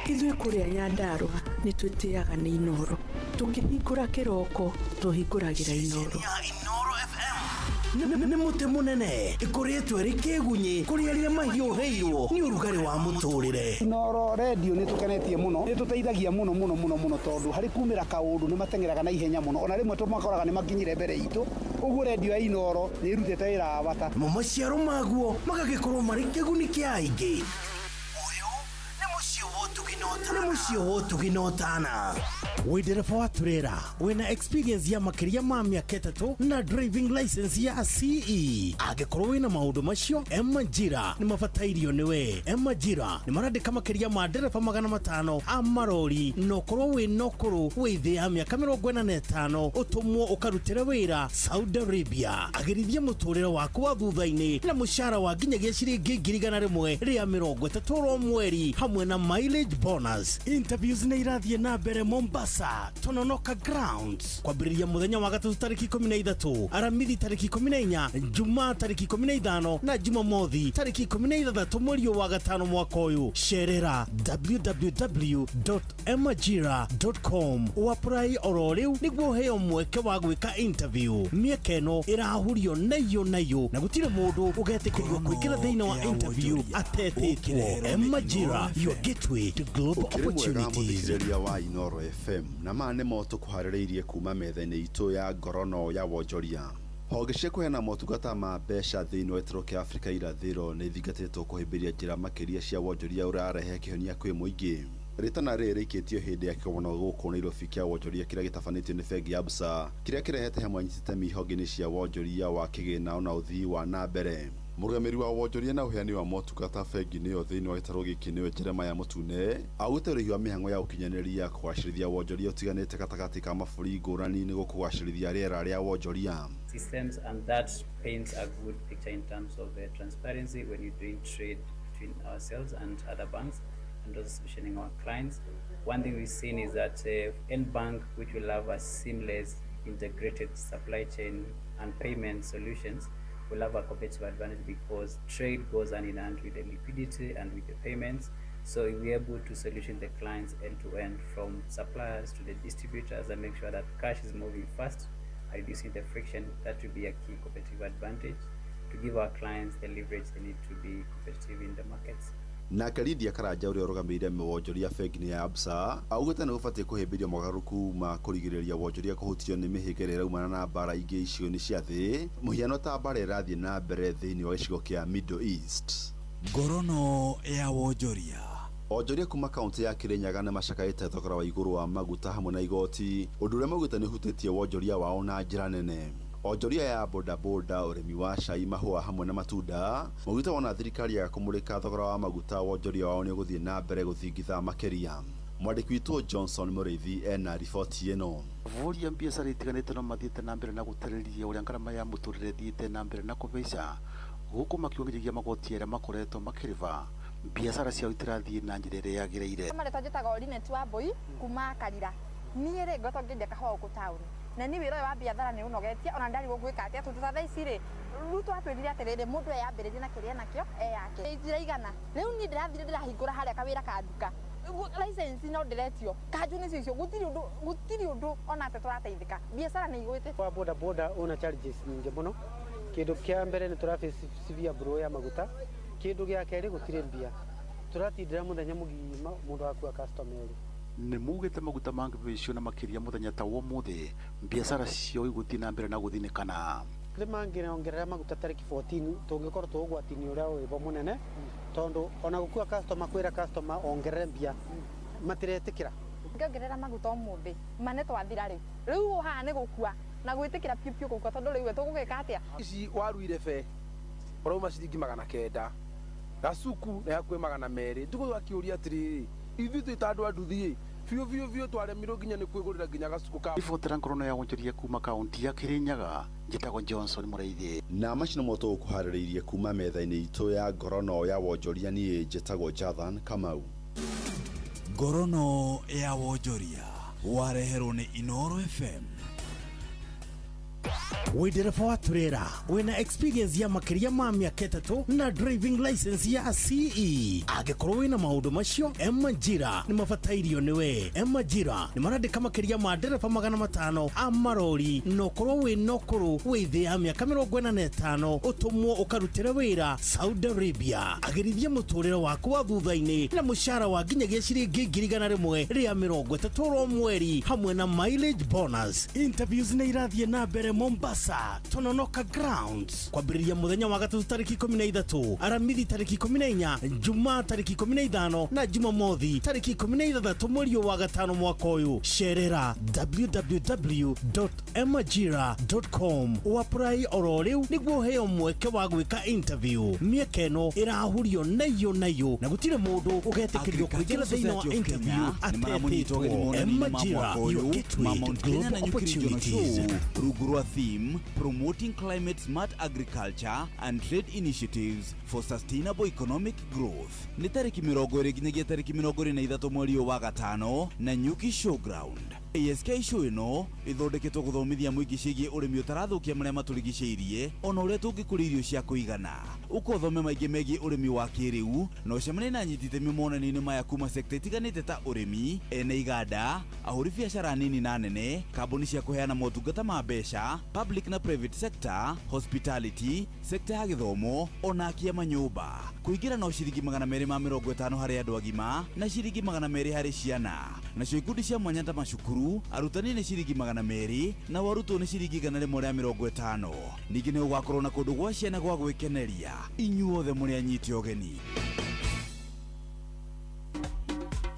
Ithuĩ kũrĩa Nyandarua nĩ twĩtĩaga nĩ Inoro tũkĩhingũra kĩroko tũhingũragĩra Inoro. Nĩ mũtĩ mũnene ĩkoretwo ĩrĩ kĩgunyi kũrĩ arĩa mahiũhĩirwo nĩ ũrugarĩ wa mũtũrĩre. Inoro radio nĩ tũkenetie mũno, nĩ tũteithagia mũno tondũ harĩ kumĩra kaũndũ nĩ matengeraga na ihenya mũno, ona rĩmwe tũmakoraga nĩ makinyire mbere itũ. Ũguo radio ya Inoro nĩ ĩrutĩte wĩra wa bata. Maciaro maguo magagĩkorwo marĩ kĩguni kĩa aingĩ. Ũyũ nĩ mũciĩ wa ũtugi na nĩ mũciĩ ũtũginotana wĩ ndereba wa turera wĩna experience ya makĩria ma mĩaka 3 na driving license ya CE angĩkorwo wĩna maũndũ macio Emajira nĩ mabatairio nĩwe. Emajira nĩ marandĩka makĩria ma ndereba 500 a marori na ũkorwo wĩna ũkũrũ wĩ thĩ ya mĩaka 45 ũtũmwo ũkarutĩre wĩra Saudi Arabia. Agĩrithia mũtũrĩre waku wa thutha-inĩ na mũcara wa nginyagia ciringi 100 rĩa 30 mweri hamwe na mileage bonus. Interviews nĩ irathiĩ na mbere Mombasa, Tononoka Grounds kwambĩrĩria mũthenya wa gatatu tarĩki 13, aramithi tarĩki 14, Jumaa tarĩki 15 na Jumamothi tarĩki 16 mweri wa gatano mwaka ũyũ. Cerera www.emajira.com wapply oro rĩu nĩguo heo mweke wa gwĩka interview. Mĩeke ĩno ĩrahurio nayo na gũtirĩ mũndũ ũgetĩkĩrio kwĩkĩra thĩinĩ wa interview atetĩtwo. Emajira, your gateway to global opportunities. Wa Inoro FM na mane moto kuharĩrĩirie kuma metha-inĩ itũ ya ngorono ya wonjoria. Honge cia kũheana motungata ma mbeca thĩinĩ wa gĩtarũ kĩa Afrika irathĩro nĩ ithingatĩtwo kũhĩmbĩria njĩra makĩria cia wonjoria ũrarehe kĩhonia kwĩ mũingĩ. Ritana rĩrĩ rĩikĩtio hĩndĩ ya kĩgomano gũkũ Nairobi kĩa wonjoria kĩrĩa gĩtabanĩtio nĩ bengi ya Absa kĩrĩa kĩrehete hamwe anyitĩte ihonge-inĩ cia wonjoria wa kĩgĩna na ũthii wa na mbere. Mũrũgamĩrĩri wa wonjoria na ũheani wa motungata bengi-inĩ ĩyo thĩinĩ wa gĩtarũ gĩkĩ nĩwe Jeremiah Mũtune augĩte ũrĩhi wa mĩhang'o ya ũkinyanĩria kũgacĩrithia wonjoria ũtiganĩte gatagatĩ ka mabũrũri ngũrani nĩguo kũgacĩrithia rĩera rĩa wonjoria. Systems, and that paints a good picture in terms of transparency when you're doing trade between ourselves and other banks and also solutioning our clients. One thing we've seen is that N-Bank, which will have a seamless integrated supply chain and payment solutions, will have a competitive advantage because trade goes hand in hand with the liquidity and with the payments. So we'll be able to solution the clients end to end from suppliers to the distributors and make sure that cash is moving fast, reducing the friction. That will be a key competitive advantage to give our clients the leverage they need to be competitive in the markets. Na Karidia Karaja ũrĩa ũrũgamĩrĩire wonjoria bengi-inĩ ya Absa augĩte nĩ gũbatiĩ kũhĩmbĩria mogarũrũku ma kũrigĩrĩria wonjoria kũhutio nĩ mĩhĩnga ĩrĩa ĩraumana na mbara ingĩ icigo-inĩ cia thĩ, mũhiano ta mbara ĩrathiĩ na mbere thĩinĩ wa gĩcigo kĩa Middle East. Ngorono ya wonjoria. Onjoria kuma kaunti ya Kirinyaga nĩ macakaĩte thogora wa igũrũ wa maguta hamwe na igoti, ũndũ ũrĩa maugĩte nĩ ũhutĩtie wonjoria wao na njĩra nene. Onjoria ya bodaboda, ũrĩmi wa cai, mahũa hamwe na matunda maugĩte wona thirikari ya kũmũrĩka thogora wa maguta wonjoria wao nĩ ũgũthiĩ na mbere gũthingitha makĩria. Mwandĩki witũ Johnson Mũrĩithi ena riboti ĩno. Voria biacara itiganĩte no mathiĩte na mbere na gũtarĩria ũrĩa ngarama ya mũtũrĩre thiĩte na mbere na kũhaica gũkũ makiongithĩria magoti arĩa makoretwo makĩrĩva biacara ciao itirathiĩ na njĩra ĩrĩa yagĩrĩire. Marĩtwa njĩtagwo Linet Wambui kuma Karira. Niĩ rĩ ngoretwo ngĩendia kahũa gũkũ taũni. Na nĩ wĩra wa biathara nĩ ũnogetie ona ndari gũgwĩka atĩa tondũ tha ici rĩ ruto atwĩrire atĩrĩrĩ mũndũ eyambĩrĩrie na kĩrĩa nakĩo yake njĩra igana rĩu niĩ ndĩrathire ndĩrahingũra harĩa kawĩra ka nduka license no ndiretio kanju nĩ cio gũtirĩ ũndũ ona atĩ tũrateithĩka biacara nĩ igwĩte. Kwa boda boda una charges nyingĩ mũno. Kĩndũ kĩa mbere nĩ tũrabe civia bro ya maguta. Kĩndũ gĩa kerĩ gũtirĩ mbia tũratindĩra mũthenya mũgima mũndũ wakua customer. Nĩ mugĩte maguta mangĩbĩcio na makĩria mũthenya ta ũmũthĩ biacara cio igũthiĩ na mbere na gũthinĩkana. Nĩ mangĩongerera maguta tarĩki 14 tũngĩkorwo tũgwati-inĩ ũrĩa wĩbo mũnene tondũ ona gũkua customer kwĩra customer ongerere mbia matiretĩkĩra. Ngĩongerera maguta ũmũthĩ mane twathira rĩu ũhaha nĩ gũkua na gwĩtĩkĩra piũ gũkua tondũ rĩu tũgũgĩka atĩa. Ici waruire be ũrauma ciringi 900 gacuku na yakwĩ 200 tũgũthiĩ akĩũria atĩrĩrĩ ithuĩ twĩ ta andũ a nduthi biũ twaremirwo nginya nĩ kwĩgũrĩra nginya gacuku ka. Ibotera ngorono ya wonjoria kuma kaunti ya Kirinyaga njĩtagwo Johnson Mũrĩithi. Na macino moto gũkuharĩrĩirie kuma metha-inĩ itũ ya ngorono ya wonjoria niĩ njĩtagwo Jathan Kamau. Ngorono ya wonjoria wareherwo nĩ Inoro FM. Wĩ ndereba wa turera wĩna experience ya makĩria ma mĩaka 3 na driving license ya CE angĩkorwo wĩna maũndũ macio Emajira nĩ mabatairio nĩwe. Emajira nĩ marandĩka makĩria ma ndereba 500 a marori na ũkorwo wĩna ũkũrũ wĩ thĩ ya mĩaka 45 ũtũmwo ũkarutĩre wĩra Saudi Arabia. Agĩrithia mũtũrĩre waku wa thutha-inĩ na mũcara wa nginyagia ciringi 100 rĩa 30 mweri hamwe na mileage bonus. Interviews nĩ irathiĩ na mbere Mombasa, Mombasa Tononoka Grounds kwambĩrĩria mũthenya wa gatatu tarĩki 13, aramithi tarĩki 14, Jumaa tarĩki 15 na Jumamothi tarĩki 16 mweri wa gatano mwaka ũyũ. Cerera www.emajira.com wapply oro rĩu nĩguo ũheo mweke wa gwĩka interview. Mĩeke ĩno ĩrahurio nayo na gũtirĩ mũndũ ũgetĩkĩrio kũingĩra thĩinĩ wa interview atetĩtwo. Emajira, your gateway to global opportunities. Rugurua theme, promoting climate smart agriculture and trade initiatives for sustainable economic growth. Nĩ tarĩki 20 nginyagia tarĩki 23 mweri wa gatano na Nyuki Showground. ASK show ĩno ĩthondeketwo gũthomithia mũingĩ ciĩgiĩ ũrĩmi ũtarathũkia marĩa matũrigicĩirie, ona ũrĩa tũngĩkũria irio cia kũigana. Ũkothome maingĩ megiĩ ũrĩmi wa kĩrĩu na ũcemanie na anyiti itemi monania-inĩ maya kuma sekta itiganĩte ta ũrĩmi, ene iganda, ahũri biacara nini na nene, kambuni cia kũheana motungata ma mbeca, public na private sector, hospitality, sekta ya gĩthomo, ona akia manyũmba. Kũingĩra no ciringi 250 harĩ andũ agima na ciringi 200 harĩ ciana. Nacio ikundi cia mwanya ta macukuru, arutani nĩ ciringi 200 na arutwo nĩ ciringi 150. Ningĩ nĩ ũgakorwo na kũndũ gwa ciana gwa gwĩkeneria. Inyuothe mũrĩ anyiti ũgeni.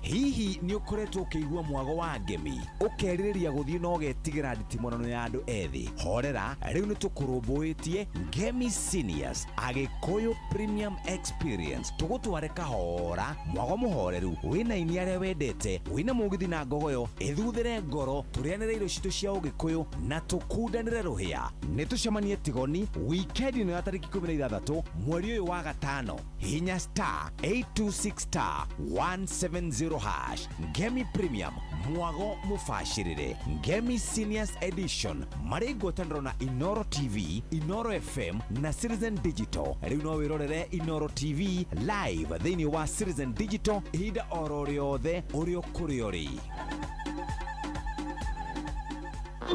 Hihi nĩ ũkoretwo ũkĩigua mwago wa ngemi ũkerirĩria gũthiĩ na ũgetigĩra nditimũrano ya andũ ethĩ? Horera, rĩu nĩ tũkũrũmbũĩtie Ngemi Seniors Agĩkũyũ Premium Experience. Tũgũtware kahora, mwago mũhoreru, wĩna ini arĩa wendete, wĩna mũgithi na ngogoyo, ĩthuthĩre ngoro, tũrĩanĩre irio citũ cia Ũgĩkũyũ na tũkundanĩre rũhĩa. Nĩ tũcemanie Tigoni weekend ĩno ya tarĩki 16 mweri ũyũ wa gatano. Hinya *826*170 hash. Ngemi Premium, mwago mũbacĩrĩre. Ngemi Seniors Edition, marĩ ngwatanĩro na Inoro TV, Inoro FM na Citizen Digital. Rĩu no wĩrorere Inoro TV live thĩinĩ wa Citizen Digital ihinda oro rĩothe ũrĩ kũrĩ ũrĩ.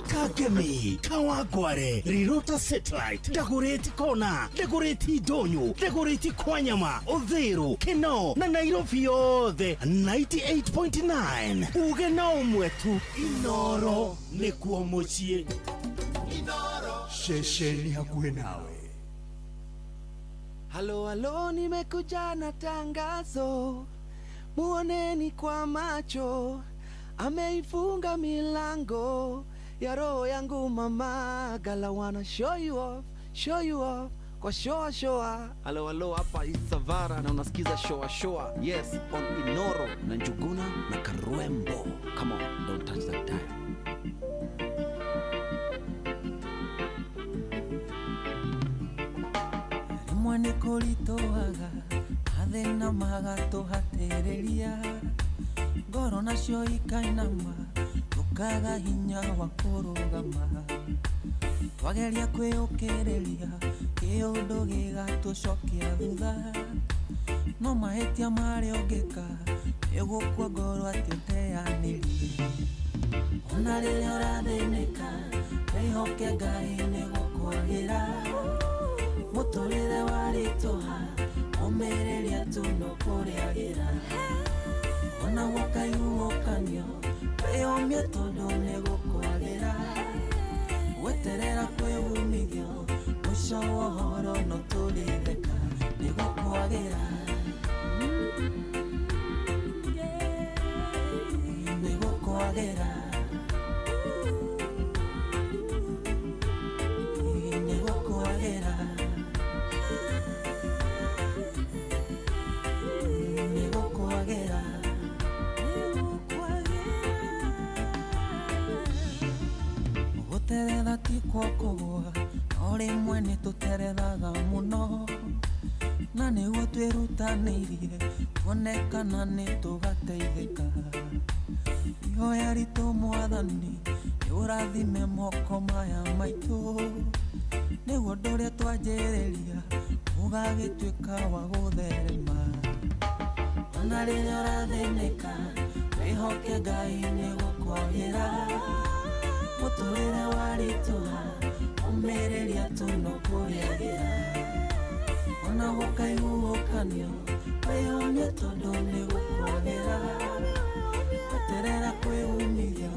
Kagemi, Kawangware, Rirota Satellite, Dagoretti Kona, Dagoretti Donyo, Dagoretti Kwanyama, Odhero, Keno, na Nairobi yothe 98.9. Uge na umwetu, Inoro nĩkuo mũciĩ. Inoro, shesheni hakuhĩ nawe. Halo, nimekuja na tangazo, muoneni kwa macho, ameifunga milango ya roho yangu mama, gala wanna show you off kwa showa. Halo, hapa Isavara na unasikiza showa. Yes, on Inoro na Njuguna na Karwembo. Come on, don't touch that dial. Rimwe nĩ kũritũhaga, athĩna magatũhatĩrĩria, ngoro nacio ikainama, tukaga hinya wa kũrũgama, twageria kwĩũkĩrĩria, kĩũndũ gĩgatũcokia thutha, no mahĩtia marĩa ũngĩka, nĩgũkua ngoro atĩ ũteanĩrie. Ona rĩrĩa ũrathĩnĩka, wĩhoke Ngai nĩgũkwagĩra, mũtũrĩre warĩtũha, ũmĩrĩria tu no kũrĩagĩra. Ona gũkayuũkanio, wĩyũmie tondũ nĩgũkwagĩra, weterera kwĩumithio, mũico wa ũhoro no tũrĩreka, nĩgũkwagĩra. Nĩgũkwagĩra. Nĩgũkwagĩra. Nĩgũkwagĩra. Gũteretha ti kwa kũgũa, no rĩmwe nĩtũterethaga mũno, na nĩguo twĩrutanĩirie tuonekana nĩtũgateithĩka. Ihoya ritũ Mwathani, nĩũrathime moko maya maitũ, nĩguo ũndũ ũrĩa twanjĩrĩria ũgagĩtuĩka wa gũtherema. Ona rĩrĩa ũrathĩnĩka, wĩhoke Ngai nĩgũkwagĩra, mũtũrĩre warĩtũha, ũmĩrĩria tu no kũrĩagĩra. Ona gũkayuũkanio, wĩyũmie tondũ nĩgũkwagĩra, weterera kwĩumithio,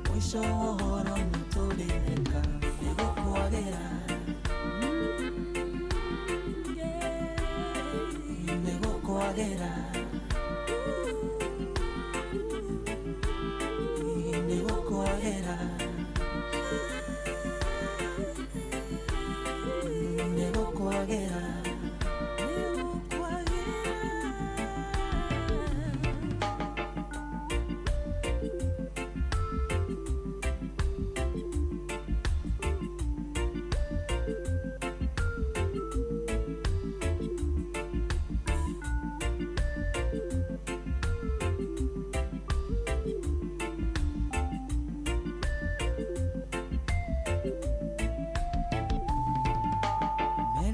mũico wa ũhoro no tũrĩreka, nĩgũkwagĩra. nigukwagera nigukwagera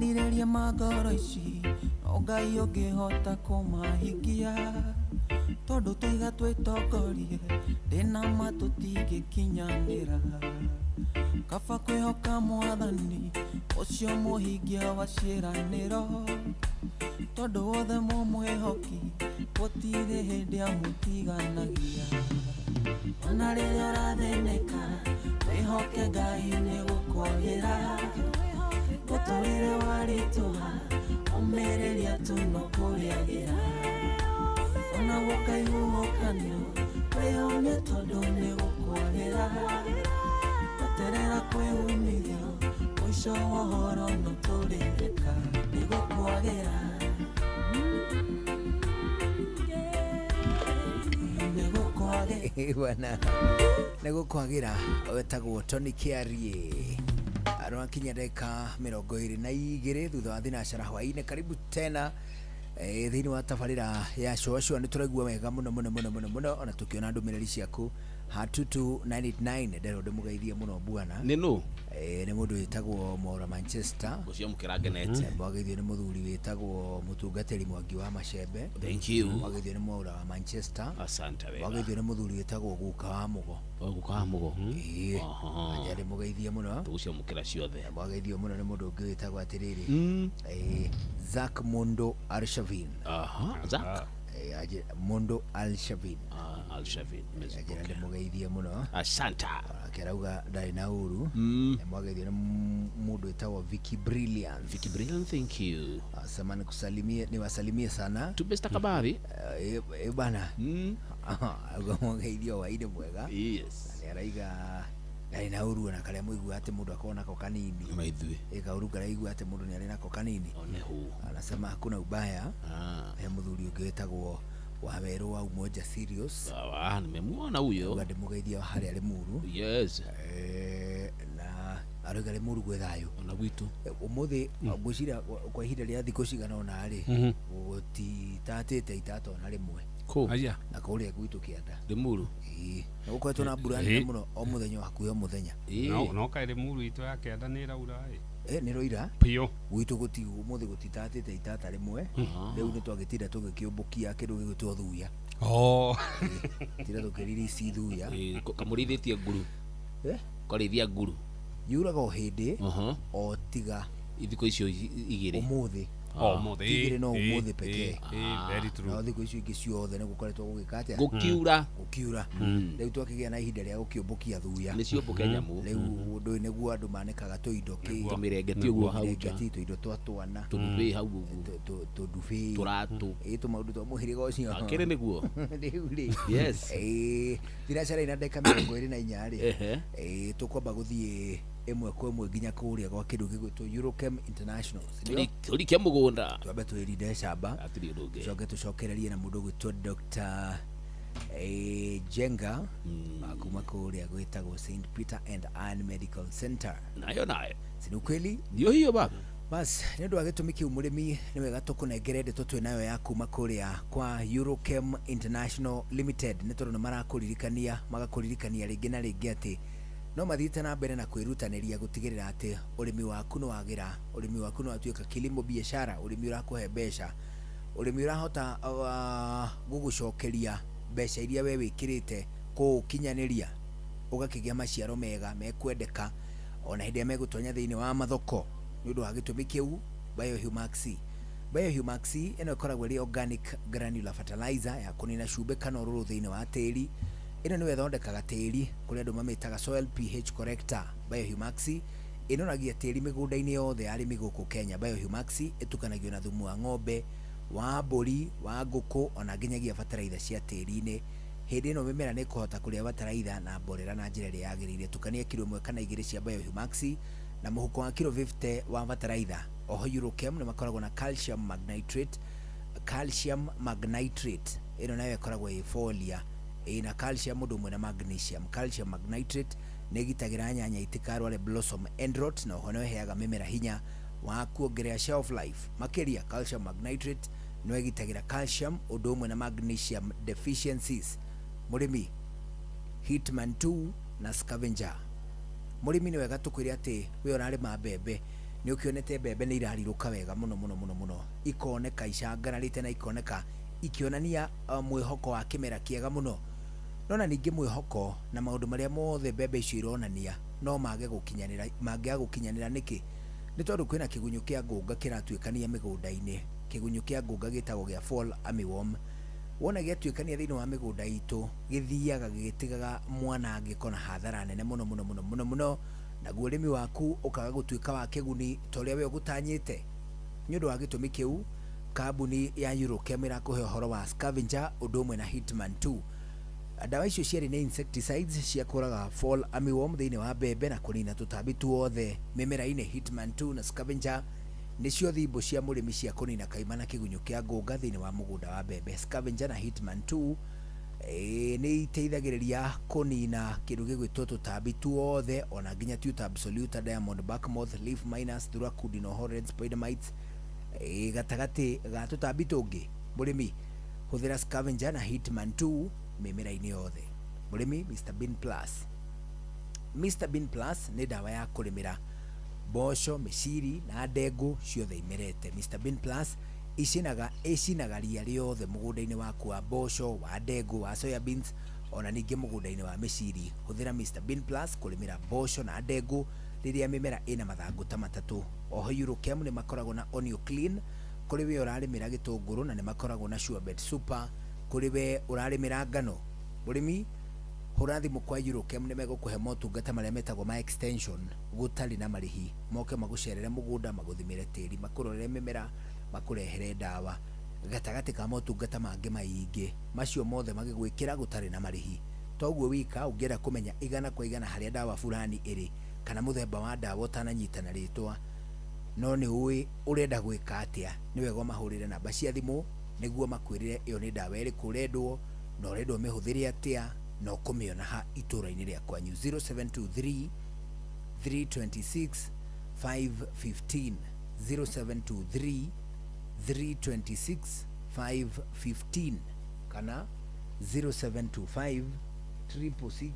merirĩria magoro ici no Ngai ũngĩhota kũmahingia tondũ tũiga twĩtongorie ndĩna ma tũtingĩkinyanĩra kaba kwĩhoka Mwathani ũcio mũhingia wa ciĩranĩro tondũ wothe mũmwĩhoki gũtirĩ hĩndĩ amũtiganagia ona rĩrĩa ũrathĩnĩka wĩhoke Ngai nĩgũkwagĩra mũtũrĩre waritũha ũmĩrĩria tu no kũrĩagĩra ona gũkaihũhũkanio wĩhonie tondũ nĩgũkwagĩra gweterera kwĩhumithio mũico wa ũhoro no tũrĩrĩka nĩgũkwagĩra bwana nĩgũkwagĩra wetagwo Tony Kiarie arakinya ndeka 22 thutha wa thinacara hwainĩ. Karibu tena thĩinĩ wa tabarĩra ya Showashow. Nĩ tũraigua wega mũno mũno mũno mũno mũno ona tũkĩona ndũmĩrĩri ciaku hatutu 989 ndero ndĩmũgeithie mũno bwana. Nĩ nũ? Nĩ mũndũ wĩtagwo Maura Manchester ũcio mũkĩrangenete. Mwageithio nĩ mũthuri wĩtagwo mũtungatĩri Mwangi wa Macembe. Thank you. Mwageithio nĩ Maura wa Manchester. Asante wega. Mwageithio nĩ mũthuri wĩtagwo Guka wa Mugo. Guka wa Mugo. Ajari mũgeithie mũno. Tũcio mũkĩra ciothe. Mwageithio mũno nĩ mũndũ ũngĩ wĩtagwo atĩrĩrĩ. Zak Mondo Arshavin. Zak. Mondo Alshavin. Alshavin. Ajari mũgeithie mũno. Asante. Akĩrauga ndarĩ na ũru. Mwageithio nĩ mũndũ wĩtagwo Vicky Brilliant. Vicky Brilliant, thank you. Asema niwasalimie sana. Tubesta kabari. Bana. Mwageithio wa ide mwega. Yes. Araiga ndarĩ na ũru na karĩa mũigua atĩ mũndũ akona ko kanini. Maithui. Kaũru karaigua atĩ mũndũ nĩ arĩ nako kanini. Anasema hakuna ubaya. Mũthuri ũngĩ wĩtagwo Waweru wa Umoja Serious. Sawa, nimemuona huyo. Ngade mugeithia hari ari muru. Yes. Na arugale muru gwethayo. Ona gwitu. Umuthi ngwicira kwa ihinda rĩa thikũ cigana ona ari. Gutitatĩte itato na rimwe. Aya. Na kũrĩa gwitu kĩanda. Rimuru. Na gũkoretwo na mbura nene mũno o mũthenya wa kuyo mũthenya. No kaire muru itu ya kĩanda nĩ raura nĩ roira pio gwitu gũtigwo mũthĩ gũtitatĩte itata rĩmwe. Rĩu nĩ twagĩtinda tũgĩkĩũmbũkia kĩndũ gĩgwĩtwo thuya. Tira tũkĩririci thuya. Kamũrithĩtie nguru. Kwarĩithia nguru. Yuraga o hĩndĩ o tiga ithiko icio igĩrĩ. Ũmũthĩ. Igĩrĩ no ũmũthĩ pekee. Very true. Na thikũ icio ingĩ ciothe nĩ gũkoretwo gũgĩkatĩa. Gũkiura. Rĩu twakĩgĩa na ihinda rĩa gũkĩũmbũkia thuya. Nĩ ciũmbũke nyamũ. Rĩu ũndũ nĩguo andũ manĩkaga tũindo tũmĩrengeti ũguo hau nja. Tũindo twa twana. Tũndubi hau ũguo. Tũndubi. Tũratũ. Tũmaũndũ twa mũhĩrĩga ũcio. Akĩrĩ nĩguo. Rĩu rĩ. Yes. Thinacara ina ndeka 24 rĩ. Tũkwamba gũthiĩ ĩmwe kwa ĩmwe nginya kũrĩa gwa kĩndũ gĩgwĩtwo Eurochem International. Tũrikia mũgũnda. Twambe twĩrinde camba. Atirĩ ũndũ ũngĩ. Coke tũcokererie na mũndũ gwĩtwo Dr. Jenga kuma kũrĩa gwĩtagwo St Peter and Anne Medical Center. Nayo. Si ni kweli? Ndio hiyo baba. Bas, nĩ ũndũ wa gĩtũmi kĩu mũrĩmi nĩ wega tũkũnengere ndeto twĩ nayo ya kuma kũrĩa kwa Eurochem International Limited. Nĩ tondũ nĩ magakũririkania rĩngĩ na rĩngĩ atĩ no mathiĩte na mbere na kwĩrutanĩria gũtigĩrĩra atĩ ũrĩmi waku nĩ wagĩra, ũrĩmi waku nĩ watuĩka kilimo biashara, ũrĩmi ũrakũhe mbeca, ũrĩmi ũrahota gũgũcokeria mbeca iria we wĩkĩrĩte kũũkinyanĩria, ũgakĩgĩa maciaro mega mekwendeka ona hĩndĩ ĩrĩa megũtonya thĩinĩ wa mathoko. Nĩ ũndũ wa gĩtũmi kĩu Biohumax ĩno ĩkoragwo ĩrĩ organic granular fertilizer ya kũnina cumbĩ kana ũrũrũ thĩinĩ wa tĩri. Ĩno nĩyo ĩthondekaga tĩri kũrĩa andũ mamĩtaga soil pH corrector. Biohumax ĩnoragia tĩri mĩgũnda-inĩ yothe ya arĩmi gũkũ Kenya. Biohumax ĩtukanagio na thumu wa ng'ombe, wa mbũri wa ngũkũ ona nginyagia bataraitha cia tĩri-inĩ. Hĩndĩ ĩno mĩmera nĩ ĩkũhota kũrĩa bataraitha na mborera na njĩra ĩrĩa yagĩrĩire. Tukania kilo 1 kana 2 cia Biohumax na mũhuko wa kilo 50 wa bataraitha. Oho Eurochem nĩ makoragwo na calcium magnitrate. Calcium magnitrate ĩno nayo ĩkoragwo ĩ folia ĩna calcium ũndũ ũmwe na magnesium. Calcium magnitrate nĩ ĩgitagĩra nyanya itikarware blossom end rot na oho no ĩheaga mĩmera hinya wa kuongerera shelf life. Makĩria calcium magnitrate no ĩgitagĩra calcium ũndũ ũmwe na magnesium deficiencies. Mũrĩmi Hitman 2 na Scavenger. Mũrĩmi nĩ wega tũkwĩre atĩ we ũrarĩma mbembe nĩ ũkĩonete mbembe nĩ irarirũka wega mũno ikoneka icangararĩte na ikoneka ikionania mwĩhoko wa kĩmera kĩega mũno. Nona ningĩ mwĩhoko na maũndũ marĩa mothe mbembe icio ironania no mage gũkinyanĩra nĩkĩ? Nĩ tondũ kwĩna kĩgunyũ kĩa ngũnga kĩratuĩkania mĩgũnda-inĩ. Kĩgunyũ kĩa ngũnga gĩtagwo gĩa fall armyworm. Wona gĩatuĩkania thĩinĩ wa mĩgũnda itũ gĩthiaga gĩgĩtigaga mwanangĩko na hathara nene mũno, naguo ũrĩmi waku ũkaga gũtuĩka wa kĩguni ta ũrĩa we ũgũtanyĩte. Nĩ ũndũ wa gĩtũmi kĩu kambuni ya Eurochem ĩrakũhe ũhoro wa Scavenger ũndũ ũmwe na Hitman 2. Dawa icio ciarĩ nĩ insecticides cia kũraga fall armyworm thĩinĩ wa mbembe na kũnina tũtambi tuothe mĩmera-inĩ. Hitman 2 na Scavenger nĩcio thimbo cia mũrĩmi cia kũnina kaima na kĩgunyũ kĩa ngũnga thĩinĩ wa mũgũnda wa mbembe. Scavenger na Hitman 2 nĩ iteithagĩrĩria kũnina kĩndũ gĩgwĩtwo tũtambi tuothe ona nginya tuta absolute, diamond back moth, leaf miners, thurakundi no red spider mites gatagatĩ ga tũtambi tũngĩ. Mũrĩmi hũthĩra Scavenger na Hitman 2 mĩmera-inĩ yothe. Mũrĩmi Mr Bean Plus. Mr Bean Plus nĩ dawa ya kũrĩmĩra mboco, mĩciri na ndengũ ciothe imerete. Mr Bean Plus icinaga ria rĩothe mũgũnda-inĩ waku wa mboco, wa ndengũ, wa soya beans ona ningĩ mũgũnda-inĩ wa mĩciri. Hũthĩra Mr Bean Plus kũrĩmĩra mboco na ndengũ rĩrĩa mĩmera ĩna mathangũ ta matatũ. Oho Eurochem nĩ makoragwo na Onio Clean kũrĩ we ũrarĩmĩra gĩtũngũrũ na nĩ makoragwo na Surebet Super kũrĩ we ũrarĩmĩra ngano. Mũrĩmi hũra thimũ kwa Eurochem nĩ megũkũhe motungata marĩa metagwo ma extension gũtarĩ na marĩhi. Moke magũcerere mũgũnda, magũthimĩre tĩri, makũrorere mĩmera, makũrehere dawa gatagatĩ ka motungata mangĩ maingĩ. Macio mothe magĩgwĩkĩra gũtarĩ na marĩhi. Toguo wika ũngĩenda kũmenya igana kwa igana harĩa dawa fulani ĩrĩ kana mũthemba wa dawa ũtananyita na rĩtwa no nĩ ũĩ ũrenda gwĩka atĩa, nĩ wega mahũrĩre namba cia thimũ nĩguo makwĩrĩre ĩyo nĩ dawa ĩrĩkũ ũrendwo na ũrendwo mĩhũthĩre atĩa na ũkũmĩona ha itũra-inĩ rĩa kwanyu. 0723 326 515 0723 326 515 kana 0725 366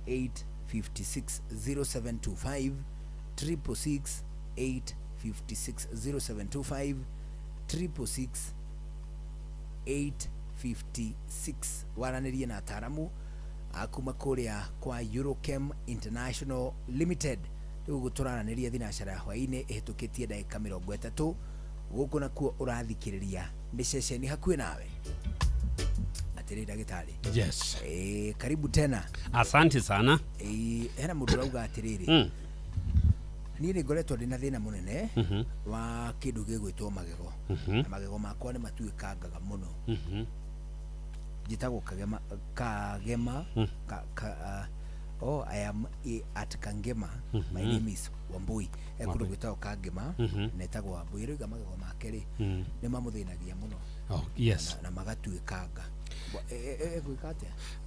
856 0725 366 856 0725 366 856. Waranĩrie na ataaramu akuma kũrĩa kwa Eurochem International Limited. Rĩu gũtũranĩria thinacara ya hwaĩ-inĩ ĩhĩtũkĩtie ndagĩka 30 gũkũ nakuo ũrathikĩrĩria nĩ ceceni hakuhĩ nawe. Atĩrĩ ndagĩtarĩ. Yes. Karibu tena. Asante sana. Hena mũndũ urauga atĩrĩrĩ. Niĩ nĩ ngoretwo ndĩ na thĩna mũnene wa kĩndũ gĩgwĩtwo magego. Na magego makwa nĩ matuĩkangaga mũno. Njĩtagwo Kagema. I am at Kangema. My name is Wambui. Kũndũ gwĩtagwo Kangema netagwo Wambui. Rĩu magego make rĩ nĩ mamũthĩnagia mũno. Yes. Na magatuĩkanga.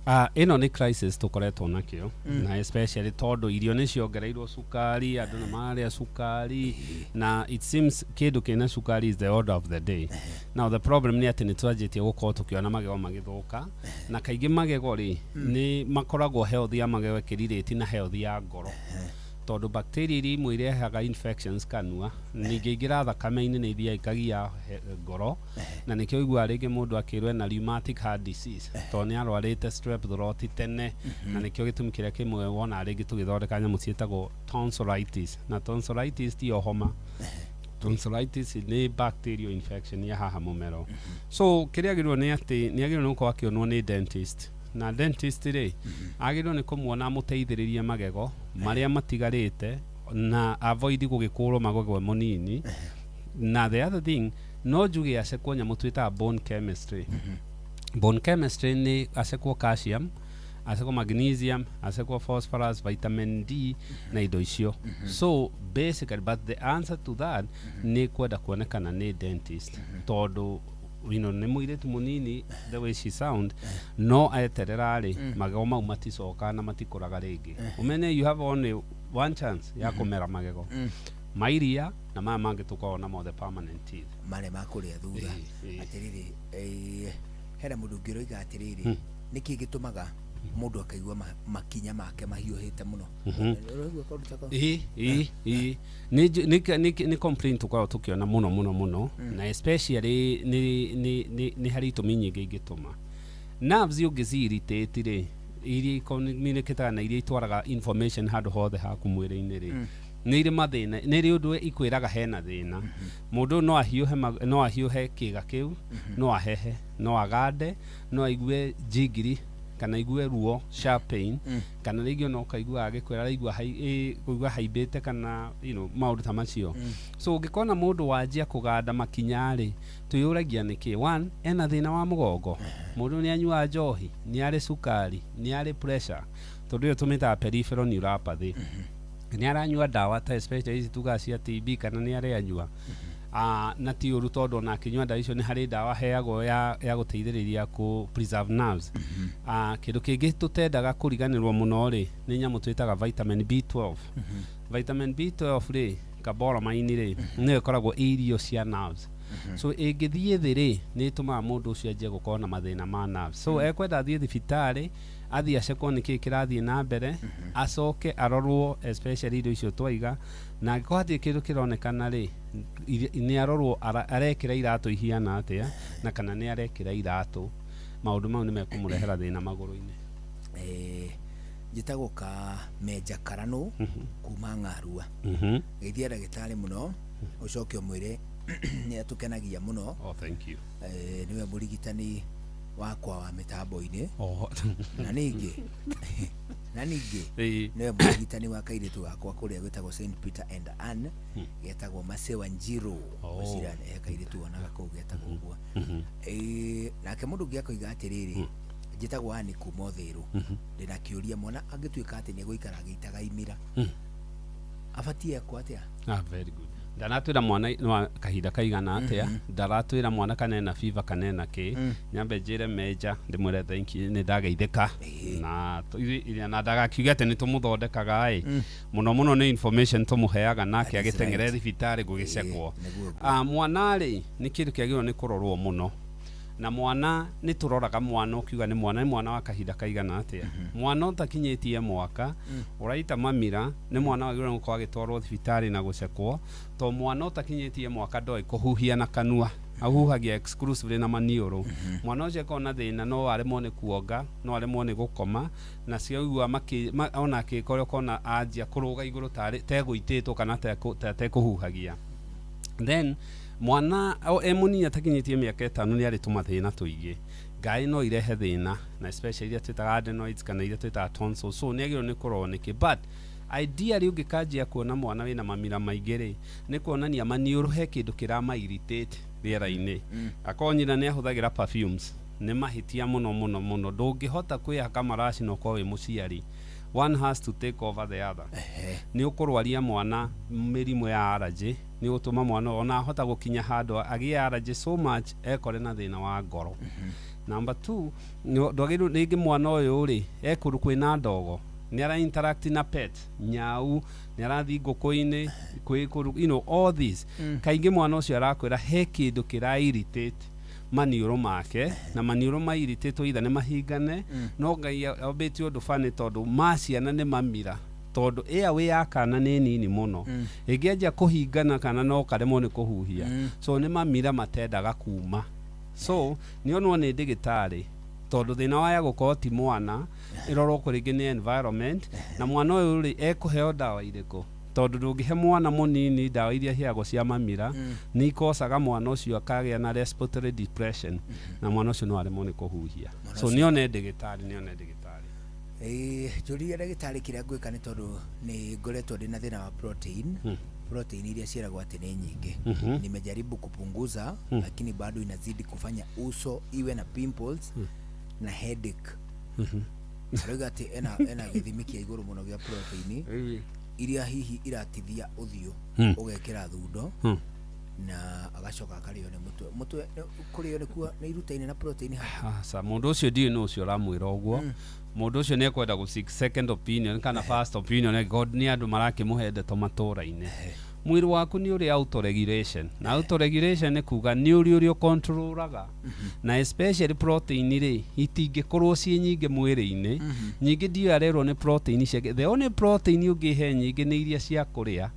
Ĩno nĩ crisis tũkoretwo nakĩo na especially tondũ irio nĩ ciongereirwo cukari, andũ nĩ marĩa cukari na it seems kĩndũ kĩna cukari is the order of the day. Now the problem nĩ atĩ nĩ twanjĩtie gũkorwo tũkĩona magego magĩthũka na kaingĩ magego rĩ nĩ makoragwo health ya magego ĩkĩrirĩti na health ya ngoro. Tondũ bacteria iria imwe irehaga infections kanua ningĩ ingĩra thakame-inĩ nĩ ithiaga ikagia ngoro na nĩkĩo igua rĩngĩ mũndũ akĩrwo na rheumatic heart disease tondũ nĩ arwarĩte strep throat tene na nĩkĩo gĩtũmi kĩrĩa kĩmwe wona rĩngĩ tũgĩthondeka nyamũ ciĩtagwo tonsillitis na tonsillitis ti homa. Tonsillitis nĩ bacterial infection ya haha mũmero. So kĩrĩa agĩrĩirwo nĩ atĩ nĩ agĩrĩirwo nĩ gũkorwo akĩonwo nĩ dentist na dentist rĩ agĩrĩirwo nĩ kũmuona amũteithĩrĩrie magego marĩa matigarĩte na avoid gũgĩkũrwo magego mũnini. Na the other thing no njuge acekwo nyamũ twĩtaga bone chemistry. Bone chemistry nĩ acekwo calcium, acekwo magnesium, acekwo phosphorus, vitamin D na indo icio. So basically, but the answer to that nĩ kwenda kuonekana nĩ dentist, tondũ nĩ mũirĩtu mũnini the way she sound, no eterera rĩ magego mau maticoka na matikũraga rĩngĩ. Umenye you have only one chance ya kũmera magego mairia na maya mangĩ tũkoragwo namo the permanent teeth marĩa makũrĩa thutha. Atĩrĩrĩ, hena mũndũ ũngĩ ũroiga atĩrĩrĩ, nĩkĩ gĩtũmaga mũndũ akaigua makinya make mahiũhĩte mũno? Nĩ complaint tũkoragwo tũkĩona mũno na especially nĩ harĩ itũmi nyingĩ ingĩtũma. Nerves ũngĩci-irritate rĩ, iria communicate na iria itwaraga information handũ hothe haku mwĩrĩ-inĩ rĩ, nĩ irĩ mathĩna, nĩ irĩ ũndũ ikwĩraga hena thĩna. Mũndũ no ahiũhe kĩga kĩu, no ahehe, no agande, no aigue jigiri kana aigue ruo, sharp pain, kana rĩngĩ no kaigua agĩkwĩra araigua haimbĩte kana maũndũ ta macio. So ũngĩkona mũndũ wanjia kũganda makinya rĩ, twĩyũragia nĩkĩ? One, ena thĩna wa mũgongo, mũndũ nĩ anyua njohi, nĩ arĩ cukari, nĩ arĩ pressure, tondũ ĩyo tũmĩtaga peripheral neuropathy. Nĩ aranyua ndawa ta especially ici tugaga cia TB kana nĩ aranyua na ti ũru, tondũ ona akĩnyua ndawa icio nĩ harĩ ndawa heagwo ya gũteithĩrĩria ku preserve nerves. Kĩndũ kĩngĩ tũtendaga kũriganĩrwo mũno rĩ, nĩ nyamũ twĩtaga vitamin B12. Vitamin B12 rĩ, scopolamine rĩ, nĩyo ĩkoragwo irio cia nerves. So ĩngĩthiĩ thĩ rĩ, nĩ ĩtũmaga mũndũ ũcio anjie gũkorwo na mathĩna ma nerves. So ekwenda athiĩ thibitarĩ, athiĩ acekwo nĩkĩ kĩrathiĩ na mbere, acoke arorwo especially indo icio twaiga, na angĩkorwo hatirĩ kĩndũ kĩronekana rĩ, nĩ arorwo arekĩra iratũ ihiana atĩa, na kana nĩ arekĩra iratũ. Maũndũ mau nĩ mekũmũrehera thĩna magũrũ-inĩ. Njĩtagwo Meja Karanũ kuma Ng'arua. Geithia ndagĩtarĩ mũno, ũcoke ũmwĩre nĩ atũkenagia mũno. Thank you. Nĩwe mũrigitani wakwa wa mĩtambo-inĩ. Na ningĩ nĩwe mũrigitani wa kairĩtu gakwa kũrĩa gwĩtagwo St Peter and Anne, getagwo Masewa Njiro. Ũcirane kairĩtu onaga kũu getagwo ũguo. Nake mũndũ ũngĩ akoiga atĩrĩrĩ, njĩtagwo Anne kuma Ũthĩĩrũ, ndĩna kĩũria, mwana angĩtuĩka atĩ nĩ egũikara agĩitaga imira, abatiĩ ekwo atĩa? Very good. Ndanatwĩra mwana kahinda kaigana atĩa, ndaratwĩra mwana kana ena fever kana ena kĩ, nyambe njĩre Meja ndĩmwĩre thank you, nĩ ndageithĩka na ndagakiuge atĩ nĩ tũmũthondekaga mũno nĩ information tũmũheaga nake agĩteng'ere thibitarĩ gũgĩcekwo. Mwana rĩ, nĩ kĩndũ kĩagĩrĩirwo nĩ kũrorwo mũno, na mwana nĩ tũroraga mwana ũkiuga nĩ mwana wa kahinda kaigana atĩa. Mwana ũtakinyĩtie mwaka ũraita mamira, nĩ mwana wagĩrĩirwo gũkorwo agĩtwarwo thibitarĩ na gũcekwo, to mwana ũtakinyĩtie mwaka ndoĩ kũhuhia na kanua, ahuhagia exclusively na maniũrũ. Mwana ũcio akorwo na thĩna, no aremwo nĩ kuonga, no aremwo nĩ gũkoma, na ciaigua ona akĩkorwo ũkona anjia kũrũga igũrũ tegũitĩtwo kana tekũhuhagia. Then mwana mũnini atakinyĩtie mĩaka 5 nĩ arĩ tũmathĩna tũingĩ. Ngai no irehe thĩna, na especially iria twĩtaga adenoids kana iria twĩtaga tonsils. So nĩ agĩrĩirwo nĩ kũrorwo nĩkĩ, but ideally ũngĩkanjia kuona mwana wĩna mamira maingĩ rĩ, nĩ kuonania maniũrũ he kĩndũ kĩrama-irritate rĩera-inĩ. Akorwo nyina nĩ ahũthagĩra perfumes, nĩ mahĩtia mũno. Ndũngĩhota kwĩhaka maraci na ũkorwo wĩ mũciari. One has to take over the other. Nĩ ũkũrwaria mwana mĩrimũ ya allergy, nĩ ũtũma mwana ona ahota gũkinya handũ agĩe allergy so much ekore na thĩna wa ngoro. Number 2, ndwagĩrĩirwo rĩngĩ mwana ũyũ rĩ, ekũndũ kwĩna ndogo, nĩ ara interact na pet, nyau, nĩ arathiĩ ngũkũ-inĩ, kwĩ all this. Kaingĩ mwana ũcio arakwĩra he kĩndũ kĩra-irritate maniũrũ make, na maniũrũ ma-irritate either nĩ mahingane, no Ngai ombĩtie ũndũ funny tondũ ma ciana nĩ mamira, tondũ airway ya kana nĩ nini mũno. Ĩngĩanjia kũhingana kana no karemwo nĩ kũhuhia. So nĩ mamira matendaga kuma. So nĩonwo nĩ ndagĩtarĩ, tondũ thĩna waya gũkorwo ti mwana, ĩrorwo kũrĩngĩ nĩ environment, na mwana ũyũ rĩ ekũheo ndawa irĩkũ, tondũ ndũngĩhe mwana mũnini ndawa iria heagwo cia mamira, nĩ ikosaga mwana ũcio akagĩa na respiratory depression, na mwana ũcio no aremwo nĩ kũhuhia. So nĩone ndagĩtarĩ. Njũria ndagĩtarĩ kĩrĩa ngwĩka nĩ tondũ nĩ ngoretwo ndĩ na thĩna wa protein, protein ile ciaragwo ati ni nyingi. Nimejaribu kupunguza lakini bado inazidi kufanya uso iwe na pimples na headache. Arauga ati ena githimi kia iguru muno gia protein iria hihi iratithia uthio ugekira thundo na agacoka akario ni mutwe kurio ni kuwa ni irutaine na protein ha sa mundu ucio ndi no ucio ramwira uguo mundu ucio ne kwenda gu seek second opinion kana first opinion god ni andu marakimuhende to matura-ine mwiri waku ni uri auto regulation na auto regulation ni kuga ni uri controlaga na especially protein ri itingikorwo ci nyingi mwiri-ini nyingi ndio arerwo ni protein cia the only protein ungihe nyingi ni iria cia kuria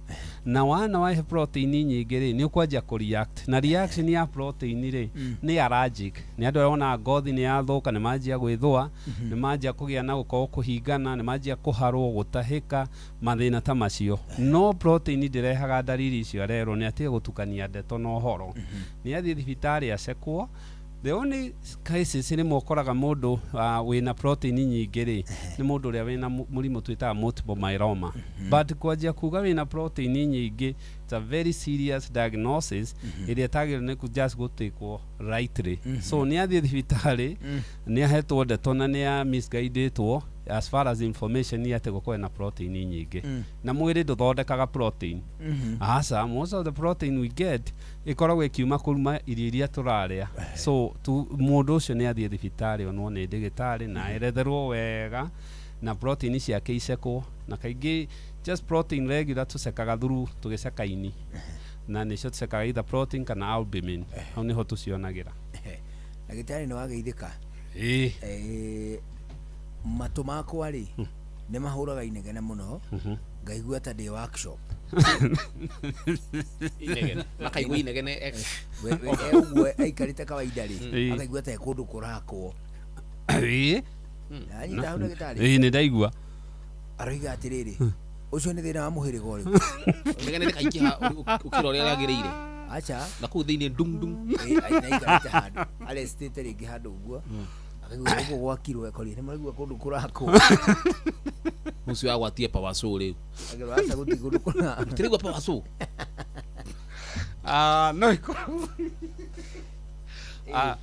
na wana wa protein nyingi ri ni ukwanja ku react na reaction ya protein ri ni allergic ni andu arona ngothi ni yathuka ni manjia gwithua ni manjia kugia na gukorwo kuhingana ni manjia kuharwo gutahika mathina ta macio no protein ndirehaga ndariri icio arero ni atie gutukania ndeto na uhoro ni athi thibitari acekwo the only cases ni mokoraga mundu wina protein nyingi ri ni mundu ria wina murimu twita multiple myeloma but kwajia kuga wina protein nyingi it's a very serious diagnosis iria tagire ni just gutikwo rightly so ni athi thibitari ni ahetwo ndeto na ni a misguidedwo as far as information ni ate gukwe na protein nyingi na mwiri nduthondekaga protein asa most of the protein we get ikoragwo ikiuma kuruma iria turaria so mundu ucio ni athie thibitari onwo ni ndigitari na eretherwo wega na protein ciake icekwo na kaingi just protein regular tucekaga through tugiceka ini na nicio tucekaga either protein kana albumin au niho tucionagira ndagitari ni wageithika matu makwa ri ni mahuraga inegene muno ngaigua ta ndi workshop inegene makaigua inegene we aikarite kawaida ri akaigua ta kundu kurakwo ni ndagitari ni ndaigua aroiga atiriri ucio ni thina wa muhiriga uri inegene ni kaingiha ukiro ria yagirire acha na ku thiini dung dung aikarite handu ale state ringi handu uguo akaigua gwakirwo ekori ni marigua kundu kurakwo ucio agwatie pawaso riu agero acha guti kundu kuna tirigwa pawaso no iko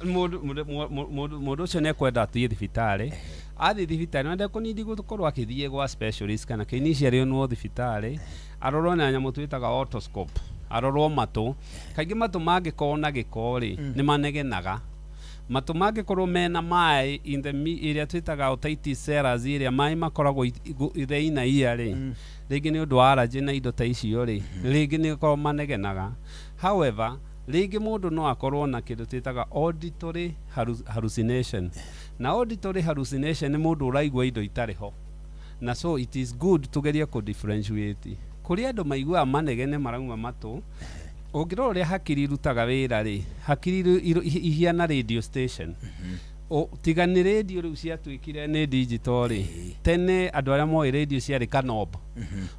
mundu ucio ne kwenda athie thibitari athi thibitari nda kunindi gukorwo akithie gwa specialist kana kiniciari no thibitari arorwo na nyamu twitaga otoscope arorwo matu kaingi matu mangikona gikori ni manegenaga matu mangikorwo mena mai in the area twitaga otitis cells iria mai makoragwo itheina iari ringi ni undu wa allergy na indo ta icio ri ringi ni korwo manegenaga however ringi mundu no akorwo na kindu twitaga auditory hallucination na auditory hallucination ni mundu uraigua indo itari ho na so it is good tugeria ku differentiate kuri andu maigua manegene marauma matu ungirora ria hakiri irutaga wira ri hakiri ihiana radio station o tigani radio riu ciatwikire ni digital ri tene andu aria moi radio ciari kanob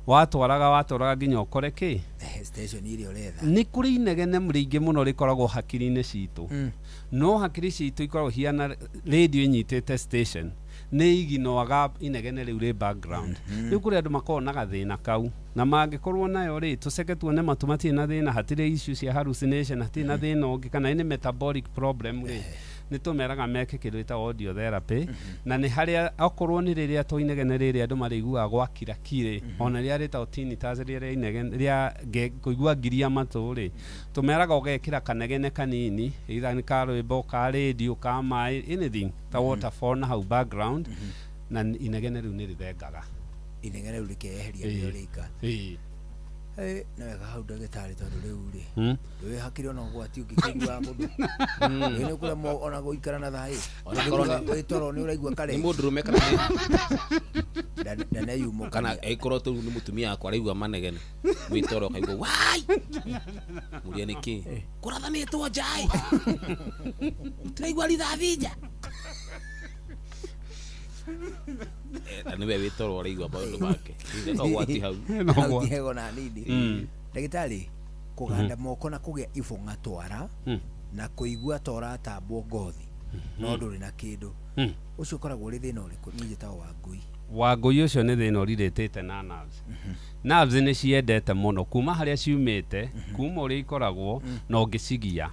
watwaraga nginya ukore ki station iria uretha ni kuri inegene mringi muno rikoragwo hakiri-ini citu no hakiri citu ikoragwo hiana radio inyitite station ni iginoaga inegene riu ri background riu kuri andu makonaga thina kau na mangikorwo nayo ri tuceke tuone matumati na thina hatire issue cia hallucination hatire thina ungi kana ni metabolic problem ri ni tumeraga meke kindu ita audio therapy na ni haria akorwo ni riria to inegene riria andu marigua gwa kirakire ona ria rita tinnitus riria inegene ria kuigua ngiria matu ri tumeraga ugekira kanegene kanini either ni ka rwimbo ka radio ka mai anything ta waterfall na hau background na inegene riu ni rithengaga inegene riu rikeheria rika na wega hau ndagitari tondu riu ri we hakiri ona gwati ungikigua mundu ni kula mo ona guikara na thai ona korona we toro ni uraigua kare ni mundu rume kana na yumo kana aikoro tu ni mutumia akwa raigua manegene we toro kaigua wai muria niki kurathanitwo njai turaigua rithathija ani we witoro raigua maundu make no gwati hau no gwego na nini ndagitari kuganda moko na kugia ibunga twara na kuigua tora tambwo ngothi no nduri na kindu ucio koragwo ri thina uriku ni njetago Wangui ucio ni thina urirĩtĩte na nerves. Nerves nĩ ciendete mũno kuma harĩa ciumĩte, kuma ũrĩa ikoragwo na ũngĩcigia.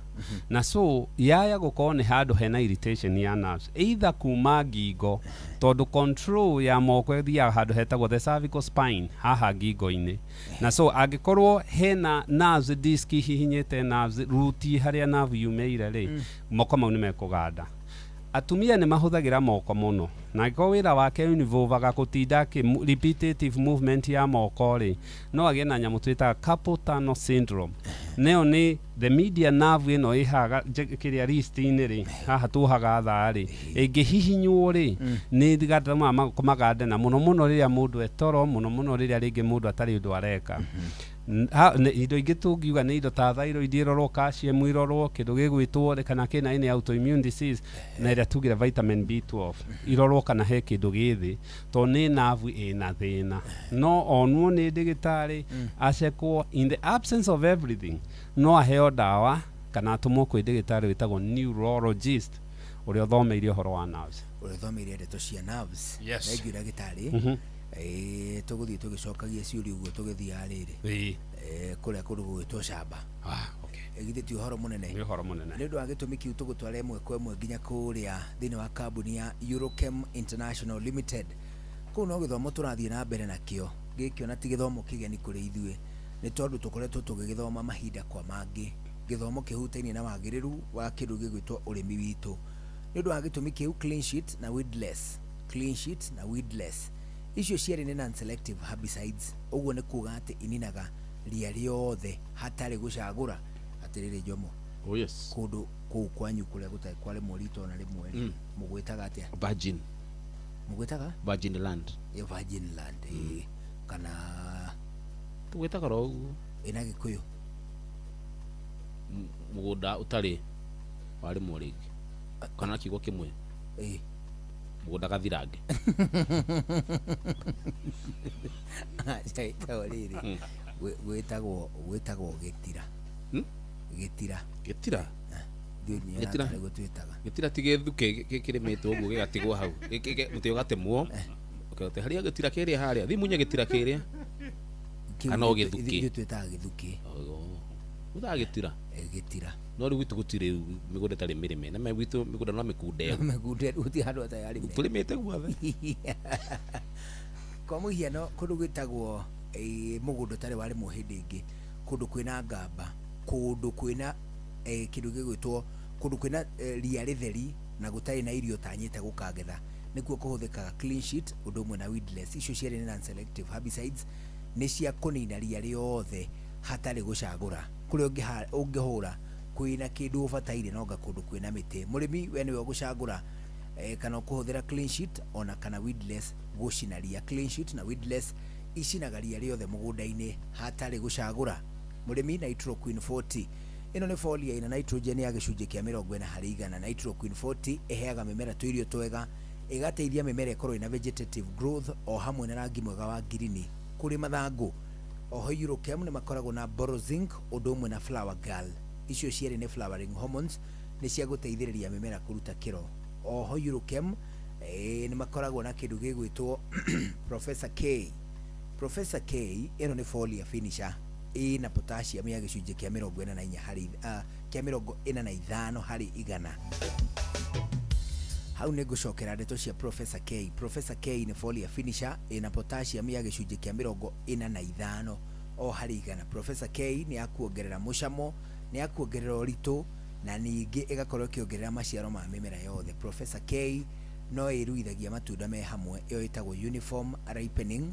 Na so yaya gũkorwo nĩ handũ hena irritation ya nerves, either kuma ngingo, tondũ control ya moko ĩthiaga handũ hetagwo the cervical spine haha ngingo-inĩ. Na so angĩkorwo hena nerves disc hihinyĩte nerves root harĩa nerve yumĩire rĩ, moko mau nĩ mekũganda. Atumia nĩ mahũthagĩra moko mũno, na angĩkorwo wĩra wake univolvaga gũtinda repetitive movement ya moko rĩ, no agĩe na nyamũ twĩtaga carpal tunnel syndrome. Nĩyo nĩ the median nerve ĩno ĩhaga kĩrĩa wrist-inĩ rĩ, haha tuhaga thaa rĩ, ĩngĩhihinywo rĩ, nĩ ĩgatũma magande na mũno mũno rĩrĩa mũndũ etoro, mũno mũno rĩrĩa rĩngĩ mũndũ atarĩ ũndũ areka. Indo ingĩ tũngiuga nĩ indo ta thyroid irorwo, calcium irorwo, kĩndũ gĩgwĩtwo kana kĩna any autoimmune disease, na ĩrĩa tugire vitamin B12 irorwo kana he kĩndũ gĩthĩ, to nĩ nerve ĩna thĩna. No onwo nĩ ndagĩtarĩ acekwo in the absence of everything, no aheo ndawa kana atũmwo kwĩ ndagĩtarĩ wĩtagwo neurologist ũrĩa ũthomeire ũhoro wa nerves. Ũrĩa ũthomeire ndeto cia nerves. Yes. Na ndagĩtarĩ tũgũthiĩ tũgĩcokagia ciũria ũguo tũgĩthiaga rĩrĩ kũrĩa kũndũ gwĩtwo Shamba. Githĩ ti ũhoro mũnene? Nĩ ũhoro mũnene. Nĩ ũndũ wa gĩtũmi kĩu tũgũtwara ĩmwe kwa ĩmwe nginya kũrĩa thĩinĩ wa kambuni ya Eurochem International Limited. Kũu no gĩthomo tũrathiĩ na mbere nakĩo, gĩkĩ ona ti gĩthomo kĩgeni kũrĩ ithuĩ, nĩ tondũ tũkoretwo tũgĩgĩthoma mahinda kwa mangĩ, gĩthomo kĩhutaine na wagĩrĩru wa kĩndũ gĩgwĩtwo ũrĩmi witũ. Nĩ ũndũ wa gĩtũmi kĩu clean sheet na weedless icio cierĩ nĩ non-selective herbicides, ũguo nĩ kuga atĩ ininaga ria rĩothe hatarĩ gũcagũra. Atĩrĩrĩ Jomo, kũndũ kũu kwanyu kũrĩa gũtarĩ kwa rĩmwe rito na rĩmwe mũgwĩtaga atĩa? Virgin. Mũgwĩtaga? Virgin land. Virgin land. Kana tũgwĩtaga ro ũguo ĩna Gĩkũyũ mũgũnda ũtarĩ wa rĩmwe rĩngĩ kana kiugo kĩmwe. Mũgũnda gathirange. Gwĩtagwo gĩtira. Gĩtira ti gĩthuke kĩrĩmĩtwo ũguo gĩgatigwo hau, mũtĩ ũgatemwo harĩa gĩtira kĩrĩa harĩa thimunye gĩtira kĩrĩa kana gĩthuki. Twĩtaga gĩthuki. Mũthaga gĩtira. No rĩu gwitũ gũtirĩ mĩgũnda ĩtarĩ mĩrĩme, na gwitũ mĩgũnda no mĩkunde. Mĩkunde gũtirĩ handũ hatarĩ arĩme. Tũrĩmĩte guothe. Kwa mũhiano kũndũ gwĩtagwo mũgũnda ũtarĩ warĩmwo hĩndĩ ĩngĩ, kũndũ kwĩna ngamba, kũndũ kwĩna kĩndũ gĩgwĩtwo, kũndũ kwĩna ria rĩtheri na gũtarĩ na irio tanyĩte gũkagetha, nĩkuo kũhũthĩkaga clean sheet ũndũ ũmwe na weedless. Icio cierĩ nĩ non-selective herbicides, nĩ cia kũnina ria rĩothe hatarĩ gũcagũra. Kũrĩa ũngĩhũra kwĩna kĩndũ ũbataire no kũndũ kwĩna mĩtĩ, mũrĩmi we nĩwe ũgũcagũra kana kũhũthĩra clean sheet ona kana weedless gũcina ria. Clean sheet na weedless icinaga ria rĩothe mũgũnda-inĩ hatarĩ gũcagũra. Mũrĩmi Nitroqueen 40 ĩno nĩ foliar ina nitrogen ya gĩcunjĩ kĩa 40%. Nitroqueen 40 ĩheaga mĩmera tũirio twega, ĩgateithia mĩmera ĩkorwo ina vegetative growth o hamwe na rangi mwega wa ngirini kũrĩ mathangũ. Oho Eurochem nĩ makoragwo na Borozinc ũndũ ũmwe na Flower Girl. Icio cierĩ nĩ flowering hormones, nĩ cia gũteithĩrĩria mĩmera kũruta kĩro. Oho Eurochem nĩ makoragwo na kĩndũ gĩgwĩtwo Professor K. Professor K ĩno nĩ foliar finisher, ĩna potassium ya gĩcunjĩ kĩa 45 harĩ igana. Hau nĩ ngũcokera ndeto cia Professor K. Professor K nĩ foliar finisher ĩna potassium ya gĩcunjĩ kĩa 45 o harĩ igana. Professor K nĩ akuongerera mũcamo, nĩ akuongerera ũritũ, na ningĩ ĩgakorwo ĩkĩongerera maciaro ma mĩmera yothe. Professor K no ĩruithagia matunda me hamwe, ĩyo ĩtagwo uniform ripening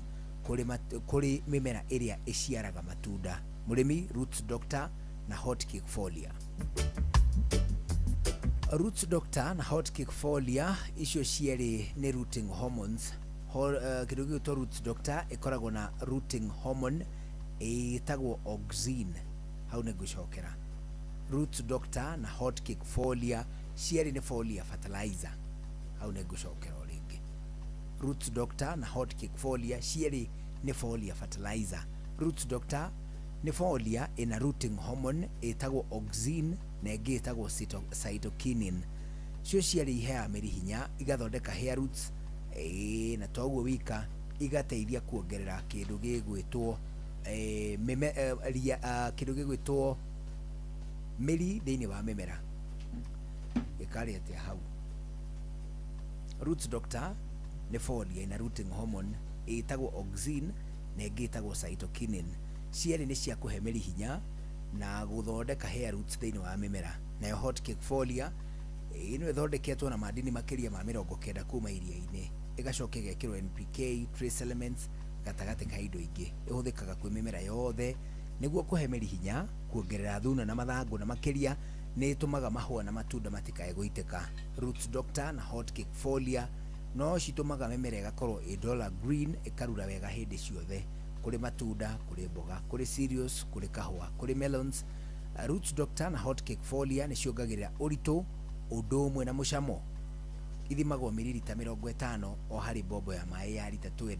kũrĩ mĩmera ĩrĩa ĩciaraga matunda. Mũrĩmi Roots Doctor na Hot Kick Foliar. Roots Doctor na Hot Kick Foliar icio cierĩ nĩ rooting hormones. Kĩndũ gĩgwĩtwo Roots Doctor ĩkoragwo na rooting hormone ĩtagwo auxin. Hau nĩ ngũcokera. Roots Doctor na Hot Kick Foliar cierĩ nĩ foliar fertilizer. Hau nĩ ngũcokera o rĩngĩ. Roots Doctor na Hot Kick Foliar cierĩ nĩ foliar fertilizer. Roots Doctor nĩ foliar ĩna rooting hormone ĩtagwo auxin na ĩngĩ ĩtagwo cytokinin. cio ciarĩ ihea mĩri hinya igathondeka hair roots na toguo wika igateithia kuongerera kĩndũ gĩgwĩtwo kĩndũ gĩgwĩtwo mĩri thĩinĩ wa mĩmera gĩkarĩ atĩa hau. Roots Doctor nĩ folia ina rooting hormone ĩtagwo auxin na ĩngĩ ĩtagwo cytokinin. Cierĩ nĩ cia kũhe mĩri hinya na gũthondeka hair roots thĩinĩ wa mĩmera. Nayo hot cake folia ĩno ĩthondeketwo na madini makĩria ma 90 kuma iria-inĩ, ĩgacoka ĩgekĩrwo NPK, trace elements gatagatĩ ka indo ingĩ. Ĩhũthĩkaga kwĩ mĩmera yothe nĩguo kũhe mĩri hinya, kuongerera thuna na mathangũ, na makĩria nĩ ĩtũmaga mahũa na matunda matikae gũitĩka. Roots Doctor na hot cake folia no citũmaga mĩmera ĩgakorwo ĩ dollar green, ĩkarura wega hĩndĩ ciothe, kũrĩ matunda, kũrĩ mboga, kũrĩ cereals, kũrĩ kahũa, kũrĩ melons. Roots Doctor na hot cake folia nĩ ciongagĩrĩra ũritũ ũndũ ũmwe na mũcamo. Ithimagwo mililita 50 o harĩ bombo ya maĩ ya lita 20.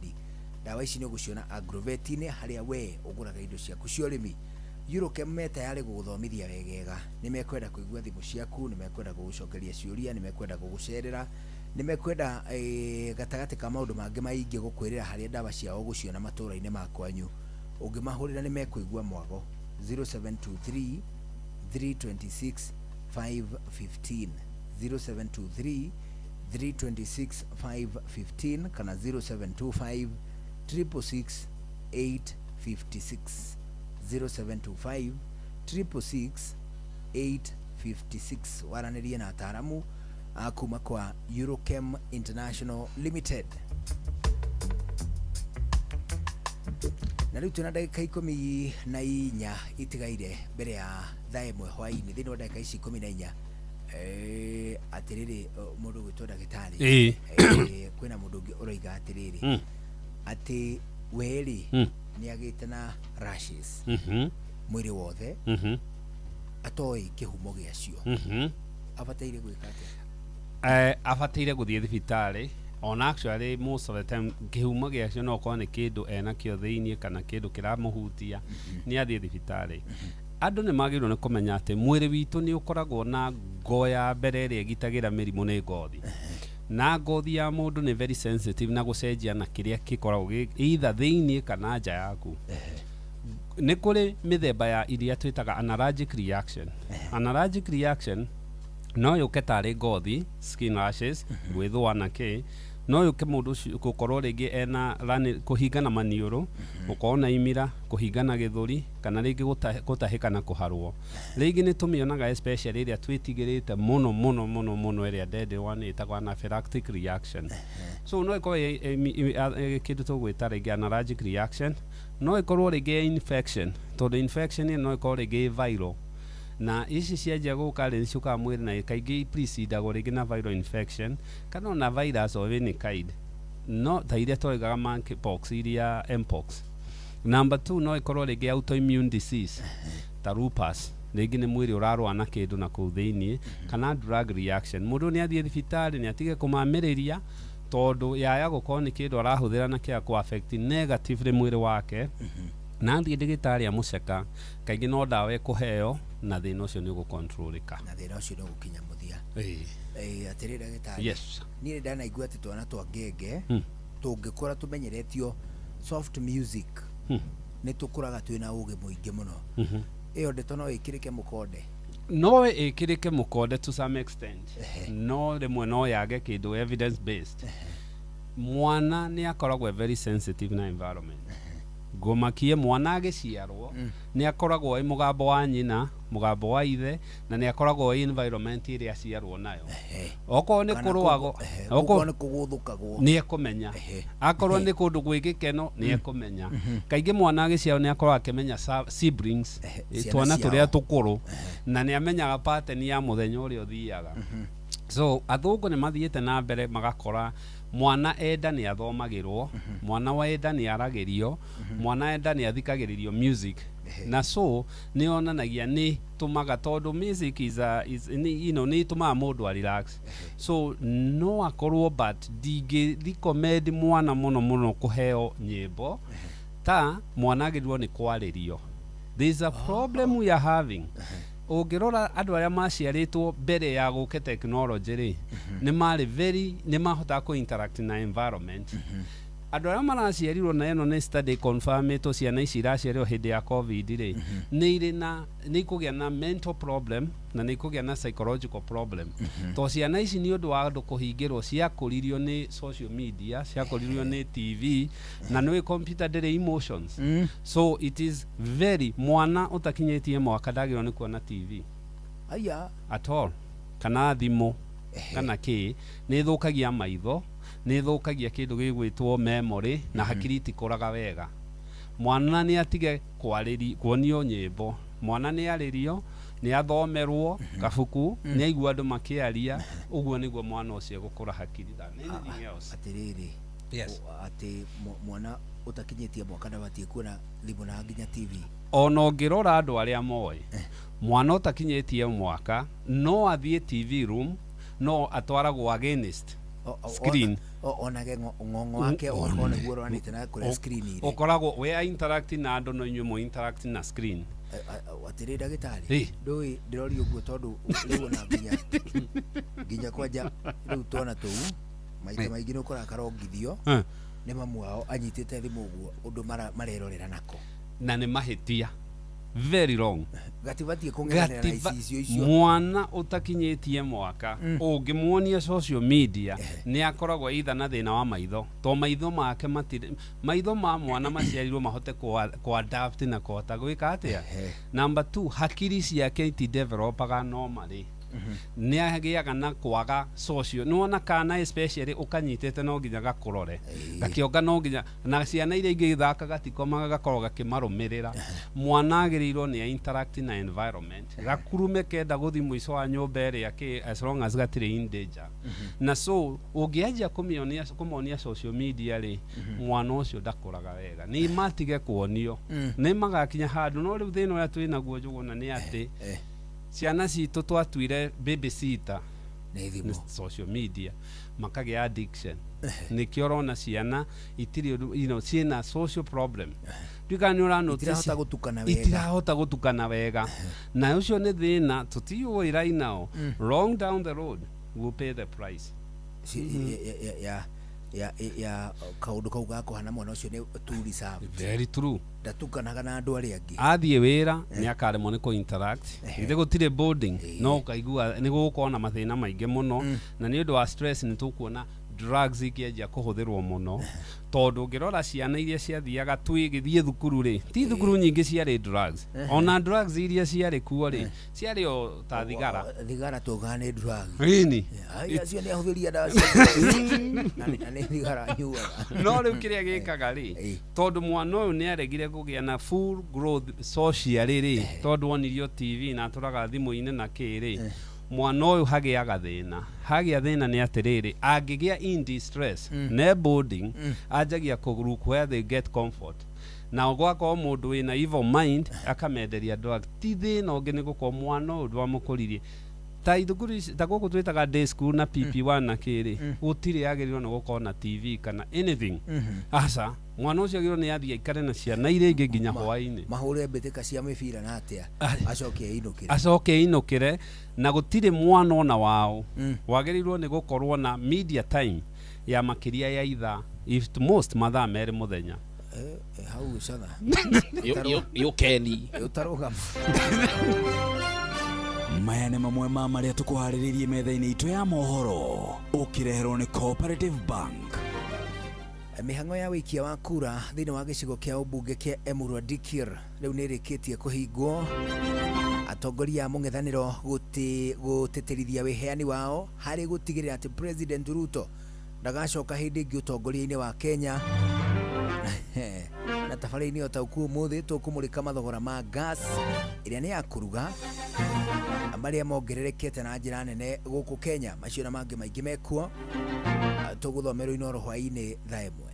Dawa ici nĩ ũgũciona Agrovet-inĩ harĩa we ũgũraga indo ciaku cia ũrĩmi. Eurochem me tayari gũgũthomithia wegega. Nĩ mekwenda kũigua thimũ ciaku, nĩ mekwenda gũgũcokeria ciũria, nĩ mekwenda gũgũcerera, nĩ mekwenda gatagatĩ ka maũndũ mangĩ maingĩ gũkwĩrĩra harĩa dawa ciao gũciona matũũra-inĩ makwanyu. Ũngĩmahũrĩra nĩ mekũigua mwago. 0723 326 515 0723 326 515 kana 0725 366 856 0725 366 856. Waranĩrie na ataaramu kuma kwa Eurochem International Limited. Na rĩu tuna ndagĩka 14 itigaire mbere ya thaa 1 hwaĩ-inĩ. Thĩinĩ wa ndagĩka ici 14 atĩrĩrĩ mũndũ gwĩtwo ndagĩtarĩ kwĩna mũndũ ũngĩ ũroiga atĩrĩrĩ atĩ werĩ nĩ agĩte na rashes mwĩrĩ wothe atoĩ kĩhumo gĩacio, abataire gwĩka atĩa? Abataire gũthiĩ thibitarĩ. On actually most of the time kĩhumo gĩacio no korwo nĩ kĩndũ enakĩo thĩinĩ kana kĩndũ kĩramũhutia, nĩ athiĩ thibitarĩ. Andũ nĩ magĩrĩirwo nĩ kũmenya atĩ mwĩrĩ witũ nĩ ũkoragwo na ngo ya mbere ĩrĩa ĩgitagĩra mĩrimũ nĩ ngothi, na ngothi ya mũndũ nĩ very sensitive na gũcenjia na kĩrĩa gĩkoragwo either thĩinĩ kana nja yaku. Nĩ kũrĩ mĩthemba ya iria twĩtaga allergic reaction. Allergic reaction no yũke tarĩ ngothi, skin rashes, gwĩthũa na kĩ, no yũke mũndũ gũkorwo rĩngĩ ena kũhingana maniũrũ, gũkorwo na imira, kũhingana gĩthũri, kana rĩngĩ gũtahĩka na kũharwo. Rĩngĩ nĩ tũmĩonaga especially ĩrĩa twĩtigĩrĩte mũno mũno mũno mũno ĩrĩa deadly one ĩtagwo anaphylactic reaction. So no ĩkorwo kĩndũ tũgwĩta rĩngĩ allergic reaction, no ĩkorwo rĩngĩ infection, tondũ infection no ĩkorwo rĩngĩ viral. Na ici cianjia gũka rĩ nĩciũkaga mwĩrĩ na kaingĩ precedagwo rĩngĩ na viral infection kana ona virus of any kind, no ta iria tũigaga monkeypox, iria mpox. Number 2 no ĩkorwo rĩngĩ autoimmune disease ta lupus, rĩngĩ nĩ mwĩrĩ ũrarũa na kĩndũ na kũu thĩinĩ, kana drug reaction. Mũndũ nĩ athiĩ thibitarĩ nĩ atige kũmamĩrĩria tondũ yaya gũkorwo nĩ kĩndũ arahũthĩra na kĩa ku affect negatively mwĩrĩ wake, na athiĩ ndagĩtarĩ amũceka, kaingĩ no dawa ekũheo na thĩna ũcio nĩ ũgũcontrolĩka, na thĩna ũcio nĩ ũgũkinya mũthia. Atĩrĩ ndagĩtarĩ, yes, niĩ ndanaigua atĩ twana twa ngenge tũngĩkũra tũmenyeretio soft music nĩ tũkũraga twĩna ũgĩ mũingĩ mũno. Ĩyo ndeto no ĩkĩrĩke mũkonde? No ĩkĩrĩke mũkonde to some extent, no rĩmwe no yage kĩndũ evidence based. Mwana nĩ akoragwo very sensitive na environment. Ngomakie mwana agĩciarwo nĩ akoragwo ĩ mũgambo wa nyina, mũgambo wa ithe, na nĩ akoragwo ĩ environment ĩrĩa aciarwo nayo. Okorwo nĩ kũrũagwo, okorwo nĩ kũgũthũkagwo, nĩ ekũmenya. Akorwo nĩ kũndũ gwĩ gĩkeno nĩ ekũmenya. Kaingĩ mwana agĩciarwo nĩ akoragwo akĩmenya siblings, twana tũrĩa tũkũrũ, na nĩ amenyaga pattern ya mũthenya ũrĩa ũthiaga. So athũngũ nĩ mathiĩte na mbere magakora mwana enda nĩ athomagĩrwo, mwana wa enda nĩ aragĩrio, mwana enda nĩ athikagĩrĩrio music. Na so nĩ onanagia nĩ tũmaga tondũ music nĩ tũmaga mũndũ a relax. So no akorwo but ndingĩ-recommend mwana mũno mũno kũheo nyĩmbo ta mwana agĩrĩirwo nĩ kwarĩrio. There is a problem we are having. ungirora andu aria maciaritwo mbere ya guke technology ri ni mari very ni mahota ku interact na environment andu aria maraciarirwo na eno ni study confirmito ciana ici iraciarirwo hindi ya covid ri ni iri na ni kugia na mental problem na ni kugia na psychological problem to ciana ici ni undu wa andu kuhingirwo cia kuririo ni social media cia kuririo ni TV na ni computer ndere emotions so it is very mwana utakinyetie mwaka ndagirwo ni kuona TV aya at all kana thimo kana ki ni thukagia maitho ni thukagia kindu gigwitwo memory na hakiri tikuraga wega mwana ni atige kuonio nyimbo mwana ni aririo ni athomerwo kabuku ni aigua andu makiaria uguo niguo mwana ucio gukura hakiri than anything else atiriri yes ati mwana utakinyetie mwaka ndabatie kuona thimu na nginya TV ona ungirora andu aria moe mwana utakinyetie mwaka no athie TV room no atwaragwo against screen onage ngongo wake ona guoro anite na kure screen ile ukoragwo we interact na andu no inyu mo interact na screen atiri dagitari ndoi ndirori uguo tondu riu na nginya kwanja riu tona tu maite maingi no kora karongithio ni mamu wao anyitite thimu uguo undu marerorera nako na ni mahitia very wrong gatibatie kungerera icio icio mwana utakinyetie mwaka ungimuonia social media ni akoragwo either na thina wa maitho to maitho make matire maitho ma mwana maciarirwo mahote ku adapt na kuhota gwika atia number 2 hakiri ciake iti developaga normally ni agiaga na kwaga social nuona kana especially ukanyitete no nginya gakurore gakionga no nginya na ciana iria ingi ithaka gatikomaga gakorwo gakimarumirira mwana agirirwo ni interact na environment gakurume kenda guthi mwico wa nyumba iria ki as long as gatire in danger na so ungiaja kumionia social media ri mwana ucio ndakuraga wega ni matige kuonio ni magakinya handu no riu thina uria twina guo njuguna ni ati ciana citu twatuire babysitter na social media makagia addiction nikio rona ciana itiri ciina social problem ndikani ura notice itirahota gutukana wega na ucio ni thina tutiyo right now wrong down the road will pay the price ya kaundu kau gako hana mwana ucio ni turi sabu very true ndatukanaga na andu aria angi athie wira ni akaremwo ni ku interact ithe gutire boarding no kaigua ni gukona mathina maingi muno na ni undu wa stress ni tukuona drugs ikienja kuhuthirwo muno tondu ngirora ciana iria ciathiaga twigithie thukuru ri ti thukuru nyingi ciari drugs ona drugs iria ciari kuo ri ciari o ta thigara tugane drugs rini acio ni ahuthiria dawa na ni thigara nyua no riu kiria gikaga ri tondu mwana uyu ni aregire kugia na full growth social ri tondu onirio TV na turaga thimu-ini na kiri mwana uyu hagiaga thina ni atiriri angigia in distress ne boarding ajagia kugroup where they get comfort na gwako mundu wina evil mind akamenderia drug ti thina ungi ni guko mwana uyu wamukuririe ta ithukuru ta guku twitaga day school na PP1 na kiri gutiri agirirwo ni gukona TV kana anything asa mwana ucio agirwo ni athia ikare na ciana iria ingi nginya hwaini mahure mbitika cia mibira na atia acoke inukire na gutire mwana ona wao wagirirwo ni gukorwo na media time ya makiria ya itha if most mathaa meri muthenya hau sana yo Kenny utaruga maya nĩ mamwe ma marĩa tũkũharĩrĩirie metha-inĩ itũ ya mohoro ũkĩreherwo nĩ Cooperative Bank. Mihango ya wikia wa kura thĩinĩ wa gĩcigo kĩa ũmbunge kĩa Emurua Dikir rĩu nĩ ĩrĩkĩtie kũhingwo. Atongoria a mũng'ethanĩro gũtĩtĩrithia wĩheani wao harĩ gũtigĩrĩra atĩ President Ruto ndagacoka hĩndĩ ĩngĩ ũtongoria-inĩ wa Kenya. Na tabarĩra-inĩ ota ũkuo ũmũthĩ tũkũmũrĩka mathogora ma gas ĩrĩa nĩ ya kũruga marĩa mongererekete na njĩra nene gũkũ Kenya. Macio na mangĩ maingĩ mekuo tũgũthomerwo Inooro hwaĩ-inĩ thaa ĩmwe.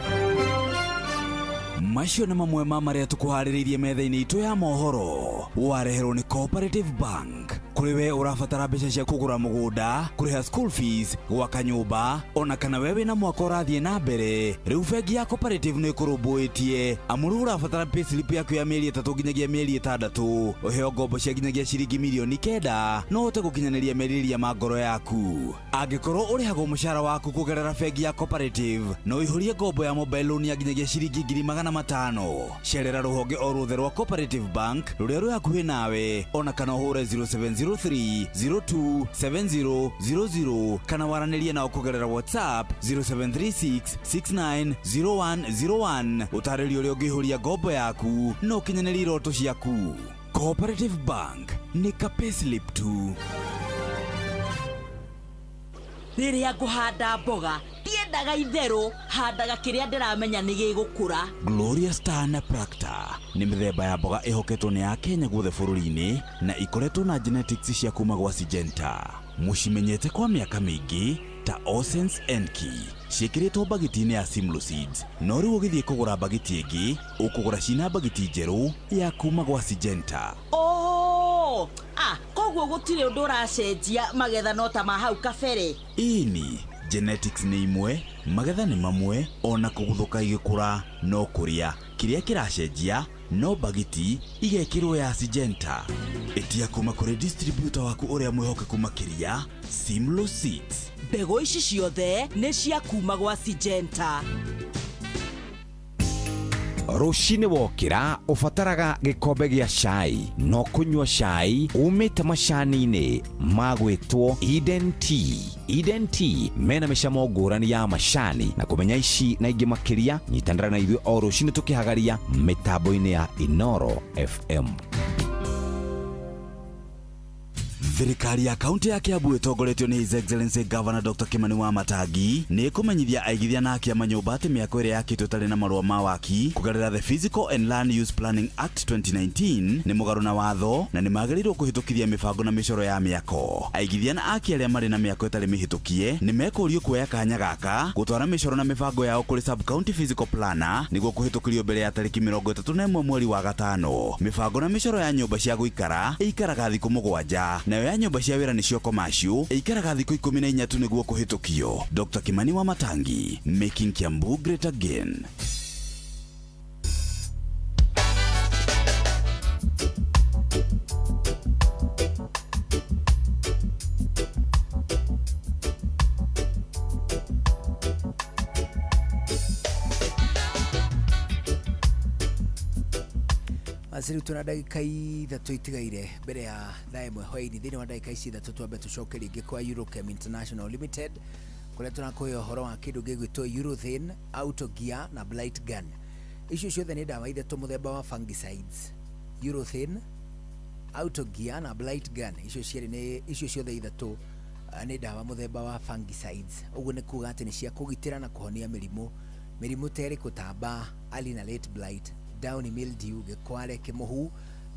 Macio nĩ mamwe ma marĩa tũkũharĩrĩirie metha-inĩ itũ ya mohoro wareherwo nĩ Cooperative Bank. kuriwe urafatara mbeca cia kugura mugunda kuriha school fees gwaka nyumba ona kana wewe na mwaka urathie na mbere riu bengi ya Cooperative ni kurumbuitie amuru urafatara payslip yaku ya mieri 3 nginyagia mieri 6 uheo ngombo cia nginyagia ciringi milioni 9 no ute gukinyaniria meriria ma ngoro yaku angikorwo urihagwo mushara waku kugerera bengi ya Cooperative no ihurie ngombo ya mobile loan ya nginyagia ciringi 500,000 cerera ruhonge o ruothe rwa Cooperative Bank ruria rwi hakuhi nawe ona kana uhure 0703027000 kana waranirie nao kugerera WhatsApp 0736690101 utaririo uri ungihuria ngombo yaku no kinyanĩria iroto ciaku. Cooperative Bank ni ka payslip tu. Riria nguhanda mboga ndiendaga itherũ handaga kĩrĩa ndĩramenya nĩ gĩgũkũra. Gloria Star na Practa ni mĩthemba ya mboga ĩhoketwo nĩ Akenya guothe bũrũri-inĩ na ikoretwo na genetics cia kuma gwa Syngenta. Mũcimenyete kwa mĩaka mĩingĩ ta Osens Enki ciĩkĩrĩtwo bagiti-inĩ ya Simlo Seeds no rĩu ũgĩthiĩ kũgũra bagiti ĩngĩ ũkũgũra cina bagiti njerũ ya kuma gwa Syngenta. Koguo gũtirĩ ũndũ ũracenjia magetha no ta ma hau kabere. Ini genetics nĩ imwe magetha nĩ mamwe ona kũguthũka igĩkũra no kũrĩa kĩrĩa kĩracenjia no bagiti igekĩrwo ya Syngenta. Etia kuma kũrĩ distributor waku ũrĩa mwĩhokeku makĩria Simlo Seeds. Mbegũ ici ciothe nĩ cia kuma gwa Syngenta. Rushini wokira ufataraga gikombe gia chai no kunywa chai umite macani-ini magwitwo Eden Tea. Eden Tea mena micamo ngũrani ya macani na kumenya ici na ingi makiria nyitanira na ithuĩ o rushini tukihagaria mitambo-ini ya Inoro FM. Thirikari ya kaunti ya Kiambu itongoretio ni His Excellency Governor Dr. Kimani Wamatangi ni kumenyithia aigithia na akia manyumba ati miako ĩrĩa yakĩtwo ĩtarĩ na marũa ma waki kugerera the Physical and Land Use Planning Act 2019 ni mũgarũ na watho na ni magĩrĩirwo kũhĩtũkithia mĩbango na mĩcoro ya mĩako. Aigithia na akia arĩa marĩ na mĩako ĩtarĩ mĩhĩtũkie ni mekũrio kuoya kanya gaka gũtwara mĩcoro na mĩbango yao kũrĩ Sub County Physical Planner nĩguo kũhĩtũkĩrio mbere ya tarĩki 31 mweri wa gatano. Mĩbango na mĩcoro ya nyũmba cia gũikara ĩikaraga thikũ 7 nayo ya nyũmba cia wĩra nĩcio commercial ĩikaraga thikũ 14 tu nĩguo kũhĩtũkio. Dr. Kimani Wamatangi, making Kiambu great again. Asiri tuna ndagika ithatũ itigaire mbere ya thaa ĩmwe hwaĩ-inĩ. Thĩinĩ wa ndagika ici ithatũ twambe tũcoke rĩngĩ kwa Eurochem International Limited kũrĩa tũrakũhe ũhoro wa kĩndũ gĩgwĩtwo Urethane, Autogear na Blight Gun. Icio ciothe nĩ ndawa ithatũ mũthemba wa fungicides. Urethane, Autogear na Blight Gun. Icio ciothe ithatũ nĩ ndawa mũthemba wa fungicides. Ũguo nĩ kuuga atĩ nĩ cia kũgitĩra na kũhonia mĩrimũ ta ĩrĩ kũtamba, early na late blight, downy mildew, gĩkware, kĩmũhu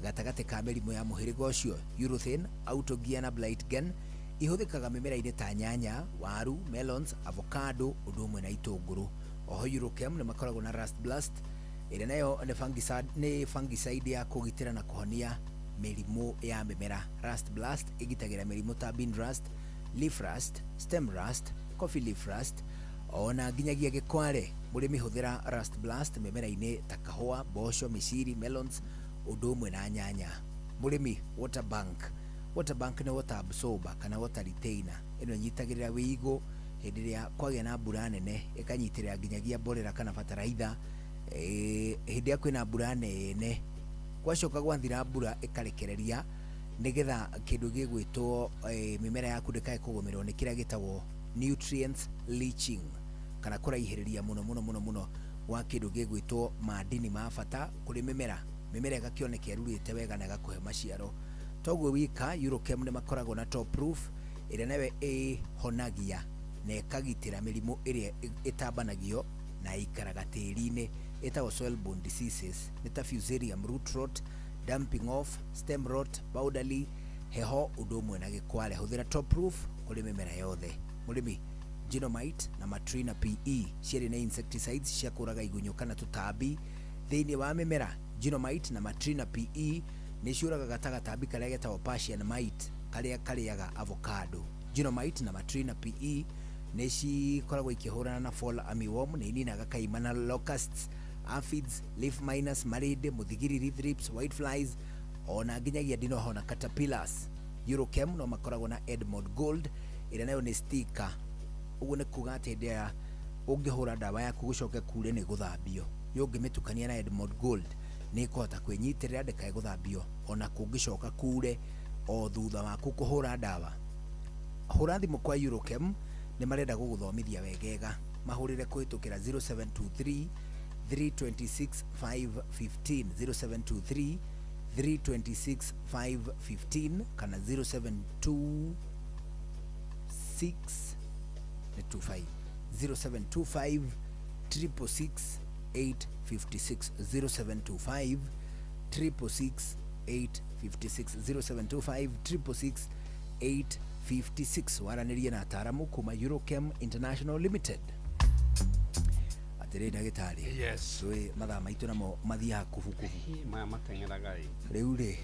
gatagatĩ ka mĩrimũ ya mũhĩrĩga ũcio. Urethane, Autogear na Blight Gun ihũthĩkaga mĩmera-inĩ ta nyanya, waru, melons, avocado, ũndũ ũmwe na itũngũrũ. Oho Eurochem nĩ makoragwo na Rust Blast ĩrĩa nayo nĩ fungicide ya kũgitĩra na kũhonia mĩrimũ ya mĩmera. Rust Blast ĩgitagĩra mĩrimũ ta bean rust, leaf rust, stem rust, coffee leaf rust ona nginyagia gĩkware. Mũrĩmi hũthĩra Rust Blast mĩmera-inĩ ta kahũa, mboco, mĩciri, melons, ũndũ ũmwe na nyanya. Mũrĩmi water bank nĩ water absorber kana water retainer. Ĩno ĩnyitagĩrĩra wĩigũ hĩndĩ ĩrĩa kwagĩa na mbura nene, ĩkanyitĩrĩra nginyagia mborera kana bataraitha hĩndĩ ĩrĩa kwĩna mbura nene. Gwacoka gwathira mbura ĩkarekereria nĩgetha kĩndũ gĩgwĩtwo mĩmera yaku ndĩkae kũgũmĩrwo nĩ kĩrĩa gĩtagwo nutrients leaching kana kũraihĩrĩria mũno wa kĩndũ gĩgwĩtwo madini ma bata kũrĩ mĩmera ĩgakĩoneka ĩrurĩte wega na ĩgakũhe maciaro. Toguo wika Eurochem nĩ makoragwo na top proof ĩrĩa nawe ĩhonagia na ĩkagitĩra mĩrimũ ĩrĩa ĩtambanagio na ĩikaraga tĩri-inĩ ĩtagwo soil borne diseases nĩ ta fusarium root rot, dumping off, stem rot, powdery, heho, ũndũ ũmwe na gĩkware. Hũthĩra top proof kũrĩ mĩmera yothe. Mũrĩmi, Genomite na Matrina PE ciarĩ na insecticides cia kũraga igunyũ kana tũtambi thĩinĩ wa mĩmera. Genomite na Matrina PE nĩ ciũragaga ta gatambi karĩa getagwo Persian mite karia kariaga avocado. Genomite na Matrina PE neci koragwo ikihurana na fall armyworm na ininaga kaimana locusts, aphids, leaf miners, marinde, muthigiriri, thrips, whiteflies ona nginyagia ndinoho na caterpillars. Eurochem no makoragwo na Edmond Gold ira nayo ni sticker. Uguo ni kuga ati ndia ungihura dawa yaku gucoke kure ni guthambio yungimetukania na Edmond Gold ni kota kwenyitirira ndekae guthambio ona kungicoka kure o thutha waku kuhura dawa. Hura thimu kwa Eurochem ni marenda guguthomithia wegega mahurire kuhitukira 0723 326 515 0723 326 515 kana 0726 25 0725 666 856 0725 666 856 0725 666 856 waranirie na ataramu kuma Eurochem International Limited. Atere ndagitari yes we mathaa maitu namo mathia kufuku maya matengeraga riu ri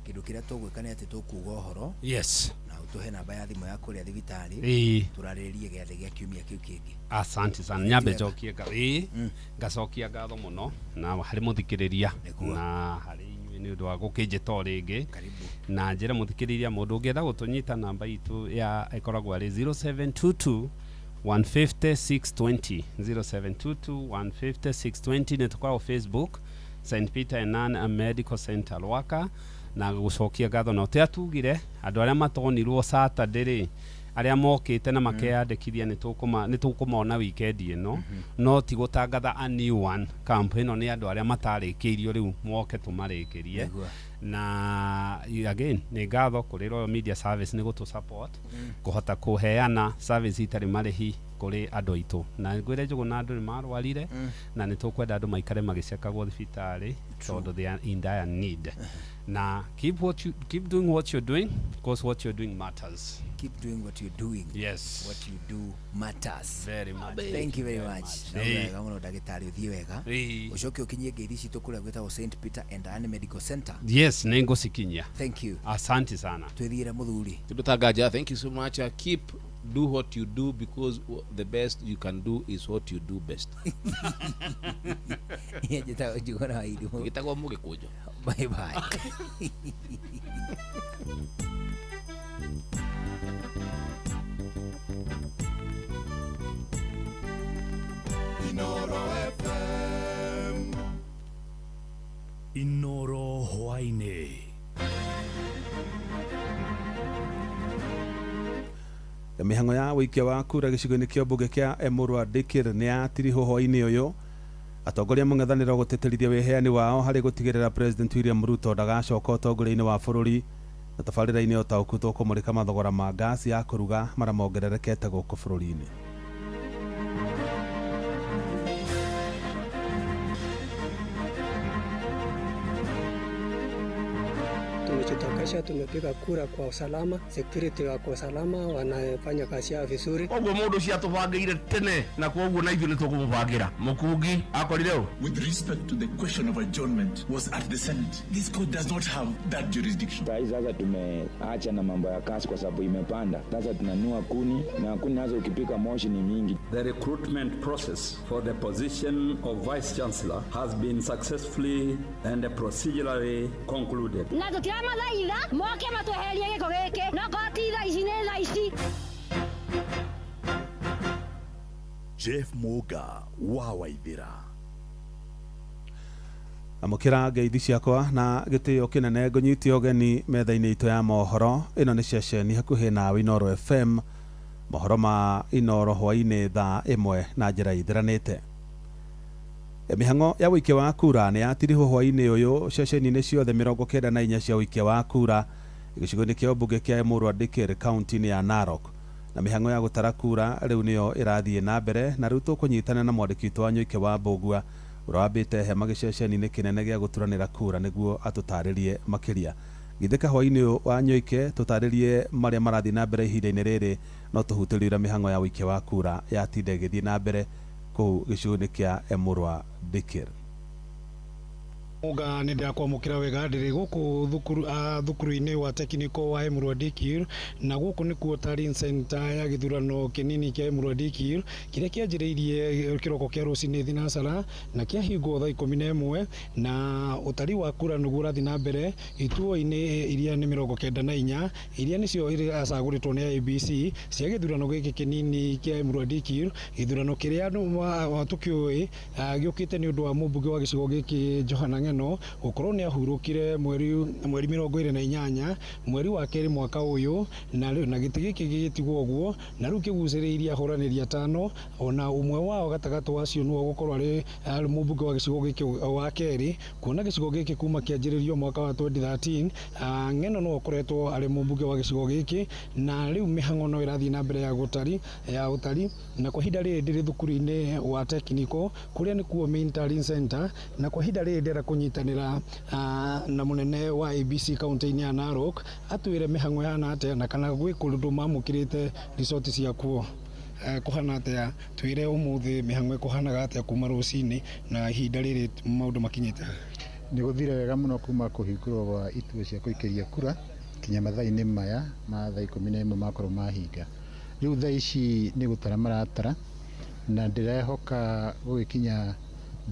kindu kiria tugwika ni ati tukuga uhoro yes na utuhe namba ya thimu yaku ria thibitari turaririe giathi gia kiumia kiu kingi. Asante sana nyambe jokie ngai ngacokia ngatho muno na hari muthikiriria na hari ni undu wa gukinjita ringi na njira muthikiriria mundu ungienda gutunyita namba itu ya ikoragwo ari 0722 150 620 0722 150 620 ni tukwa Facebook St Peter Enan Medical Center Lwaka na gucokia ngatho no te atugire andu aria matonirwo Saturday aria mokite na makeyandikithia ni tukumona weekend ino no ti gutangatha a new one campaign no ni andu aria matarikiirio riu moke tumarikirie na again ni ngatho kuri Royal Media Service ni gutu support kuhota kuheana service itari marihi kuri andu aitu na ngwire njugu na andu ni marwarire na ni tukwenda andu maikare magicekagwo thibitari tondu they are in dire need. Now keep doing what you're doing because what you're doing matters. Keep doing what you're doing. Yes. What you do matters. Very much. Thank you very much. Na ngono dagitari uthie wega. Ucoke ukinyie ngeithi citu kuria gwetagwo St Peter and Anne Medical Center. Yes, nengo sikinya. Thank you. Asante sana. Twithire muthuri. Tudutagaja, thank you so much. Keep do what you do because the best you can do is what you do best. Yeta ujugona haidu. Gitagwo muge kujo. Bye bye. Inoro FM Inoro Hwaine. Mihango ya wikia wa kura gicigo-ini kia mbunge kia Emurwa Dikir ni atiriho hwaini uyu atongoria mung'ethanira guteterithia wiheani wao hari gutigirira President William Ruto ndagacoka utongoria-ini wa bururi na tabarira-ini otauku tukumurika mathogora ma gasi ya kuruga maria mongererekete guku bururi-ini. Tumejitokesha, tumepiga kura kwa usalama, security wako usalama, wanafanya kazi yao vizuri. Ogwo mundu cia tubangire tene na kwoguo na ithu ni tukumubangira mukungi akorire u. With respect to the question of adjournment was at the Senate. This court does not have that jurisdiction. Sasa tumeacha na mambo ya kasi kwa sababu imepanda. Sasa tunanua kuni na kuni nazo ukipika moshi ni mingi. The recruitment process for the position of Vice Chancellor has been successfully and procedurally concluded. Mathaitha moke matuherie giko giki no koti tha ici ni tha ici. Jeff Muga wa Waithira. Amukira ngeithi ciakwa na gitio kinene ngunyiti ogeni metha-ini itu ya mohoro ino ni ceceni hakuhi nawe Inoro FM mohoro ma Inoro hwaini thaa imwe na njira ithiranite. Mihango ya wikia wa kura ni atiriho hwaini uyu ceceni-ini ciothe 94 cia wikia wa kura gicigo-ini kia mbunge kia Emurwa Dikir kaunti-ini ya Narok na mihango ya gutara kura riu niyo irathie na mbere na riu tukunyitana na mwandiki wa Nyoike wa Mbugua urabite hema giceceni-ini kinene gia guturanira kura niguo atutaririe makiria githeka hwaini wa Nyoike tutaririe maria marathie na mbere ihinda-ini riri no tuhutirira mihango ya wikia wa kura ya tinde githie na mbere ku gicigo-ini kia Emurwa Dikir. Muga nä ndä rakwamå wega ndä rä gå kå thukuru-inä wa technical wa Emurua Dikir na gå kå nä kuo Tallying Center ya gä thurano kä nini kä Emurua Dikir kä rä a kä anjä rä irie kä roko kä a rå cinä thinacara na kä ahingwo thaa 11 na å tari wa kura nä guo å rathi na mbere ituo-inä iria nä 94 iria nä cio acagå rä two nä IEBC cia gä thurano gä kä kä nini kä Emurua Dikir gä thurano kä rä a tå kä å gä å kä te nä å ndå wa må mbunge wa gä cigo gä kä Johana Ng'eno gå korwo nä ahurå kire mweri 28 mweri wa kerä mwaka å yå na gä tä gä kä gä tigwo å guo na rä u kä gucä rä irie ahå ranä ri atano ona å mwe wao gatagatä wacio nä gå korwo arä må mbunge wa gä cigo gä kä wa kerä kuona gä cigo gä kä kuma kä anjä rä rio mwaka wa 2013 Ng'eno no akoretwo arä må mbunge wa gä cigo gä kä na rä u mä hang'o no ä rathiä na mbere ya å tari na kwa hinda rä ndä rä thukuru-inä wa technical kå rä a nä kuo main Tallying Center na kwa hinda rä ndä kå nyitanä ra na må nene wa ABC kauntä-inä ya Narok atwä re mä hang'o yana atä na kana gwä kå ndå mamå kä rä te resort cia kuo kå hana atä twä re å må thä mä hang'o kå hanaga atä kuma rå cinä na ihinda rä rä maå ndå makinyä te nä gå thire wega må no kuma kå hingå gwa ituo cia kå ikä ria kura kinya mathaa-inä maya ma thaa 11 makorwo mahinga rä u thaa ici nä gå tara maratara na ndä rehoka gå gä kinya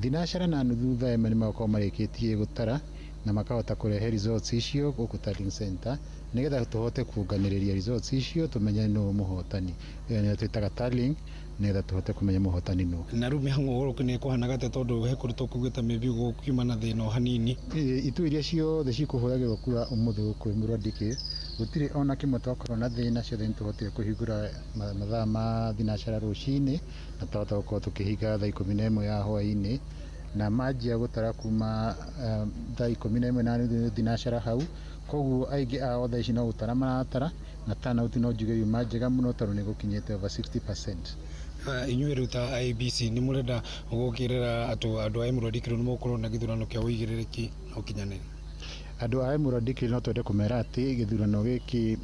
thinacara na nuthu thaa ĩmwe nĩ magokorwo marĩkĩtie gũtara na makahota kũrehe results icio gũkũ Tallying Center nĩgetha tũhote kuonganĩrĩria results icio tũmenye nũ mũhotani ĩyo nĩyo twĩtaga tallying nĩgetha tũhote kũmenya mũhotani nũ na rĩu mĩhang'o gũkũ nĩ kũhanaga atĩa tondũ he kũrĩ tũkugĩte maybe gũkiuma na thĩna o hanini itu iria ciothe cikũhũthagĩrwo kura ũmũthĩ gũkũ Emurua Dikir gũtirĩ ona kĩmwe twakorwo na thĩna ciothe nĩ tũhotire kũhingũra mathaa ma thinacara rũcinĩ na twahota gũkorwo tũkĩhinga thaa 11 ya hwaĩ-inĩ na manjia gũtara kuma thaa 11 na nuthu thinacara hau koguo aingĩ ao thaa ici no gũtara maratara na turnout no njuge yuma njega mũno tondũ nĩ gũkinyĩte over 60%. Inyuĩ rĩu ta IEBC nĩ mũrenda gũkĩrĩra andũ a Emurua Dikir nĩ mũgũkorwo na gĩthurano kĩa ũigĩrĩrĩki na ũkinyanĩru andũ a Emurua Dikir no twende kũmera atĩ gĩthurano gĩkĩ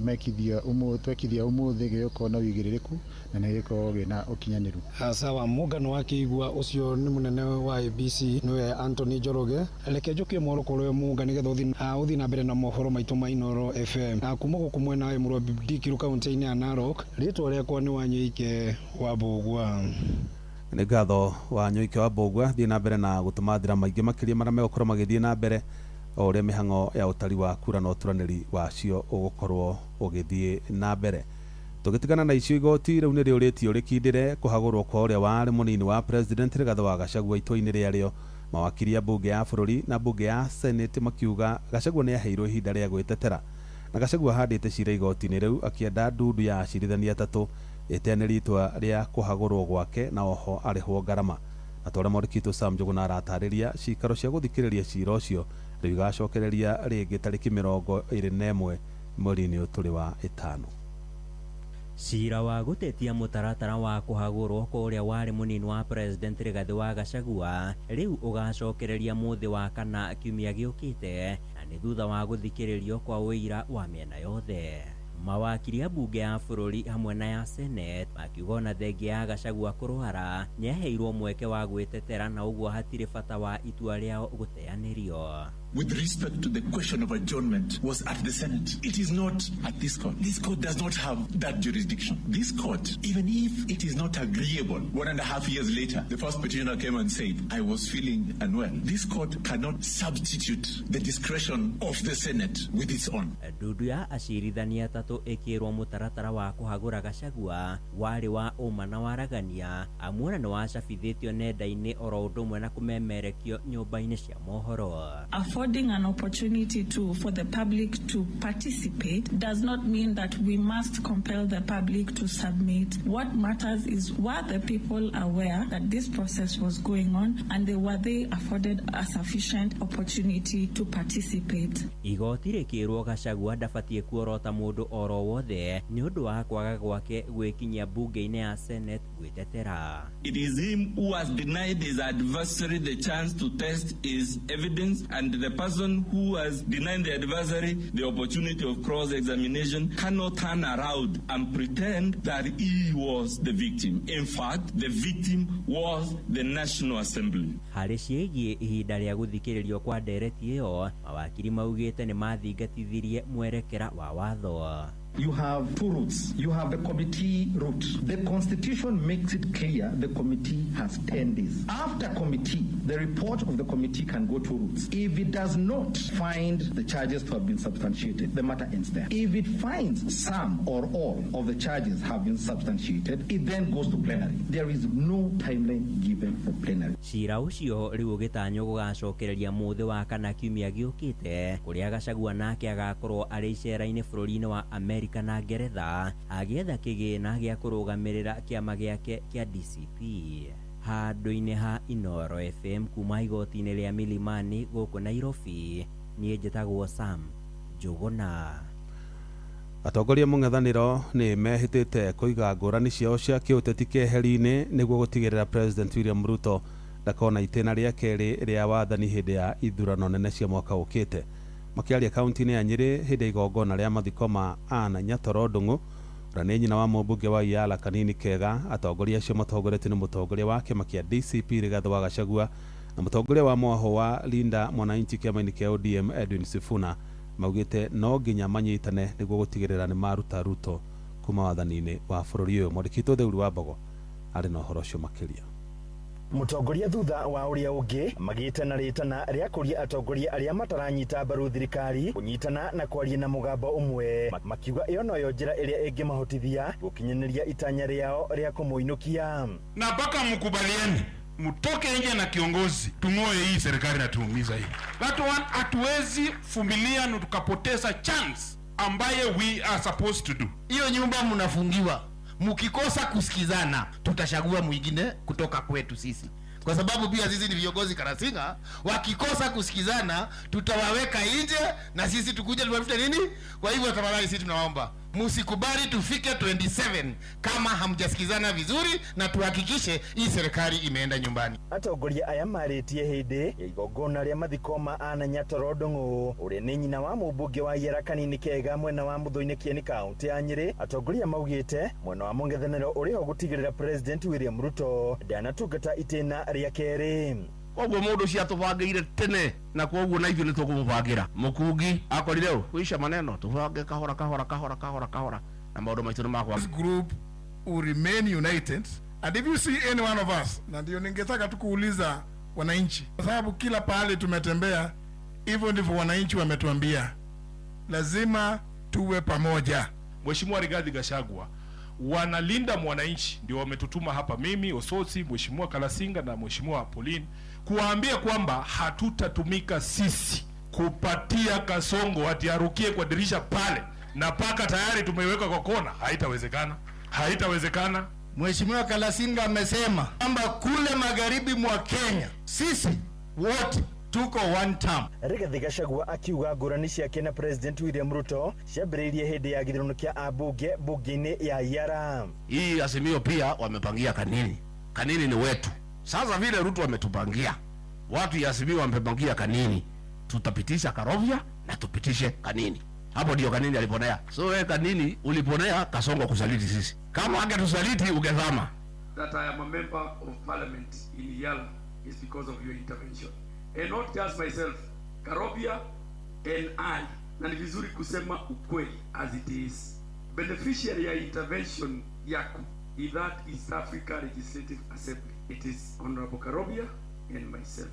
twekithia ũmũthĩ gĩgũkorwo na ũigĩrĩrĩku na nĩ gĩkorwo gĩna ũkinyanĩru. Sawa mũngano wa kĩigua ũcio nĩ mũnene wa IEBC nĩwe Anthony Njoroge reke njũkie mworoko ũrĩa mũnga nĩgetha ũthiĩ na mbere na mohoro maitũ ma Inooro FM kuma gũkũ mwena wa Emurua Dikir kaunti-inĩ ya Narok rĩtwa rĩakwa nĩ Wanyoike wa Mbũgua. Nĩ ngatho Wanyoike wa Mbũgua thiĩ na mbere na gũtũmathĩra maingĩ makĩria marĩa megũkorwo magĩthiĩ na mbere o ũrĩa mĩhang'o ya ũtari wa kura na ũturanĩri wacio ũgũkorwo ũgĩthiĩ na mbere. Tũgĩtigana na icio igoti rĩu nĩrĩo rĩtio rĩkindĩre kũhagũrwo kwa ũrĩa warĩ mũnini wa president Rigathĩ wa Gachagua itua-inĩ rĩarĩo mawakiri ya mbunge ya bũrũri na mbunge ya senate makiuga Gachagua nĩ aheirwo ihinda rĩa gwĩtetera na Gachagua handĩte cira igoti-inĩ rĩu akĩenda ndundu ya acirithania atatũ ĩteanĩrie itua rĩa kũhagũrwo gwake na oho arĩhwo ngarama na twarĩa Mũrikitũ Sam Njũgũna aratarĩria cikaro cia gũthikĩrĩria cira ũcio rĩu igacokereria rĩngĩ tarĩki 21 mweri-inĩ tũrĩ wa ĩtano. Cira wa gũtetia mũtaratara wa kũhagũrwo kwa ũrĩa warĩ mũnini wa president Rigathĩ wa Gachagua rĩu ũgacokereria mũthĩ wa kana kiumia gĩũkĩte na nĩ thutha wa gũthikĩrĩrio kwa ũira wa mĩena yothe. Mawakiri a mbunge ya bũrũri hamwe na ya senate makiuga ona thengia ya Gachagua kũrwara nĩaheirwo mweke wa gwĩtetera na ũguo hatirĩ bata wa itua rĩao gũteanĩrio. With respect to the question of adjournment was at the Senate. It is not at this court. This court does not have that jurisdiction. This court, even if it is not agreeable, 1.5 years later, the first petitioner came and said, I was feeling unwell. This court cannot substitute the discretion of the Senate with its own. Ndudu ya acirithania atatũ ĩkĩrwo mũtaratara wa kũhagũra Gachagua warĩ wa ũma na waragania amuona nĩ wacabithĩtio nenda-inĩ oro ũndũ ũmwe na kũmemerekio nyũmba-inĩ cia mohoro. Affording an opportunity for the public to participate does not mean that we must compel the public to submit. What matters is, were the people aware that this process was going on and were they afforded a sufficient opportunity to participate? Igoti rĩkĩrwo Gachagua ndabatie kuorota mũndũ oro wothe ni undu wa kwaga gwake gwikinyia bunge-ini ya Senate gwitetera. It is him who has denied his adversary the chance to test his evidence, and the person who has denied the adversary the opportunity of cross-examination cannot turn around and pretend that he was the victim. In fact, the victim was the National Assembly. Hari ciĩgiĩ ihinda rĩa gũthikĩrĩrio kwa ndereti ĩyo, mawakiri maugĩte nĩ mathingatithirie mwerekera wa watho. You have two routes. You have the committee route. The constitution makes it clear the committee has 10 days. After committee, the report of the committee can go two routes. If it does not find the charges to have been substantiated, the matter ends there. If it finds some or all of the charges have been substantiated, it then goes to plenary. There is no timeline given for plenary. Cira ũcio rĩu ũgĩtanywo gũgacokereria mũthĩ wa kana kiumia gĩũkĩte, kũrĩa Gachagua nake agakorwo arĩ icera-inĩ bũrũri-inĩ wa Amerika na Ngeretha agĩetha kĩgĩna gĩa kũrũgamĩrĩra kĩama gĩake kĩa DCP. Handũ-inĩ ha Inooro FM kuma igoti-inĩ rĩa Milimani gũkũ Nairobi, niĩ njĩtagwo Sam Njũgũna. Atongoria mũng'ethanĩro nĩ mehĩtĩte kũiga ngũrani ciao cia kĩũteti keheri-inĩ nĩguo gũtigĩrĩra President William Ruto ndakona itĩna rĩa kerĩ rĩa wathani hĩndĩ ya ithurano nene cia mwaka ũkĩte. Makiaria kaunti-inĩ ya Nyĩrĩ hĩndĩ ya igongona rĩa mathiko ma Anne Nyatoro Ndung'u, ũrĩa nĩ nyina wa mũmbunge wa Yala Kanini Kega. Atongoria acio matongoretio nĩ mũtongoria wa kĩama kĩa DCP Rigathĩ wa Gachagua na mũtongoria wa mwaho wa Linda Mwananchi kĩama-inĩ kĩa ODM Edwin Sifuna, maugĩte no nginya manyitane nĩguo gũtigĩrĩra nĩ maruta Ruto kuma wathani-inĩ wa bũrũri ũyũ. Mwandĩki Thũri wa Mbogo arĩ na ũhoro ũcio makĩria. Mutongoria thutha wa uria ungi magite na ritana ria kuria atongoria aria mataranyita mbaru thirikari kunyitana na kwaria na mugambo umwe, makiuga iyo noyo njira iria ingimahotithia gukinyaniria itanya riao ria kumuinukia. Na mpaka mkubalieni mtoke nje na kiongozi tung'oe hii serikali na tuumiza hii. That one hatuwezi fumilia na tukapoteza chance ambaye we are supposed to do. Hiyo nyumba mnafungiwa. Mukikosa kusikizana tutachagua mwingine kutoka kwetu sisi, kwa sababu pia sisi ni viongozi Karasinga. Wakikosa kusikizana tutawaweka nje na sisi tukuja tuwafute nini. Kwa hivyo tafadhali sisi tunaomba musikubali tufike 27 kama hamjasikizana vizuri, na tuhakikishe hii serikali imeenda nyumbani. Atongoria aya maritie hindi ya igongona ria mathiko ma Anne Nyatoro Ndung'u, uria ni nyina wa mũmbunge wa Yala Kanini Kega mwena wa Muthũi-inĩ Kieni kaunti ya Nyĩrĩ. Atongoria maugĩte mwena wa mũng'ethanĩro ũrĩho gũtigĩrĩra President William Ruto ndanatungata itĩna ria kerĩ. Koguo mũndũ cia tũbangĩire tene na koguo na ithuĩ nĩ tũkũmũbangĩra. Mũkungi akorire kuisha maneno tubange kahora na maũndũ maitũ nĩ makwa. This group will remain united, and if you see any one of us, na ndio ningetaka tukuuliza wananchi, kwa sababu kila pahali tumetembea hivyo ndivyo wananchi wametuambia lazima tuwe pamoja. Mheshimiwa Rigathi Gachagua wanalinda mwananchi, ndio wametutuma hapa mimi, Osotsi, Mheshimiwa Kalasinga na Mheshimiwa Pauline kuambia kwamba hatutatumika sisi kupatia Kasongo ati arukie kwa dirisha pale na paka tayari tumeiweka kwa kona. Haitawezekana. Mheshimiwa Kalasinga amesema kwamba kule magharibi mwa Kenya sisi wote tuko one term. Rigathĩ Gachagua akiuga ngũrani ciake na President William Ruto ciambĩrĩirie hĩndĩ ya gĩthurano kĩa ambunge bunge-inĩ ya Yala. Hii Azimio pia wamepangia Kanini ni wetu. Sasa vile Ruto wametupangia, watu ya Azimio wamepangia Kanini, tutapitisha Karovia na tupitishe Kanini. Hapo ndio Kanini aliponea. So wewe Kanini uliponea Kasongo kusaliti sisi. Kama angetusaliti ungezama. That I am a member of parliament in Yala is because of your intervention. And not just myself, Karovia and I. Na ni vizuri kusema ukweli as it is. Beneficiary ya intervention yako in that East Africa Legislative Assembly. It is Honorable Karovia and myself.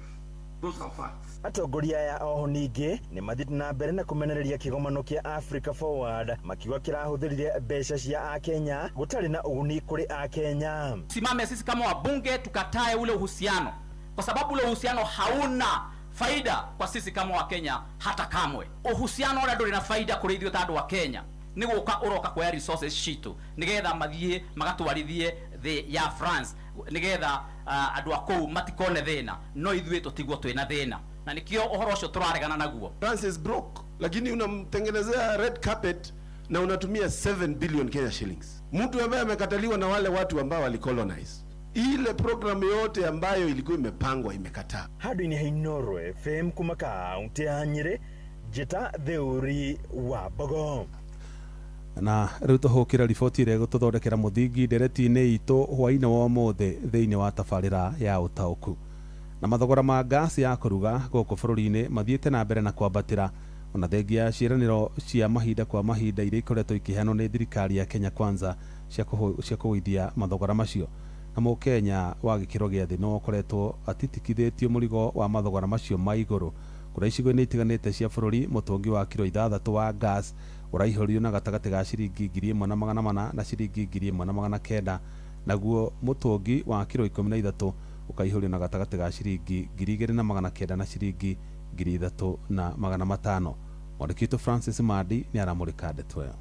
Those are facts. Atongoria ya oho ningĩ nĩ mathiĩte na mbere na kũmenereria kĩgomano kĩa Africa Forward, makiuga kĩrahũthĩrire mbeca cia Akenya gũtarĩ na ũguni kũrĩ Akenya. Simame sisi kama wabunge tukatae ule uhusiano, kwa sababu ule uhusiano hauna faida kwa sisi kama Wakenya hata kamwe. Uhusiano ule ndio una faida kũrĩ ithuĩ ta andũ wa Kenya nĩ gũka ũroka kwa resources citũ nĩgetha mathiĩ magatwarithie thĩ ya France nĩgetha andũ akũu matikone thĩna, no ithuĩ tũtigwo twĩna thĩna, na nĩkĩo ũhoro ũcio tũraregana naguo. France is broke, lakini unamtengenezea red carpet na unatumia 7 billion Kenya shillings. Mtu ambaye amekataliwa na wale watu ambao walicolonize. Ile programu yote ambayo ilikuwa imepangwa imekataa. Hadi ni Inoro FM kuma kaunti ya Nyeri, Jeta Theuri wa Bogo. Na riu tuhukira riboti ire gututhondekera muthingi ndereti-ini itu hwaine wa mothe thiini wa tabarira ya utauku. Na mathogora ma gas ya kuruga guku bururi-ini mathiete na mbere na kwambatira ona thengia ciiraniro cia mahinda kwa mahinda iria ikoretwo ikiheanwo ni thirikari ya Kenya Kwanza cia kugwithia mathogora macio. Na Mukenya wa gikiro gia thi no koretwo atitikithitio murigo wa mathogora macio ma iguru kuria icigo-ini itiganite cia bururi. Mutungi wa kilo 6 wa gas uraihurio na gatagati ga ciringi 1,400 na ciringi 1,900, naguo mutungi wa kilo 13 ukaihurio na gatagati ga ciringi 2,900 na ciringi 3,500. Mwandiki Francis Madi ni aramurika ndeto ĩyo.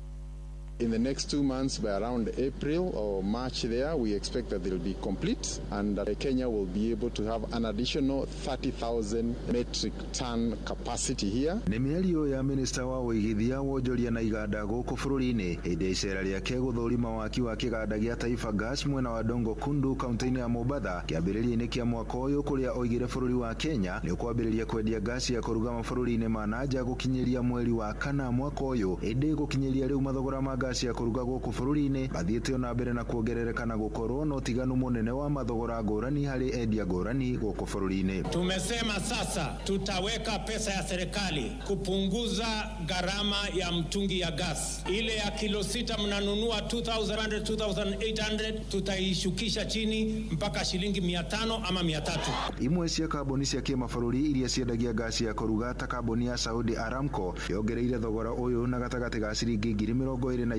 In the next 2 months, by around April or March there, we expect that they'll be complete, and Kenya will be able to have an additional 30,000 metric ton capacity here. Nĩ mĩario ya minista wa ũigithia wonjoria na iganda gũkũ bũrũri-inĩ hĩndĩ icera rĩake gũthũrima waki wa kĩganda gĩa Taifa Gas mwena wa Dongo Kundu kaunti-inĩ ya Mombasa kĩambĩrĩria-inĩ kĩa mwaka ũyũ, kũrĩa oigire bũrũri wa Kenya nĩ ũkwambĩrĩria kwendia gasi ya kũruga mabũrũri-inĩ ma nanja gũkinyĩria mweri wa kana mwaka ũyũ. Ĩndĩ gũkinyĩria rĩu mathogora ma gasi ya kuruga guku bururi-ini mathiete na mbere na kuongerereka na gukorwo no tiganu munene wa mathogora ngũrani hari endia ngũrani guku bururi-ini. Tumesema sasa tutaweka pesa ya serikali kupunguza gharama ya mtungi ya gas. Ile ya kilo 6 mnanunua 2,100 2,800 tutaishukisha chini mpaka shilingi 500 ama 300. Imwe cia kambuni cia kimabũrũri iria ciendagia gasi ya kuruga ta kambuni ya Saudi Aramco yongereire thogora uyu na gatagati ga ciringi 26,477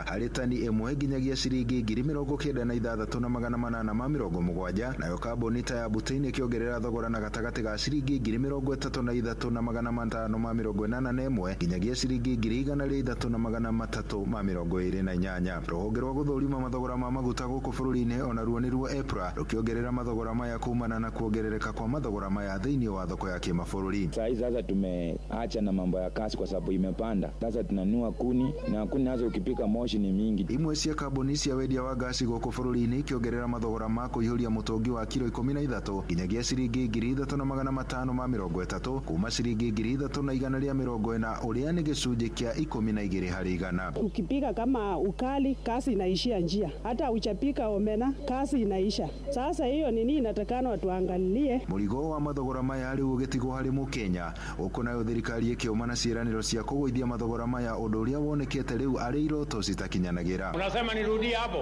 harĩ tani ĩmwe nginyagia ciringi 96,877, nayo kambuni ta ya Butain ĩkĩongerera thogora na gatagati ga ciringi 33,581 nginyagia ciringi 103,328. Rũhonge rwa gũthũrima mathogora ma maguta gũkũ bũrũri-inĩ onaruo nĩruo EPRA rũkĩongerera mathogora maya kumana na kuongerereka kwa mathogora maya thĩinĩ wa thoko ya kĩmabũrũri. Sasa tumeacha na mambo ya kasi kwa sababu imepanda. Sasa tunanua kuni na kuni nazo ukipika moshi ni mingi. Imwe cia kambuni cia wendia wa gasi gũkũ bũrũri-inĩ ikĩongerera mathogora ma kũihũria mũtũngi wa kilo 13 nginyagia ciringi 3,530 kuma ciringi 3,140 ũrĩa nĩ gĩcunjĩ kĩa 12 harĩ igana. Ukipika kama ukali kasi inaishia njia, hata uchapika omena kasi inaisha. Sasa hiyo nini inatakana watu waangalie. Mũrigo wa mathogora maya rĩu ũgĩtigwo harĩ Mũkenya, ũkũ nayo thirikari ĩkĩuma na ciĩranĩro cia kũgũithia mathogora maya ũndũ ũrĩa wonekete rĩu arĩ iroto citakinyanagĩra. Unasema nirudie hapo?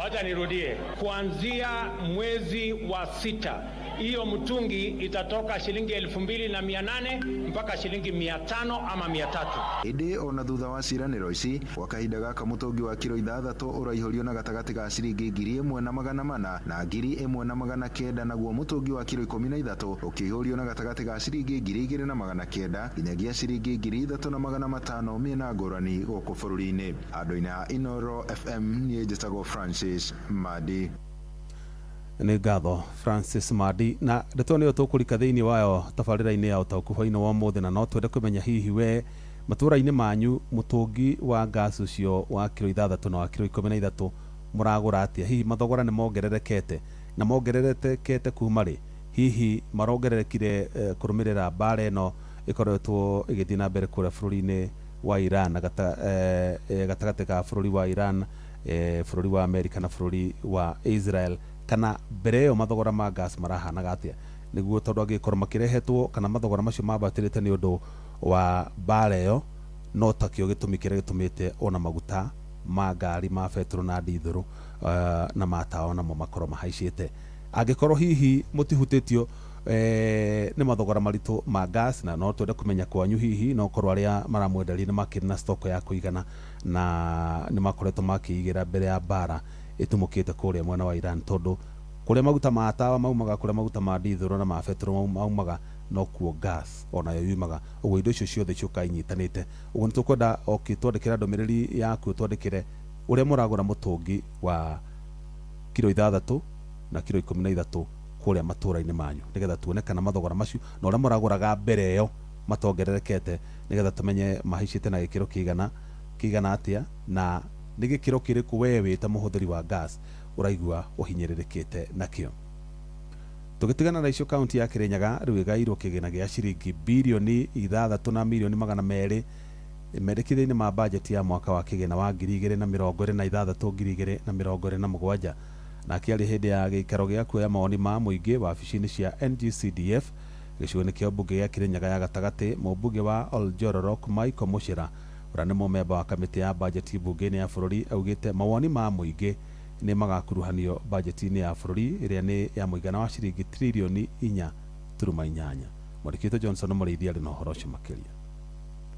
Wacha nirudie. Kuanzia mwezi wa 6 hiyo mtungi itatoka shilingi 2,800 mpaka shilingi 500 ama 300. Ĩndĩ ona thutha wa ciĩranĩro ici gwa kahinda gaka mũtungi wa kilo 6 ũraihũrio na gatagati ga ciringi 1,400 na 1,900, naguo mũtungi wa kilo 13 ũkĩihũrio na gatagati ga ciringi 2,900 nginyagia ciringi 3,500 mĩena ngũrani gũkũ bũrũri-inĩ. Andũ-inĩ a Inoro FM niĩ njĩtagwo Francis Madi. Nĩ ngatho Francis Madi, na ndeto nĩyo tũkũrika thĩinĩ wayo tabarĩra-inĩ ya ũtaũku hwainĩ wa ũmũthĩ, na no twende kũmenya hihi we matũũra-inĩ manyu mũtũngi wa gas ũcio wa kilo 6 na wa kilo 13 mũragũra atĩa? Hihi mathogora nĩ mongererekete na mongererekete kuma rĩ? Hihi marongererekire kũrũmĩrĩra mbara ĩno ĩkoretwo ĩgĩthiĩ na mbere kũrĩa bũrũri-inĩ wa Iran gatagatĩ ka bũrũri wa Iran, bũrũri wa Amerika na bũrũri wa Israel, kana mbere ĩyo mathogora ma gas marahanaga atĩa? Nĩguo tondũ angĩkorwo makĩrehetwo kana mathogora macio mambatĩrĩte nĩ ũndũ wa mbara ĩyo, no takĩo gĩtũmi kĩrĩa gĩtũmĩte ona maguta ma ngari ma betũrũ na ndithũrũ na matawa namo makorwo mahaicĩte. Angĩkorwo hihi mũtihutĩtio nĩ mathogora maritũ ma gas, na no twende kũmenya kwanyu hihi no korwo arĩa maramwenderia nĩ makĩrĩ na stock ya kũigana na nĩ makoretwo makĩigĩra mbere ya mbara ĩtumũkĩte kũrĩa mwena wa Iran, tondũ kũrĩa maguta ma tawa maumaga, kũrĩa maguta ma ndithũrũ na ma betũrũ maumaga, no kuo gas onayo yumaga. Ũguo indo icio ciothe ciũka inyitanĩte. Ũguo nĩ tũkwenda twandĩkĩra ndũmĩrĩri yaku twandĩkĩre ũrĩa mũragũra mũtũngi wa kilo 6 na kilo 13 kũrĩa matũũra-inĩ manyu, nĩgetha tuone kana mathogora macio na ũrĩa mũragũraga mbere ĩyo matongererekete nigetha tumenye mahaicite na gikiro kigana atia na ni gikiro kiriku wewe wita muhuthiri wa gas uraigua uhinyiririkite nakio. Tugitigana na icio kaunti ya Kirinyaga riu igairwo kigina gia ciringi bilioni 6 na milioni 200 merikithini ma budget ya mwaka wa kigina wa 2026-2027 na kiari hindi ya gikaro gia kuoya maoni ma muingi wa oficini cia NGCDF gicigo-ini kia mbunge ya Kirinyaga ya gatagati mubunge wa Oljororok Michael Muchira uria ni mumemba wa kamiti ya budget bunge-ini ya bururi augite mawoni ma muingi ni magakuruhanio budget-ini ya bururi iria ni ya muigana wa ciringi trilioni 4.8. Mwarikito Johnson Muriithi ari na uhoro ucio makiria.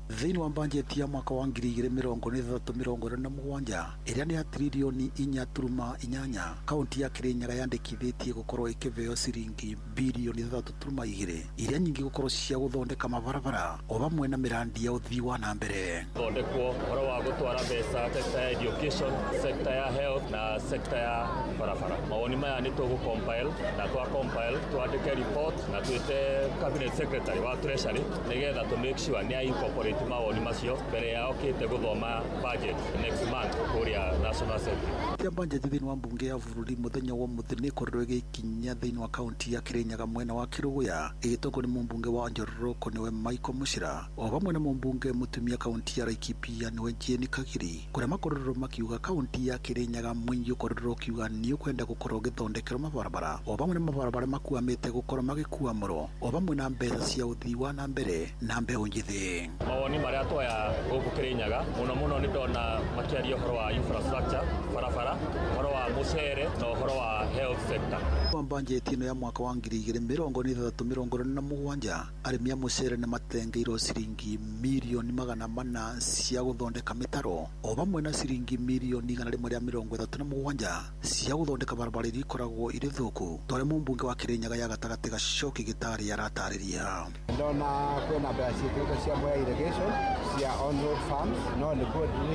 Thĩinĩ wa bajeti ya mwaka wa 2026-2027 ĩrĩa nĩ ya trilioni 4.8, kaunti ya Kirinyaga yandĩkithĩtie gũkorwo ĩkĩheo ciringi bilioni 3.2 iria nyingĩ gũkorwo cia gũthondeka mabarabara o hamwe na mĩrandi ya ũthii wa na mbere. Thondekwo ũhoro wa gũtwara mbeca sekta ya education, sekta ya health na sekta ya barabara. Mawoni maya nĩ tũgũcompile na twacompile twandĩke report na twĩte cabinet secretary wa treasury nĩgetha to make sure nĩ incorporate mawoni macio mbere ya okite guthoma budget next month kuria National Assembly. Ya budget thĩinĩ wa mbunge ya bũrũri mũthenya wa mũthĩ nĩ ĩkorirwo ĩgĩkinya thĩinĩ wa kaunti ya Kirinyaga mwena wa Kiruguya ĩgĩtongwo nĩ mũmbunge wa Njororoko nĩwe Michael Muchira o hamwe na mũmbunge mũtumia kaunti ya Laikipia nĩwe Jane Kagiri, kũrĩa makorirwo makiuga kaunti ya Kirinyaga mũingĩ ũkorirwo ũkiuga nĩ ũkwenda gũkorwo ũgĩthondekerwo mabarabara o hamwe na mabarabara makuamĩte gũkorwo magĩkua mũro o hamwe na mbeca cia ũthii wa na mbere na mbeũ njĩthĩ. Mawoni maria twoya gũkũ Kirinyaga muno nĩ ndona makiaria ũhoro wa infrastructure, barabara, ũhoro wa mũcere na ũhoro wa health sector. Kwa bajeti ĩno ya mwaka wa 2026-2027 arĩmi a mũcere nĩ matengeirwo ciringi milioni 400 cia gũthondeka mĩtaro o hamwe na ciringi milioni 137 cia gũthondeka barabara iria ikoragwo irĩ thũku. Twarĩ mũmbunge wa Kirinyaga ya gatagati Gacoki Gĩtari aratarĩria. Ndona kwĩna mbeca ciĩtĩtwo cia Mwea irrigation cia on-road farms no nĩ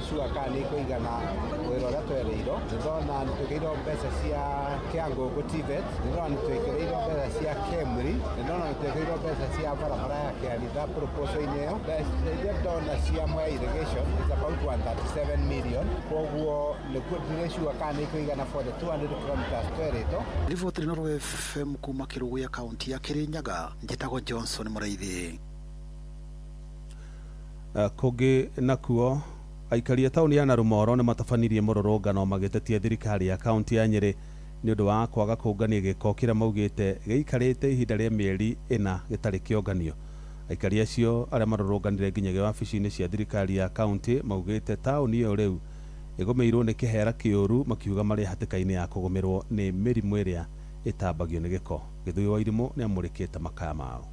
sure kana nĩ kũigana wĩra ũrĩa twereirwo. Ndona nĩ twĩkĩrĩirwo mbeca cia Kĩangũngũ TVET, ndona nĩ twĩkĩrĩirwo mbeca cia KEMRI, ndona nĩ twĩkĩrĩirwo mbeca cia barabara ya Kĩaritha proposal-inĩ ĩyo. Mbeca iria ndona cia Mwea irrigation is about 137 million, koguo nĩ sure kana nĩ kũigana for the 200 kilometers tweretwo. Riboti rĩno rwa FM kuma Kiruguya kaunti ya Kirinyaga, njĩtagwo Johnson Muriithi. Kungi nakuo aikari a tauni ya Narumoro nĩ matabanirie mũrũrũngano magĩtetia thirikari ya kaunti ya Nyeri nĩ ũndũ wa kwaga kũngania gĩko kĩrĩa maugĩte gĩikarĩte ihinda rĩa mĩeri 4 gĩtarĩ kĩonganio. Aikari acio arĩa marũrũnganire nginyagia wabici-inĩ cia thirikari ya kaunti maugĩte tauni ĩyo rĩu ĩgũmĩirwo nĩ kĩhera kĩũru, makiuga marĩ hatĩka-inĩ ya kũgũmĩrwo nĩ mĩrimũ ĩrĩa ĩtambagio nĩ gĩko. Gĩthũi wa Irimũ nĩ amũrĩkĩte makaya mao.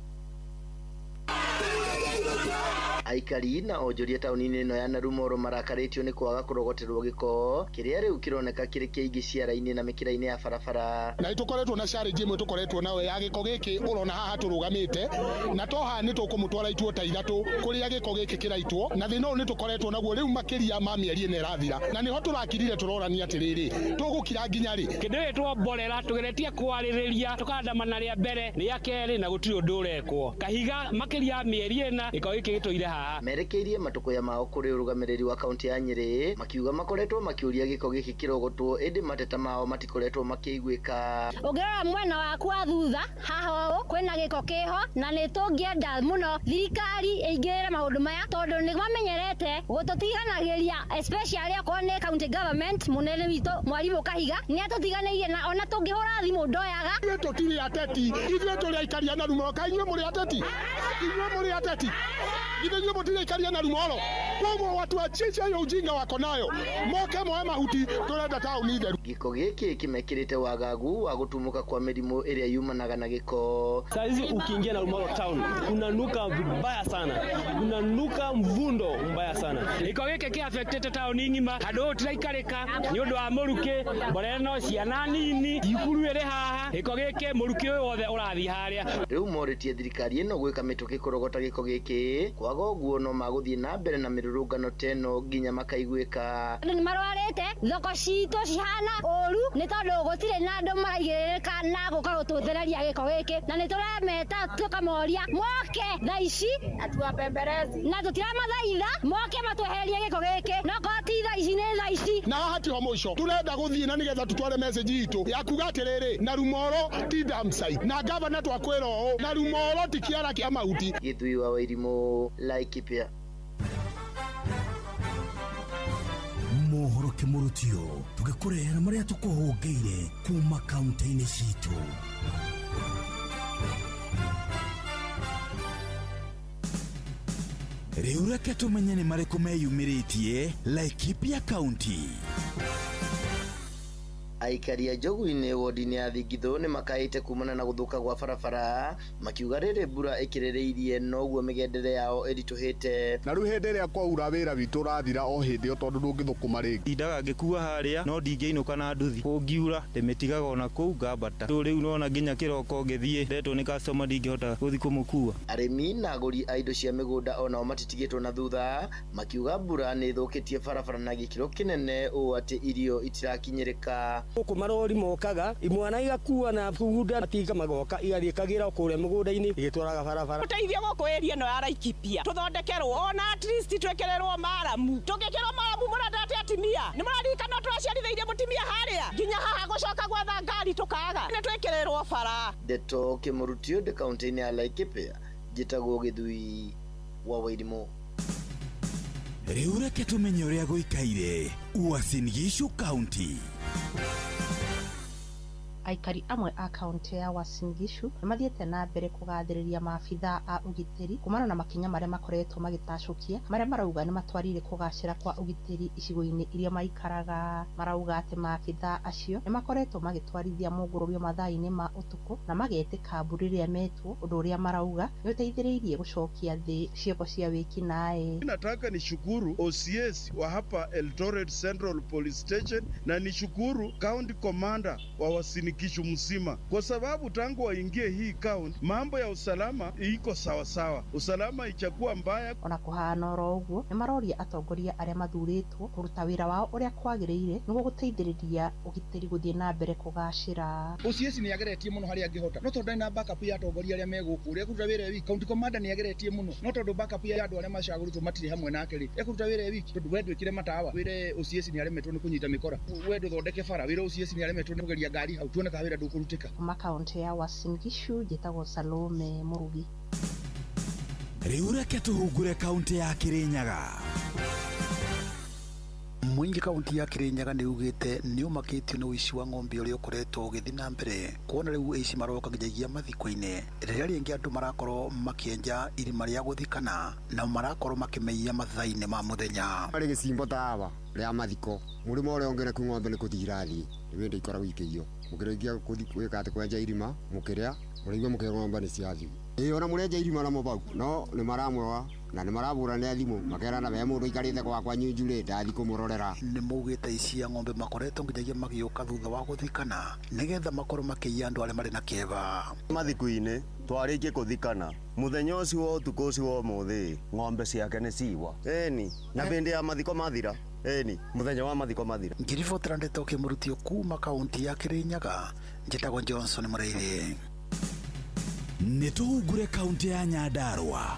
Aikari na onjoria tauni-inĩ ĩno ya Narumoro marakarĩtio nĩ kwaga kũrogoterwo gĩko kĩrĩa rĩu kĩroneka kĩrĩ kĩingĩ ciara-inĩ na mĩkĩra-inĩ ya barabara. Na tũkoretwo na challenge ĩmwe tũkoretwo nayo ya gĩko gĩkĩ ũrona haha tũrũgamĩte, na toha nĩ tũkũmũtwara ituo ta ithatũ kũrĩa gĩko gĩkĩ kĩraitwo, na thĩna ũyũ nĩ tũkoretwo naguo rĩu makĩria ma mĩeri ĩna ĩrathira, na nĩho tũrakirire tũrorania atĩrĩrĩ tũgũkira nginya rĩ. Kĩndũ gĩtwo mborera tũgeretie kwarĩrĩria tũkandamana rĩa mbere rĩa kerĩ na gũtirĩ ũndũ ũrekwo. Kahiga makĩria mĩeri ĩna gĩko gĩkĩ gĩtũire haha. Merekeirie matũkũya mao kũrĩ ũrũgamĩrĩri wa kaunti ya Nyeri makiuga makoretwo makĩũria gĩko gĩkĩ kĩrogotwo ĩndĩ mateta mao matikoretwo makĩiguĩka. Ũngĩrora mwena waku wa thutha haha ũũ kwĩna gĩko kĩho na nĩ tũngĩenda mũno thirikari ĩingĩrĩre maũndũ maya tondũ nĩ mamenyerete gũtũtiganagĩria especially okorwo nĩ county government mũnene witũ Mwarimũ Kahiga nĩ atũtiganĩirie na ona tũngĩhũra thimũ ndoyaga. Ithuĩ tũtirĩ ateti, ithuĩ tũrĩ aikari a Narumoro, kaĩ inyuĩ mũrĩ ateti? Inyuĩ mũrĩ ateti? Inyuĩ mũtirĩ aikari a Narumoro? Koguo watu wachiche hiyo ujinga wako nayo moke moe mahuti turenda tauni theru. Gĩko gĩkĩ kĩmekĩrĩte wagagu wa gũtumũka kwa mĩrimũ ĩrĩa yumanaga na gĩko. Saizi ukiingia Narumoro town unanuka vibaya sana, unanuka mvundo mbaya sana. Gĩko gĩkĩ kĩaffectĩte tauni ng'ima, handũ tũraikarĩka nĩ ũndũ wa mũrukĩ, mborera no ciana nini ikuru ĩrĩ haha, gĩko gĩkĩ mũrukĩ ũyũ wothe ũrathiĩ harĩa. Rĩu morĩtie thirikari ĩno gwĩka mĩtũkĩ kũrogota gĩko gĩkĩ, kwaga ũguo no magũthiĩ na mbere na mĩrũrũngano mirurungano teno ginya makaiguika. Ni marwarete thoko cito cihana oru ni tondu gutire na andu maraigirika na guka gututhereria giko giki na ni turameta tukamoria moke thaici atuapemberezi na tutiramathaitha moke matuhererie giko giki no koti thaici ni thaici na hati ho muico turenda guthii na nigetha tutware message itu ya kuga atiriri na Rumoro ti damsai na governor twakwira o na Rumoro ti kiara kia mauti Githui wa Wairimu Laikipia. Mohoro kimurutio tugikurehera maria tukuhungeire kuma kaunti-ini citu. Riu reke tumenye ni mariku meyumiritie Laikipia County. Aikari a Njogu-ini wodi-ini ya Thigithu ni makaite kumana na guthuka gwa barabara makiuga riri mbura ikirereirie noguo migendere yao irituhite na riu hindi ria kwaura wira witu rathira o hindi o tondu ndungithukuma ringi indaga ngikua haria no ndingeinuka na nduthi kungiura ndimitigaga ona kuu ngambata riu nona nginya kiroko ngithie ndetwo ni customer ndingihota guthi kumukua. Arimi na aguri a indo cia migunda ona matitigitwo na thutha makiuga mbura ni thukitie barabara na gikiro kinene o ati irio itirakinyirika. Ku marori mokaga imwana igakua na bugunda matinga magoka igarikagira kure mugunda-ini igitwaraga barabara uteithio goko area no ya Laikipia tuthondekerwo ona at least twekererwo maramu tungikirwo maramu murandate atimia ni muraririkana turaciaritheirie mutimia haria nginya haha gucoka gwatha ngari tukaga ni twekererwo bara. Ndeto Kimurutio de kaunti-ini ya Laikipia Gitagwo Githui wa Wairimu. Riu reke tumenye uria guikaire Uasin Gishu County. Aikari amwe a kaunti ya Uasin Gishu mathiete na mbere kugathiriria maabitha a ugitiri kumana na makinya maria makoretwo magitacukia maria marauga ni matwarire kugacira kwa ugitiri icigo-ini iria maikaraga. Marauga ati maabitha acio ni makoretwo magitwarithia mungurubio mathaa-ini ma utuku na magetika mburi ria metwo undu uria marauga ni uteithiriirie gucokia thi cioko cia wiki nae. Nataka nishukuru OCS wa hapa Eldoret Central Police Station na nishukuru County Commander wa Uasin Gishu mzima kwa sababu tangu waingie hii county mambo ya usalama iko sawa sawa, usalama ichakuwa mbaya. Ona kuhana oro uguo ni maroria atongoria aria mathuritwo kuruta wira wao uria kwagiriire niguo guteithiriria ugitiri guthie na mbere kugacira. OCS ni yageretie muno haria angihota no tondu na backup ya atongoria aria meguku uria kuruta wira wiki. County Commander ni yageretie muno no tondu backup ya andu aria macaguritwo matiri hamwe nake ri ekuruta wira wiki tondu wendu ikire matawa wire OCS ni aremetwo ni kunyita mikora wendu thondeke bara wire OCS ni aremetwo ni kugeria ngari hau tuone ka wira ndukurutika. Kuma kaunti ya Uasin Gishu Gitagwo Salome Murugi. Riu reke tuhungure kaunti ya Kirinyaga. Mwingi kaunti ya Kirinyaga ni ugite ni umakitio na uici wa ng'ombe uria ukoretwo ugithi na mbere kuona riu aici maroka nginyagia mathiko-ini riria ringi andu marakorwo makienja irima ria guthikana na marakorwo makimeia mathaa-ini ma muthenya ari gicimbo tawa ria mathiko murimo uria ongere ku ng'ombe ni kuthirathi wende ikora wikio mukirigia kuthi kwika ati kwenja irima mukiria murigwa mukiromba ni ciathi ona murenja irima na mobau no ni maramwa na ni marabura ni athimu makerana be mundu ikarite kwa nyunjure ndathi kumurorera. Ni mugite ici ng'ombe makoretwo nginyagia magiuka thutha wa guthikana nigetha makorwo makiia andu aria mari na kieva mathiko-ini twarikie kuthikana muthenya ucio wa utuku ucio wa muthi ng'ombe ciake ni ciwa eni na bindi ya mathiko mathira eni muthenya wa mathiko mathira. Ngiribotera Ndeto Kimurutio kuma kaunti ya Kirinyaga Njitagwo Johnson Muraire. Nituhungure kaunti ya Nyandarua.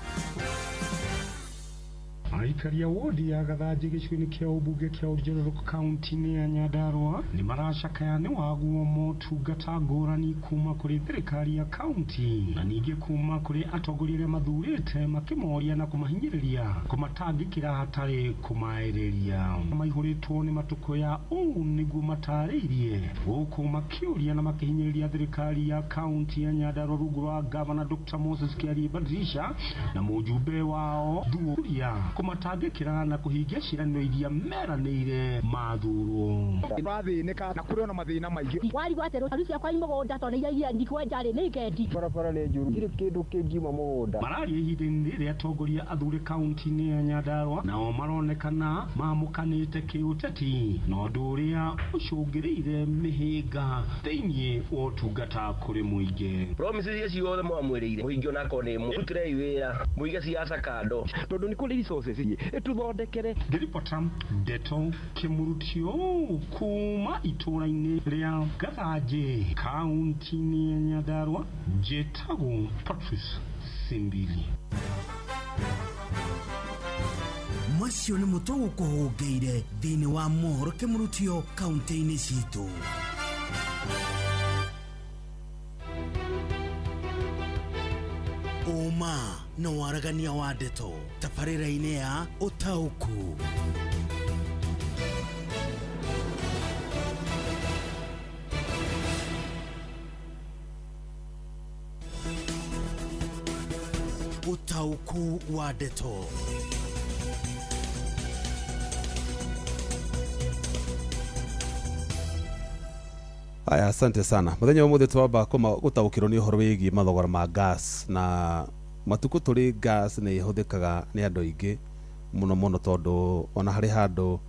Aikari ya wodi ya Gathaji gicigo-ini kia ubunge kia Orjororoka kaunti-ini ya Nyandarua ni maracakayane waguo motungata ngurani kuma kuri thirikari ya kaunti na ningi kuma kuri atongoria aria mathurite makimoria na kumahinyiriria kumatangikira hatari kumairiria maihuritwo ni matuko ya niguo matariirie guku makiuria na makihinyiriria thirikari ya kaunti ya Nyandarua rungu rwa Governor Dr. Moses Kiarie Badrisha na mujumbe wao thuria kumatangikira na kuhingia ciraniro iria meranire mathurwo bathinika na kuri ona mathina maingi wari gwatero arucia kwa imugunda tone iria ndikwe njari ni ngendi barabara ni njuru kiri kindu kingiuma mugunda marari ihinda-ini riria atongoria athure kaunti-ini ya Nyandarua nao maronekana mamukanite kiuteti na undu uria ucungiriire mihinga thiini wa utungata kuri muingi. Promises ciothe mwamwirire muhingio nako ni mutire wira muige ciaca kando tondu ni kuri resources Ceci tuthondekere ngiripota Ndeto Kimurutio kuma itũra-inĩ rĩa Gathanjĩ kaunti-inĩ ya Nyandarua njĩtagwo Patrice Simbili. Macio nĩ mũtugo kũhũngĩire thĩinĩ wa mohoro Kimurutio kaunti-inĩ citũ. Uma na waragania wa ndeto tabarĩra-inĩ ya ũtaũku. Ũtaũku wa ndeto. Aya, asante sana. Muthenya umwe twamba gutaukirwo ni uhoro wigi mathogora ma gas na matuko turi gas ni ihũthĩkaga ni andu aingi muno tondu ona hari handu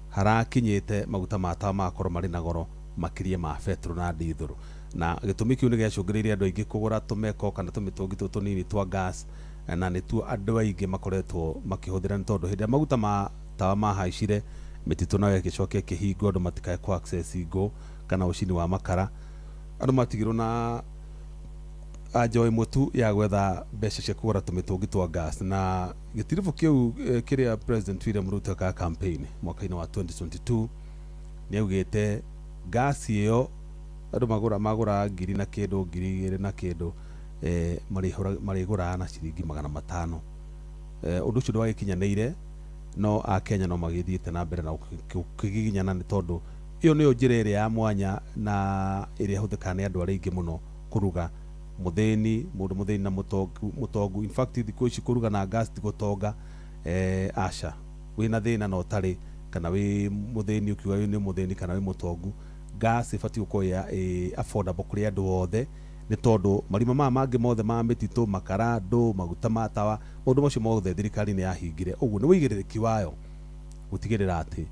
harakinyite maguta ma tawa makorwo mari na goro makirie ma petrol na diesel na gitumi kiu ni giacungĩrĩirie andu aingi kugura tumeko kana tumitungi tunini twa gas na ni tu andu aingi makoretwo makihũthĩra ni tondu hindi maguta ma tawa mahaicire mititu nayo igicokia kihingo andu matikae ku access ingo kana ucini wa makara andu matigirwo na ajo imwe tu ya gwetha mbeca cia kugura tumitungi twa gas na gitirifu kiu kiria President William Ruto ka campaign mwaka-ini wa 2022 ni augite gas iyo andu magura ngiri na kindu ngiri igiri na kindu marigura na ciringi 500 undu ucio ndwagikinyanĩire no a Kenya no magithiĩte na mbere na kugiginyana ni tondu iyo niyo njira iria ya mwanya na iria huthika ni andu aringi muno kuruga mundu mutheni na mutongu in fact thiku ici kuruga na gas ti gutonga aca wina thina no tari kana wi mutheni ukiuga ni mutheni kana wi mutongu gas ifati uko ya affordable kuri andu othe ni tondu marima mangi mothe ma mititu makara ndu maguta matawa mundu macio mothe thirikari ni yahingire uguo ni wigiririki wayo gutigirira ati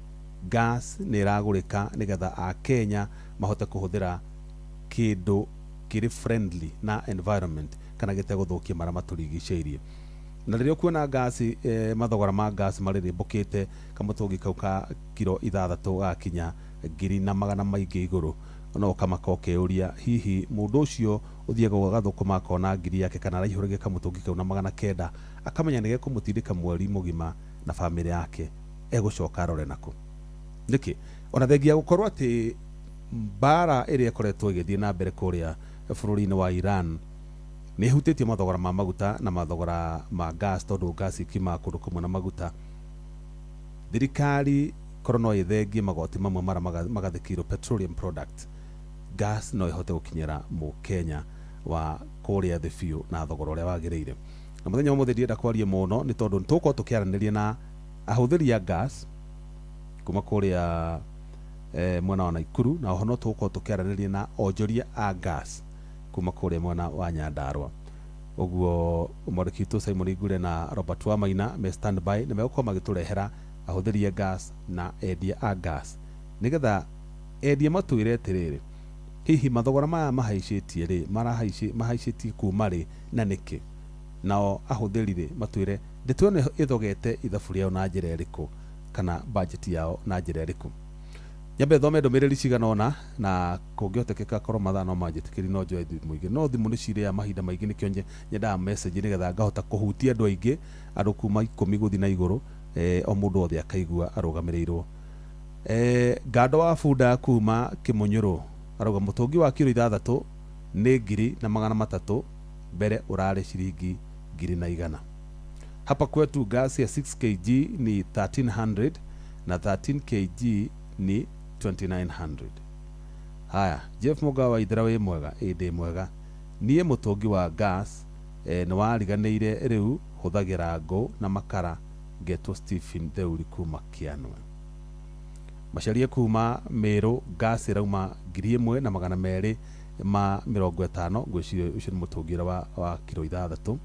gas ni iragurika nigetha a Kenya mahote kuhuthira kindu kiri friendly na environment kana gite guthukia mara maturigiceirie na ririo kuona gas mathogora ma gas mariri bukite kamutungi kau ka kilo 6 gakinya 200 maingi iguru no kamakoke uria hihi mundu ucio uthiega gugathukuma kona ngiri yake kana raihurige kamutungi kau na 900 akamenya nige kumutindika mweri mugima na family yake egucoka rore nako niki ona thengia gukorwo ati mbara iria koretwo igithii na mbere kuria bururi-ini wa Iran ni hutitie mathogora ma maguta na mathogora ma gas tondu gas ikima kundu kumwe na maguta thirikari korono ithengie magoti mamwe mara magathikiro petroleum product gas no ihote gukinyira mu Kenya wa kuria the fuel na thogora uria wagiriire na muthenya umwe ndienda kwaria muno ni tondu ntuko tukiaraniria na ahuthiri ya gas kuma kuria mwena wa Naikuru na ohono tuko tukiaraniria na onjoria a gas kuma kuria mwena wa Nyandarua uguo umarikitu Simon Igure na Robert Wamaina me standby na megukoma giturehera ahuthiri ya gas na endia a gas nigetha endia matwire atiriri hihi mathogora maya mahaicetie ri mahaicetie kuma ri na niki nao ahuthiri ri matwire ndituone ithogete ithabu riao na njira iriku kana budget yao na njira iriku nyambe thome ndomereri ciganona na kungiotekeka korwo mathano manjitikiri no njoe muingi no thimu ni ciria mahinda maingi nikio nyendaga message nigetha ngahota kuhutia andu aingi andu kuma 10 guthi na iguru o mundu othe akaigua arugamirirwo ngando wa bunda kuma Kimunyuru arauga mutungi wa kilo 6 ni 2,300 mbere urare ciringi 2,100 hapa kwetu gas ya 6 kg ni 1300 na 13 kg ni 2900 haya Jeff Mugawa ithirawe mwega indi mwega nie mutungi wa gas ni wariganĩire riu huthagira ngo na makara getwo Stephen Theuri kuma Kianwa macaria kuma Meru gas irauma 1,250 ngwiciria ucio ni mutungira wa kilo 6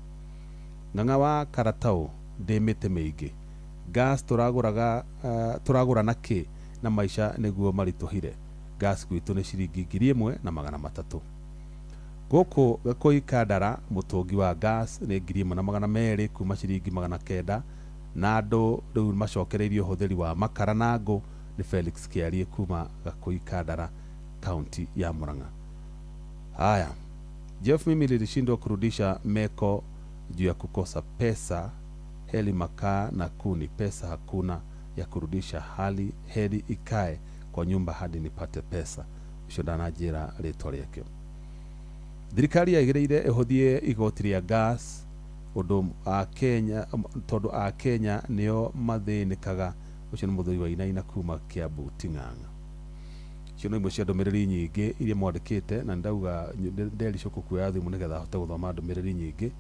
ng'ang'a wa Karatau ndimite mingi gas turagura na ki na maisha niguo marituhire gas gwitu ni ciringi 1,300 guku Gakoi Kandara mutungi wa gas ni 1,200 kuma ciringi 900 na andũ rĩu macokereirie ũhũthĩri wa makara na ngũ nĩ Felix Kĩarie kuma Gakũi Kandara kaunti ya Murang'a. Haya, Jeff, mimi nilishindwa kurudisha meko juu ya kukosa pesa. Heli makaa na kuni, pesa hakuna ya kurudisha, heli ikae kwa nyumba hadi nipate pesa. Shodana jira rĩtwa rĩake. Thirikari yaigĩrĩire ĩhũthie igoti rĩa gas ũndũ a Kenya, tondũ a Kenya nĩo mathĩnĩkaga. Ũcio nĩ mũthuri wa Inaina kuma Kiambu Ting'ang'a. Cio nĩ imwe cia ndũmĩrĩri nyingĩ iria mwandĩkĩte, na ndauga ndericũkũ kuoya thimũ nĩgetha hote gũthoma ndũmĩrĩri nyingĩ.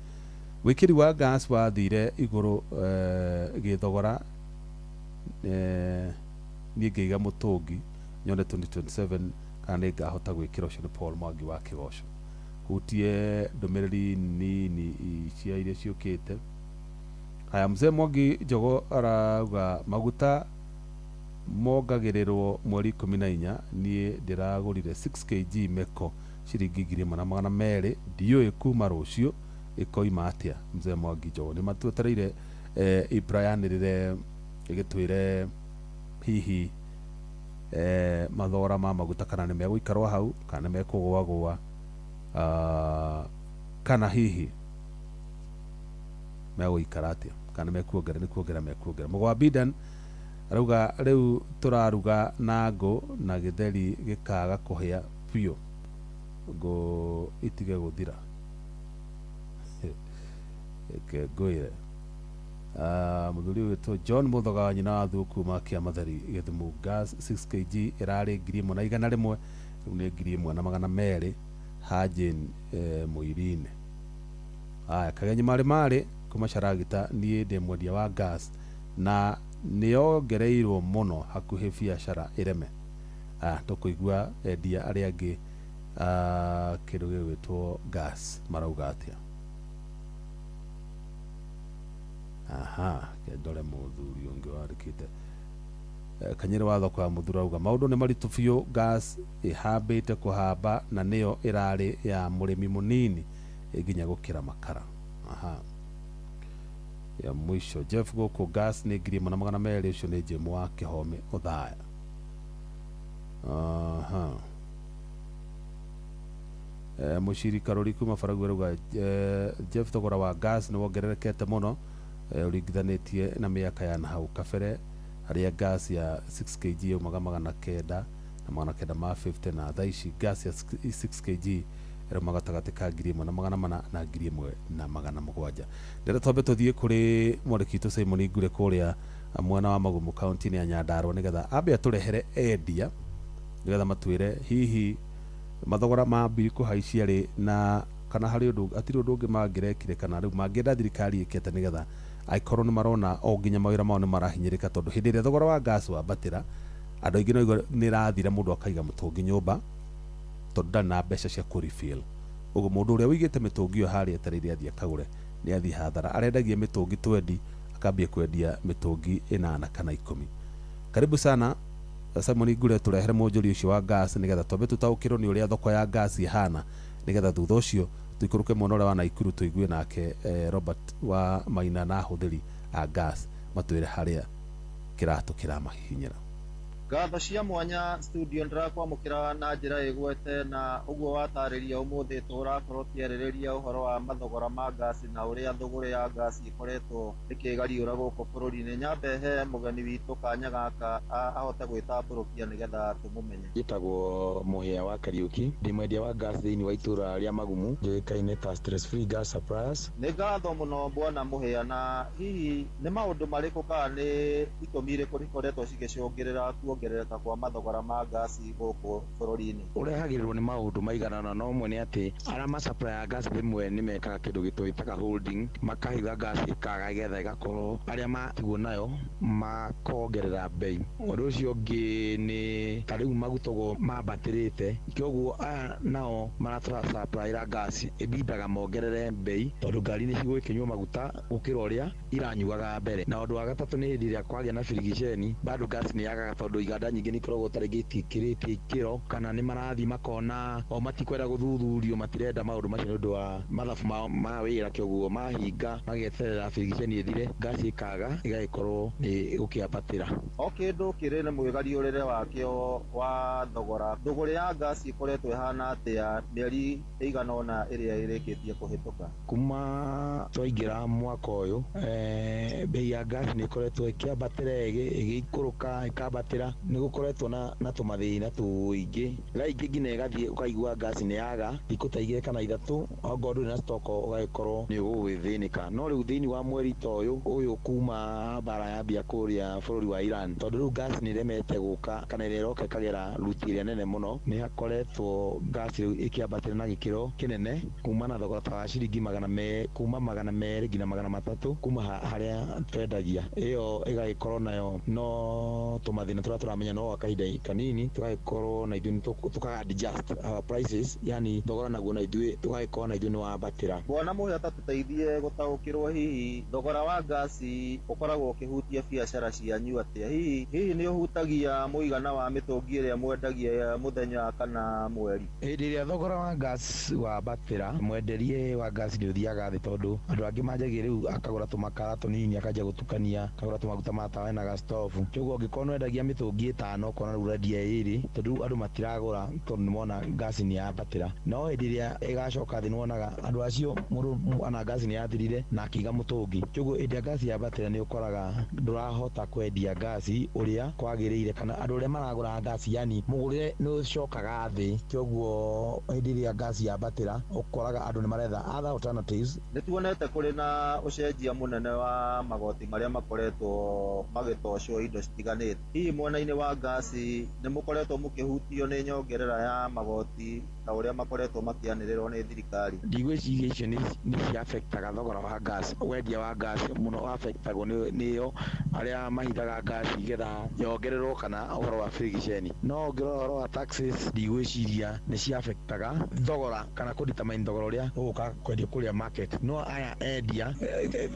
Wĩkĩri wa gas wathire igũrũ gĩthogora, niĩ ngĩiga mũtũngi nyone 2027 kana nĩngahota gwĩkĩra. Ũcio nĩ Paul Mwangi wa Kĩgoco. Hutie ndũmĩrĩri nini cia iria ciũkĩte. Haya, Mzee Mwangi Njogo arauga maguta mongagĩrĩrwo mweri 14, niĩ ndĩragũrire 6 kg meko ciringi 1,200, ndiũĩ kuma rũciũ ĩkoima atĩa. Mzee Mwangi Njogo nĩ matwetereire ibrayanĩrĩre ĩgĩtwĩre hihi mathogora ma maguta kana nĩ megũikarwo hau kana nĩ mekũgũagũa, kana hihi megũikara atĩa kana mekuongerera. Nĩ kuongerera mekuongerera. Mũgwa Bidan arauga rĩu tũraruga na ngũ na gĩtheri gĩkaga kũhĩa biũ, ngũ itige gũthira. Ngũire mũthuri wĩtwo John Mũthoga wa nyina wa Thuku ma Kĩamathari Gĩthumu. Gas 6 kg ĩrarĩ 1,100, rĩu nĩ 1,200 Hajin Mũirini. Haya, Kagenyi marĩ kuma Charagita, niĩ ndĩ mwendia wa gas na nĩongereirwo mũno hakuhĩ biacara ĩreme. Tũkũigua endia arĩa angĩ kĩndũ gĩgwĩtwo gas marauga atĩa. Kendore mũthuri ũngĩ wandĩkĩte. Kanyĩrĩ wa thoko ya mũthuri auga maũndũ nĩ maritũ biũ, gas ĩhambĩte kũhamba na nĩyo ĩrarĩ ya mũrĩmi mũnini nginya gũkĩra makara. Ya mwisho Jeff gũkũ gas nĩ 1,200, ũcio nĩ Jemu wa Kĩhome Ũthaya. Mũciri Karori kuma Faragũ arauga Jeff thogora wa gas nĩ wongererekete mũno ũringithanĩtie na mĩaka ya nahau kabere, harĩa gas ya 6 kg yaumaga 900 na 950, na thaa ici gas ya 6 kg ĩrauma gatagatĩ ka 1,400 na 1,700. Ndĩrenda twambe tũthiĩ kũrĩ mwandĩki witũ Simon Ngure kũrĩa mwena wa Magumu kaunti-inĩ ya Nyandarua nĩgetha ambe atũrehere endia nĩgetha matwĩre hihi mathogora ma mbiri kũhaicia rĩ, na kana harĩ ũndũ atirĩ ũndũ ũngĩ mangĩrekire kana rĩu mangĩenda thirikari ĩkĩte nĩgetha aikorwo nĩ marona o nginya mawĩra mao nĩ marahinyĩrĩka, tondũ hĩndĩ ĩrĩa thogora wa gas wambatĩra andũ aingĩ nĩ ĩrathira, mũndũ akaiga mũtũngi nyũmba tondũ ndarĩ na mbeca cia kũrefill. Ũguo mũndũ ũrĩa wĩigĩte mĩtũngi ĩyo harĩa etereire athiĩ akagũre nĩ athiĩ hathara. Arendagia mĩtũngi 20 akambia kwendia mĩtũngi 8 kana 10. Karibu sana Simon Ngure, tũrehere mũnjũri ũcio wa gas nĩgetha twambe tũtaũkĩrwo nĩ ũrĩa thoko ya gas ihana, nĩgetha thutha ũcio tuikũrũke mwena ũrĩa wa Naikuru tũigue nake Robert wa Maina na hũthĩri a gas matwĩre harĩa kĩratũ kĩramahihinyĩra. Ngatho cia mwanya studio ndĩrakwamũkĩra na njĩra ĩgwete, na ũguo watarĩria ũmũthĩ tũrakorwo tũkĩarĩrĩria ũhoro wa mathogora ma gas na ũrĩa thũgũrĩ ya gas ĩkoretwo ĩkĩgariũra gũkũ bũrũri-inĩ. Nyambe he mũgeni witũ kanya gaka ahote gwĩtambũrũkia nĩgetha tũmũmenye. Gĩtagwo Mũhĩa wa Kariũki, ndĩ mwendia wa gas thĩinĩ wa itũra rĩa Magumu, njũĩkaine ta Stress Free Gas Suppliers. Nĩ ngatho mũno bwana Mũhĩa, na hihi nĩ maũndũ marĩkũ kana nĩ itũmi irĩkũ ikoretwo cigĩcũngĩrĩra kuongerereka kwa mathogora ma gas gũkũ bũrũri-inĩ? Ũrehagĩrĩrwo nĩ maũndũ maiganana, no ũmwe nĩ atĩ arĩa ma-supply ya gas rĩmwe nĩ mekaga kĩndũ gĩtwĩtaga holding, makahiga gas ĩkaga getha ĩgakorwo arĩa matigwo nayo makongerera mbei. Ũndũ ũcio ũngĩ nĩ ta rĩu maguta ũguo mambatĩrĩte, kĩoguo aya nao maratũra gas ĩbindaga mongerere mbei tondũ ngari nĩ cigũgĩkĩnyua maguta gũkĩra ũrĩa iranyuaga mbere. Na ũndũ wa gatatũ nĩ hĩndĩ ĩrĩa kwagĩa na birigiceni bado gas nĩ yagaga tondũ iganda nyingĩ nĩ ikoragwo tarĩngĩ itikĩrĩtie ikĩro kana nĩ marathi makona o matikwenda gũthuthurio matirenda maũndũ macio nĩ ũndũ wa mathabu mao ma wĩra kĩoguo mahinga magĩeterera birigiceni ĩthire ngaci ĩkaga ĩgagĩkorwo nĩ gũkĩambatĩra. O kĩndũ kĩrĩ na mwĩgariũrĩre wakĩo wa thogora. Thogora ya ngaci ĩkoretwo ĩhana atĩa mĩeri ĩigana ũna ĩrĩa ĩrĩkĩtie kũhĩtũka? Kuma twaingĩra mwaka ũyũ bei ya ngaci nĩ ĩkoretwo ĩkĩambatĩra ĩgĩikũrũka ĩkambatĩra. Nĩ gũkoretwo na tũmathĩna tũingĩ raingĩ nginya ĩgathiĩ ũkaigua ngaci nĩ yaga thikũ ta igĩrĩ kana ithatũ ongorwo ndũrĩ na stock ũgagĩkorwo nĩ ũgũgĩthĩnĩka. No rĩu thĩinĩ wa mweri ta ũyũ kuma mbara yambia kũrĩa bũrũri wa Iran, tondũ rĩu ngaci nĩ ĩremete gũka kana ĩrĩa ĩroka ĩkagera ruti ĩrĩa nene mũno, nĩ hakoretwo ngaci rĩu ĩkĩambatĩra na gĩkĩro kĩnene kuma na thogora ta wa ciringi kuma 200 nginya 300 kuma harĩa twendagia. Ĩyo ĩgagĩkorwo nayo no tũmathĩna tũrĩa tũramenya no kahinda kanini tũgagĩkorwo na ithuĩ tũka-adjust our prices, yani thogora naguo na ithuĩ tũgagĩkorwo na ithuĩ nĩ wambatĩra. Bwana Mũhĩa tũteithie gũtaũkĩrwo hihi thogora wa ngaci ũkoragwo ũkĩhutia biacara cianyu atĩa? Hihi nĩ ũhutagia mũigana wa mĩtũngi ĩrĩa mwendagia mũthenya kana mweri? Hĩndĩ ĩrĩa thogora wa ngaci wambatĩra mwenderie wa ngaci nĩ ũthiaga thĩ, tondũ andũ angĩ manjagia rĩu akagũra tũmakara tũnini akanjia gũtukania akagũra tũmaguta ma tawa na gastovu. Koguo ũngĩkorwo nĩ wendagia mĩtũngi 5 ũkona rĩu ũrendia 2 tondũ andũ matiragũra tondũ nĩ mona ngaci nĩ yambatĩra. No hĩndĩ ĩrĩa ĩgacoka thĩ nĩ wonaga andũ acio mũndũ ana ngaci nĩ yathirire na akĩiga mũtũngi. Koguo hĩndĩ ĩrĩa ngaci yambatĩra nĩ ũkoraga ndũrahota kwendia ngaci ũrĩa kwagĩrĩire, kana andũ arĩa maragũra ngaci yani mũgũrĩre nĩ ũcokaga thĩ. Koguo hĩndĩ ĩrĩa ngaci yambatĩra ũkoraga andũ nĩ maretha other alternatives. Nĩ tuonete kũrĩ na ũcenjia mũnene wa magoti marĩa makoretwo magĩtocwo indo citiganĩte. Hihi mwena-inĩ wa ngaci nĩ mũkoretwo mũkĩhutio nĩ nyongerera ya magoti ta ũrĩa makoretwo makĩanĩrĩrwo nĩ thirikari? Ndigwĩciria icio nĩ ciafectaga thogora wa ngaci. Wendia wa ngaci mũno wafectagwo nĩyo arĩa mahithaga ngaci getha yongererwo kana ũhoro wa birigiceni. No ũngĩrora ũhoro wa taxes ndigwĩciria nĩ ciafectaga thogora kana kũdetermine thogora ũrĩa ũgũka kwendio kũrĩa market. No aya endia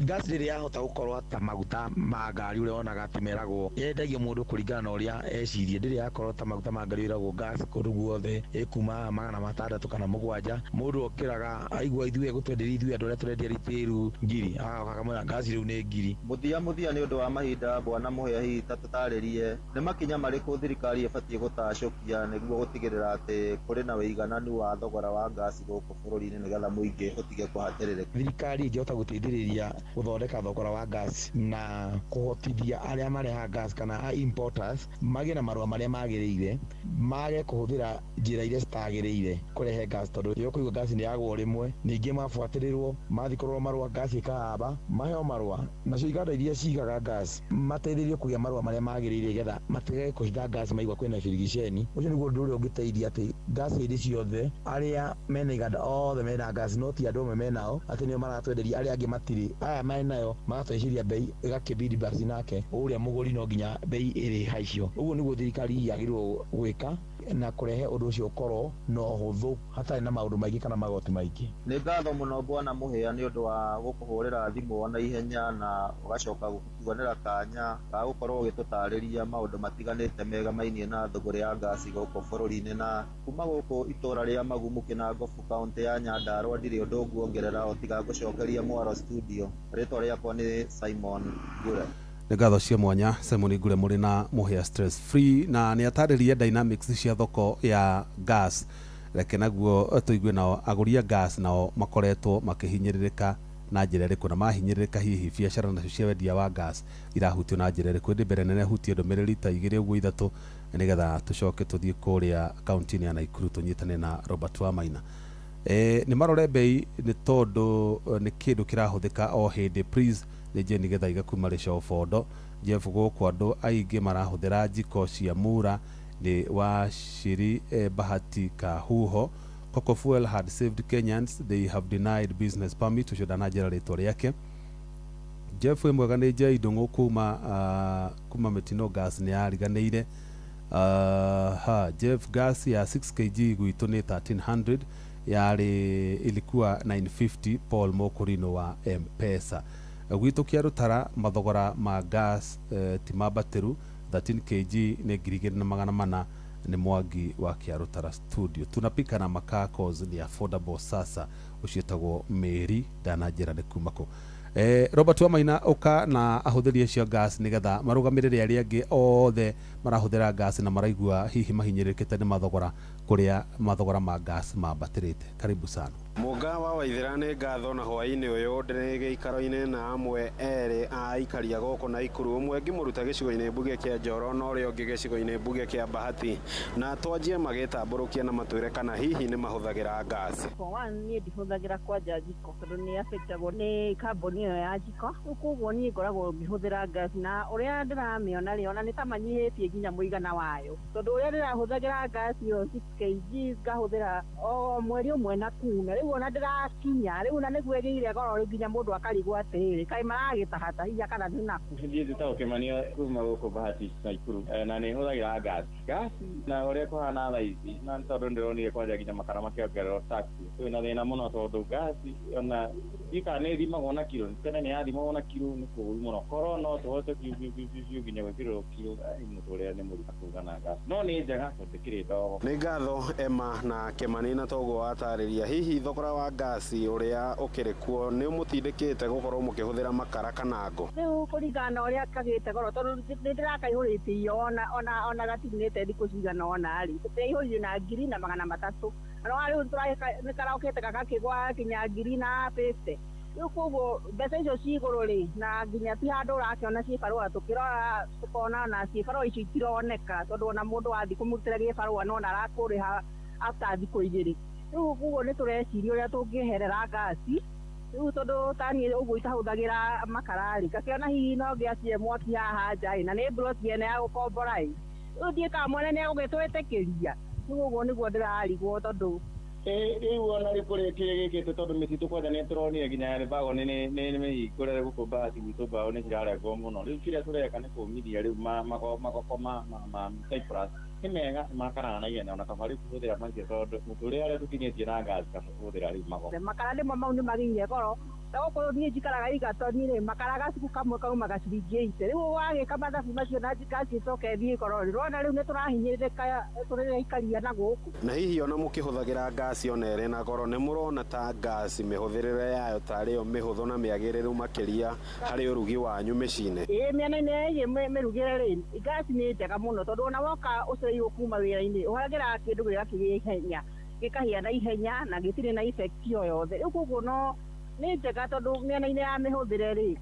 ngaci rĩrĩa yahota gũkorwo ta maguta ma ngari ũrĩa wonaga atĩ meragwo yendagio mũndũ kũringana na ũrĩa ecirie. Ndĩrĩ yakorwo ta maguta ma ngari ĩragwo ngaci kũndũ guothe ĩkuma 600 kana 700, mũndũ okĩraga aigua ithuĩ gũtwenderia ithuĩ andũ arĩa tũrendia ritail ngiri akamwĩra ngaci rĩu nĩ ngiri. Mũthia nĩ ũndũ wa mahinda, Bwana Mũhĩa, hihi ta tũtarĩrie nĩ makinya marĩkũ thirikari ĩbatiĩ gũtacũkia nĩguo gũtigĩrĩra atĩ kũrĩ na wĩigananu wa thogora wa ngaci gũkũ bũrũri-inĩ nĩgetha mũingĩ ũtige kũhatĩrĩrĩka? Thirikari ĩngĩhota gũteithĩrĩria gũthondeka thogora wa ngaci na kũhotithia arĩa mareha ngaci kana importers magĩe na marũa marĩa magĩrĩire, mage kũhũthĩra njĩra iria citagĩrĩire kũrehe ngaci, tondũ rĩrĩa ũkũigua ngaci nĩ yagwo rĩmwe ningĩ mabuatĩrĩrwo mathiĩ kũrorwo marũa ngaci ĩkahamba maheo marũa. Nacio iganda iria cigaga ngaci mateithĩrĩrio kũgĩa marũa marĩa magĩrĩire getha matige kũhitha ngaci maigua kwĩna birigiceni. Ũcio nĩguo ũndũ ũrĩa ũngĩteithia atĩ ngaci hĩndĩ ciothe arĩa mena iganda othe mena ngaci, no ti andũ amwe menao atĩ nĩo maratwenderia arĩa angĩ matirĩ. Aya menayo magatwĩciria bei ĩgakĩbidi basi nake ũrĩa mũgũri no nginya bei ĩrĩ haicio. Ũguo nĩguo thirikari yagĩrĩirwo gwĩka na kũrehe ũndũ ũcio ũkorwo na ũhũthũ hatarĩ na maũndũ maingĩ kana magoti maingĩ. Nĩ ngatho mũno Bwana Mũhĩa nĩ ũndũ wa gũkũhũrĩra thimũ ona ihenya na ũgacoka gũtuanĩra kanya ga gũkorwo ũgĩtũtarĩria maũndũ matiganĩte megamainie na thogora ya ngaci gũkũ bũrũri-inĩ. Na kuma gũkũ itũra rĩa Magumu Kinangofu kaũntĩ ya Nyandarua ndirĩ ũndũ nguongerera o tiga gũcokeria Mwaro studio. Rĩtwa rĩakwa nĩ Simon Ngure. Nĩ ngatho cia mwanya Simon Ngure mũrĩ na Mũhĩa stress free, na nĩ atarĩria dynamics cia thoko ya gas. Reke naguo tũigue nao agũria gas nao makoretwo makĩhinyĩrĩrĩka na njĩra ĩrĩkũ, na mahinyĩrĩrĩka hihi biacara nacio cia wendia wa gas irahutio na njĩra ĩrĩkũ. Ndĩ mbere nene hutie ndũmĩrĩri ta 2 ũguo 3 nĩgetha tũcoke tũthiĩ kũrĩa kaunti-inĩ ya Naikuru tũnyitane na Robert Wamaina. Nĩ marore bei nĩ tondũ nĩ kĩndũ kĩrahũthĩka o hĩndĩ. Please nĩ Jeni Gĩthaiga kuma Rĩcobondo. Jeff gũkũ andũ aingĩ marahũthĩra njiko cia mura nĩ wa Shiri Bahati Kahuho. Coco Fuel had saved Kenyans, they have denied business permit. Ucio na njĩra rĩtwa rĩake. Jeff mwega nĩ Jay Ndung'u kuma Metino gas nĩ yariganĩire. Jeff gas ya 6 kg gwitũ nĩ 1300 ilikuwa 950. Paul Mokorino wa M-Pesa. Gwitũ kĩa Rutara mathogora ma gas ti mabatĩru. 13 kg ni 2,400 ni Mwangi wa Kiarutara studio. Tunapika na makaa cause ni affordable sasa. Ucietagwo Mary ndanajira ni kumako. Robert Wamaina uka na ahuthirie cio gas nigetha marugamirire aria angi othe marahuthira gas na maraigua hihi mahinyirikite ni mathogora kuria mathogora ma gas mambatirite. Karibu sana. Mugawa wa ithirane ngatho na hwaini uyu ndire ikaro-ini na amwe eri a ikaria goko na ikuru umwe ngimuruta gicigo-ini mbuge kia Njoro na uria ungi gicigo-ini mbuge kia Bahati na twanjie magitamburukia na matwire kana hihi ni mahuthagira gas. Ni ndihuthagira kwa jiko tondu ni affectagwo ni carbon iyo ya jiko koguo ni ngoragwo ngihuthira gas na uria ndiramiona ri ona ni ta manyihitie nginya muigana wayo tondu uria ndirahuthagira gas yo 6 kg ngahuthira o mweri umwe na kuna riu ona ndirakinya riu na niguo gire goro riu nginya mundu akarigwo atiri kai maragitahata hiya kana ni naku ndiye tutokemania kuma guko Bahati na ikuru na ni huthagira gas na uria kuhana thaici na tondu ndironire kwanja nginya makara makiongererwo tax na thina muno tondu gas ona ikane thimagwo na kilo tena ni athimagwo na kilo ni kuru muno koro no tuhote nginya gwikirwo kilo muturia ni muri kugana gas no ni njega tondikire ndogo ni ngatho Emma na Kemani na togo watariria hihi thogora wa gas uria ukirikuo ni mutindikite gukorwo mukihuthira makara kana ngo riu kuringana uria kagite goro tondu ndirakaihuritie ona gatinite thiku cigana ona ri tutaihurire na 2,300 no riu nikarakite gakakigwa kinya 2,50 riu koguo mbeca icio ci iguru ri na nginya ti handu urakiona ci barua tukirora tukona na ci barua icio itironeka tondu ona mundu wathi kumutira gibarua no narakuriha after thiku igiri riu koguo ni tureciria uria tungiherera gasi riu tondu tani uguo itahuthagira makara ri gakiona hihi no ngiacie mwaki haha nja na ni broti ene ya gukombora riu ndie ka mwene ni agugitwitikiria uguo niguo ndirarigwo tondu riu ona rikuri kirigikite tondu mititu kwanja ni turonire nginya ribago ni mihingure guku Bahati gwitu mbao ni ciraregwo muno riu kiria tureka ni kumithia riu magoko ma Cyprus ni mega makara na igene ona kaba riu kuhuthira macio tondu muturia aria tukinyitie na gas kana kuhuthira riu makara nimo mau ni maginye goro tagukorwo nie njikaraga igatoni ri makara gacuku kamwe kauma gaciringi 80 riu wagika mathabu macio na gasi icoke thie goro rona riu ni turahinyirika turikaria na guku na hihi ona mukihuthagira gas ona eri na goro ni murona ta gas mihuthirire yayo tari yo mihuthu na miagiriru makiria hari urugi wanyu micine miena-ini iyi mirugire ri gas ni njega muno tondu ona woka ucereirwo kuma wira-ini uhagira kindu giria kigihenya gikahia na ihenya na gitire na effect yo yothe riu koguo no ni njega tondu miena-ini ya mihuthire ri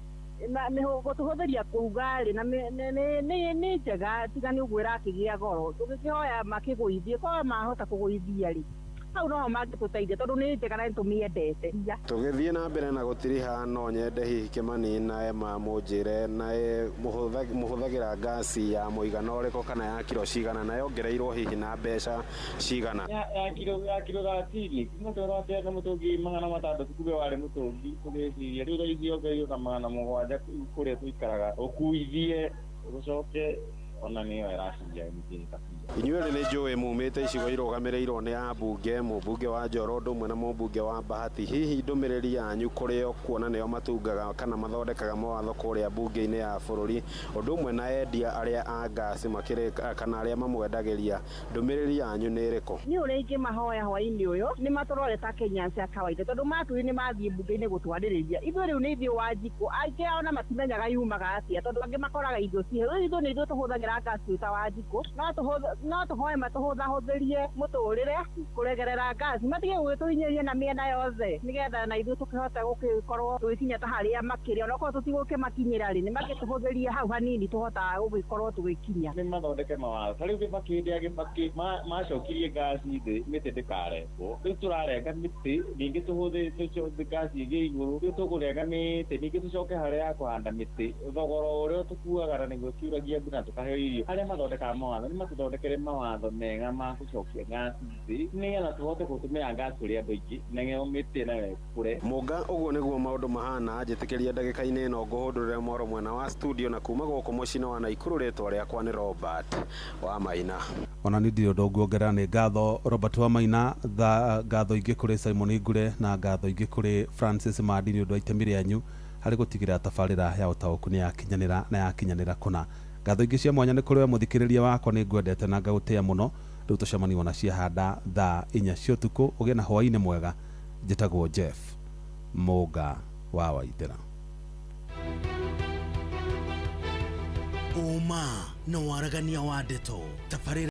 gutuhuthiria kuruga ri na ni njega tiga ni uguo irakigia goro tugikihoya makiguithie ko mahota kuguithia ri hau no mangituteithia tondu ni njega na nitumiendete tugithie na mbere na gutiriha no nyende hihi Kimani na Emma munjire na muhuthagira gasi ya muigana uriko kana ya kilo cigana na yongereirwo hihi na mbeca cigana ya kilo 30 mutorate na mutungi 600 kube wale mutungi tugiciria riu thaicio ngeio na 700 kuria tuikaraga ukuithie ucoke ona niyo iracinja mithini inyuĩ nĩ njũĩ mumĩte icigo irũgamĩrĩirwo nĩ ambunge mũmbunge wa Njoro ũndũ ũmwe na mũmbunge wa Bahati hihi ndũmĩrĩri yanyu kũrĩ o kuona nĩo matungaga kana mathondekaga mawatho kũrĩa mbunge-inĩ ya bũrũri ũndũ ũmwe na endia arĩa a ngasi makĩrĩ kana arĩa mamwendagĩria ndũmĩrĩri yanyu nĩ ĩrĩkũ niĩ ũrĩa ingĩmahoya hwaĩ-inĩ ũyũ nĩ matũrore ta Kenyans a kawaida tondũ matũĩ nĩ mathiĩ mbunge-inĩ gũtwarĩrĩria ithuĩ rĩu nĩ ithuĩ wa jiko aingĩ ao na matimenyaga yumaga atĩa tondũ angĩ makoraga indo cihe rĩu ithuĩ nĩ ithuĩ tũhũthagĩra ngasi ta wa jiko no tuhoe matuhũthahũthĩrie mũtũrĩre kũregerera ngasi matige gwĩtũhinyĩria na mĩena yothe nĩgetha na ithuĩ tũkĩhote gũgĩkorwo tũgĩkinya ta harĩa makĩria onokorwo tũtigũkĩmakinyĩra rĩ nĩ magĩtũhũthĩrie hau hanini tũhotaga gũgĩkorwo tũgĩkinya nĩ mathondeke mawatho rĩu kĩndĩ macokirie ngasi thĩ mĩtĩ ndĩkarengwo rĩu tũrarenga mĩtĩ ningĩ tũhũthĩre ngasi ĩngĩ igũrũ rĩu tũkũrenga mĩtĩ ningĩ tũcoke harĩa ya kũhanda mĩtĩ thogora ũrĩa tũkuaga na nĩguo kiuragia ngina tũkaheo irio arĩa mathondekaga mawatho nĩ matũthondekere mawatho mega ma gucokia ngasi thĩ nĩgetha tũhote gũtũmĩra ngasi ũrĩa andũ aingĩ nĩgetha mĩtĩ nayo ĩkũre mũnga ũguo nĩguo maũndũ mahana njĩtĩkĩria ndagĩka-inĩ ĩno ngũhũndũrĩre Moro mwena wa studio na kuma gũkũ mũciĩ-inĩ wa Naikuru rĩtwa rĩakwa nĩ Robert Wamaina ona nĩ ndirĩ ũndũ nguongerera nĩ ngatho Robert Wamaina ngatho ingĩ kũrĩ Simon Ngure na ngatho ingĩ kũrĩ Francis Madi nĩ ũndũ wa itemi rĩanyu harĩ gũtigĩrĩra tabarĩra ya ũtaũku nĩ yakinyanĩra na yakinyanĩra kũna ngatho ingĩ cia mwanya nĩ kũrĩ we mũthikĩrĩria wakwa nĩ ngwendete na ngagũtĩa mũno rĩu tũcemani na ciahanda thaa 4 cia ũtukũ ũgĩe na hwaĩ-inĩ mwega njĩtagwo Jeff Mũga wa Waithĩra. Uma na waragania wa ndeto tabarĩra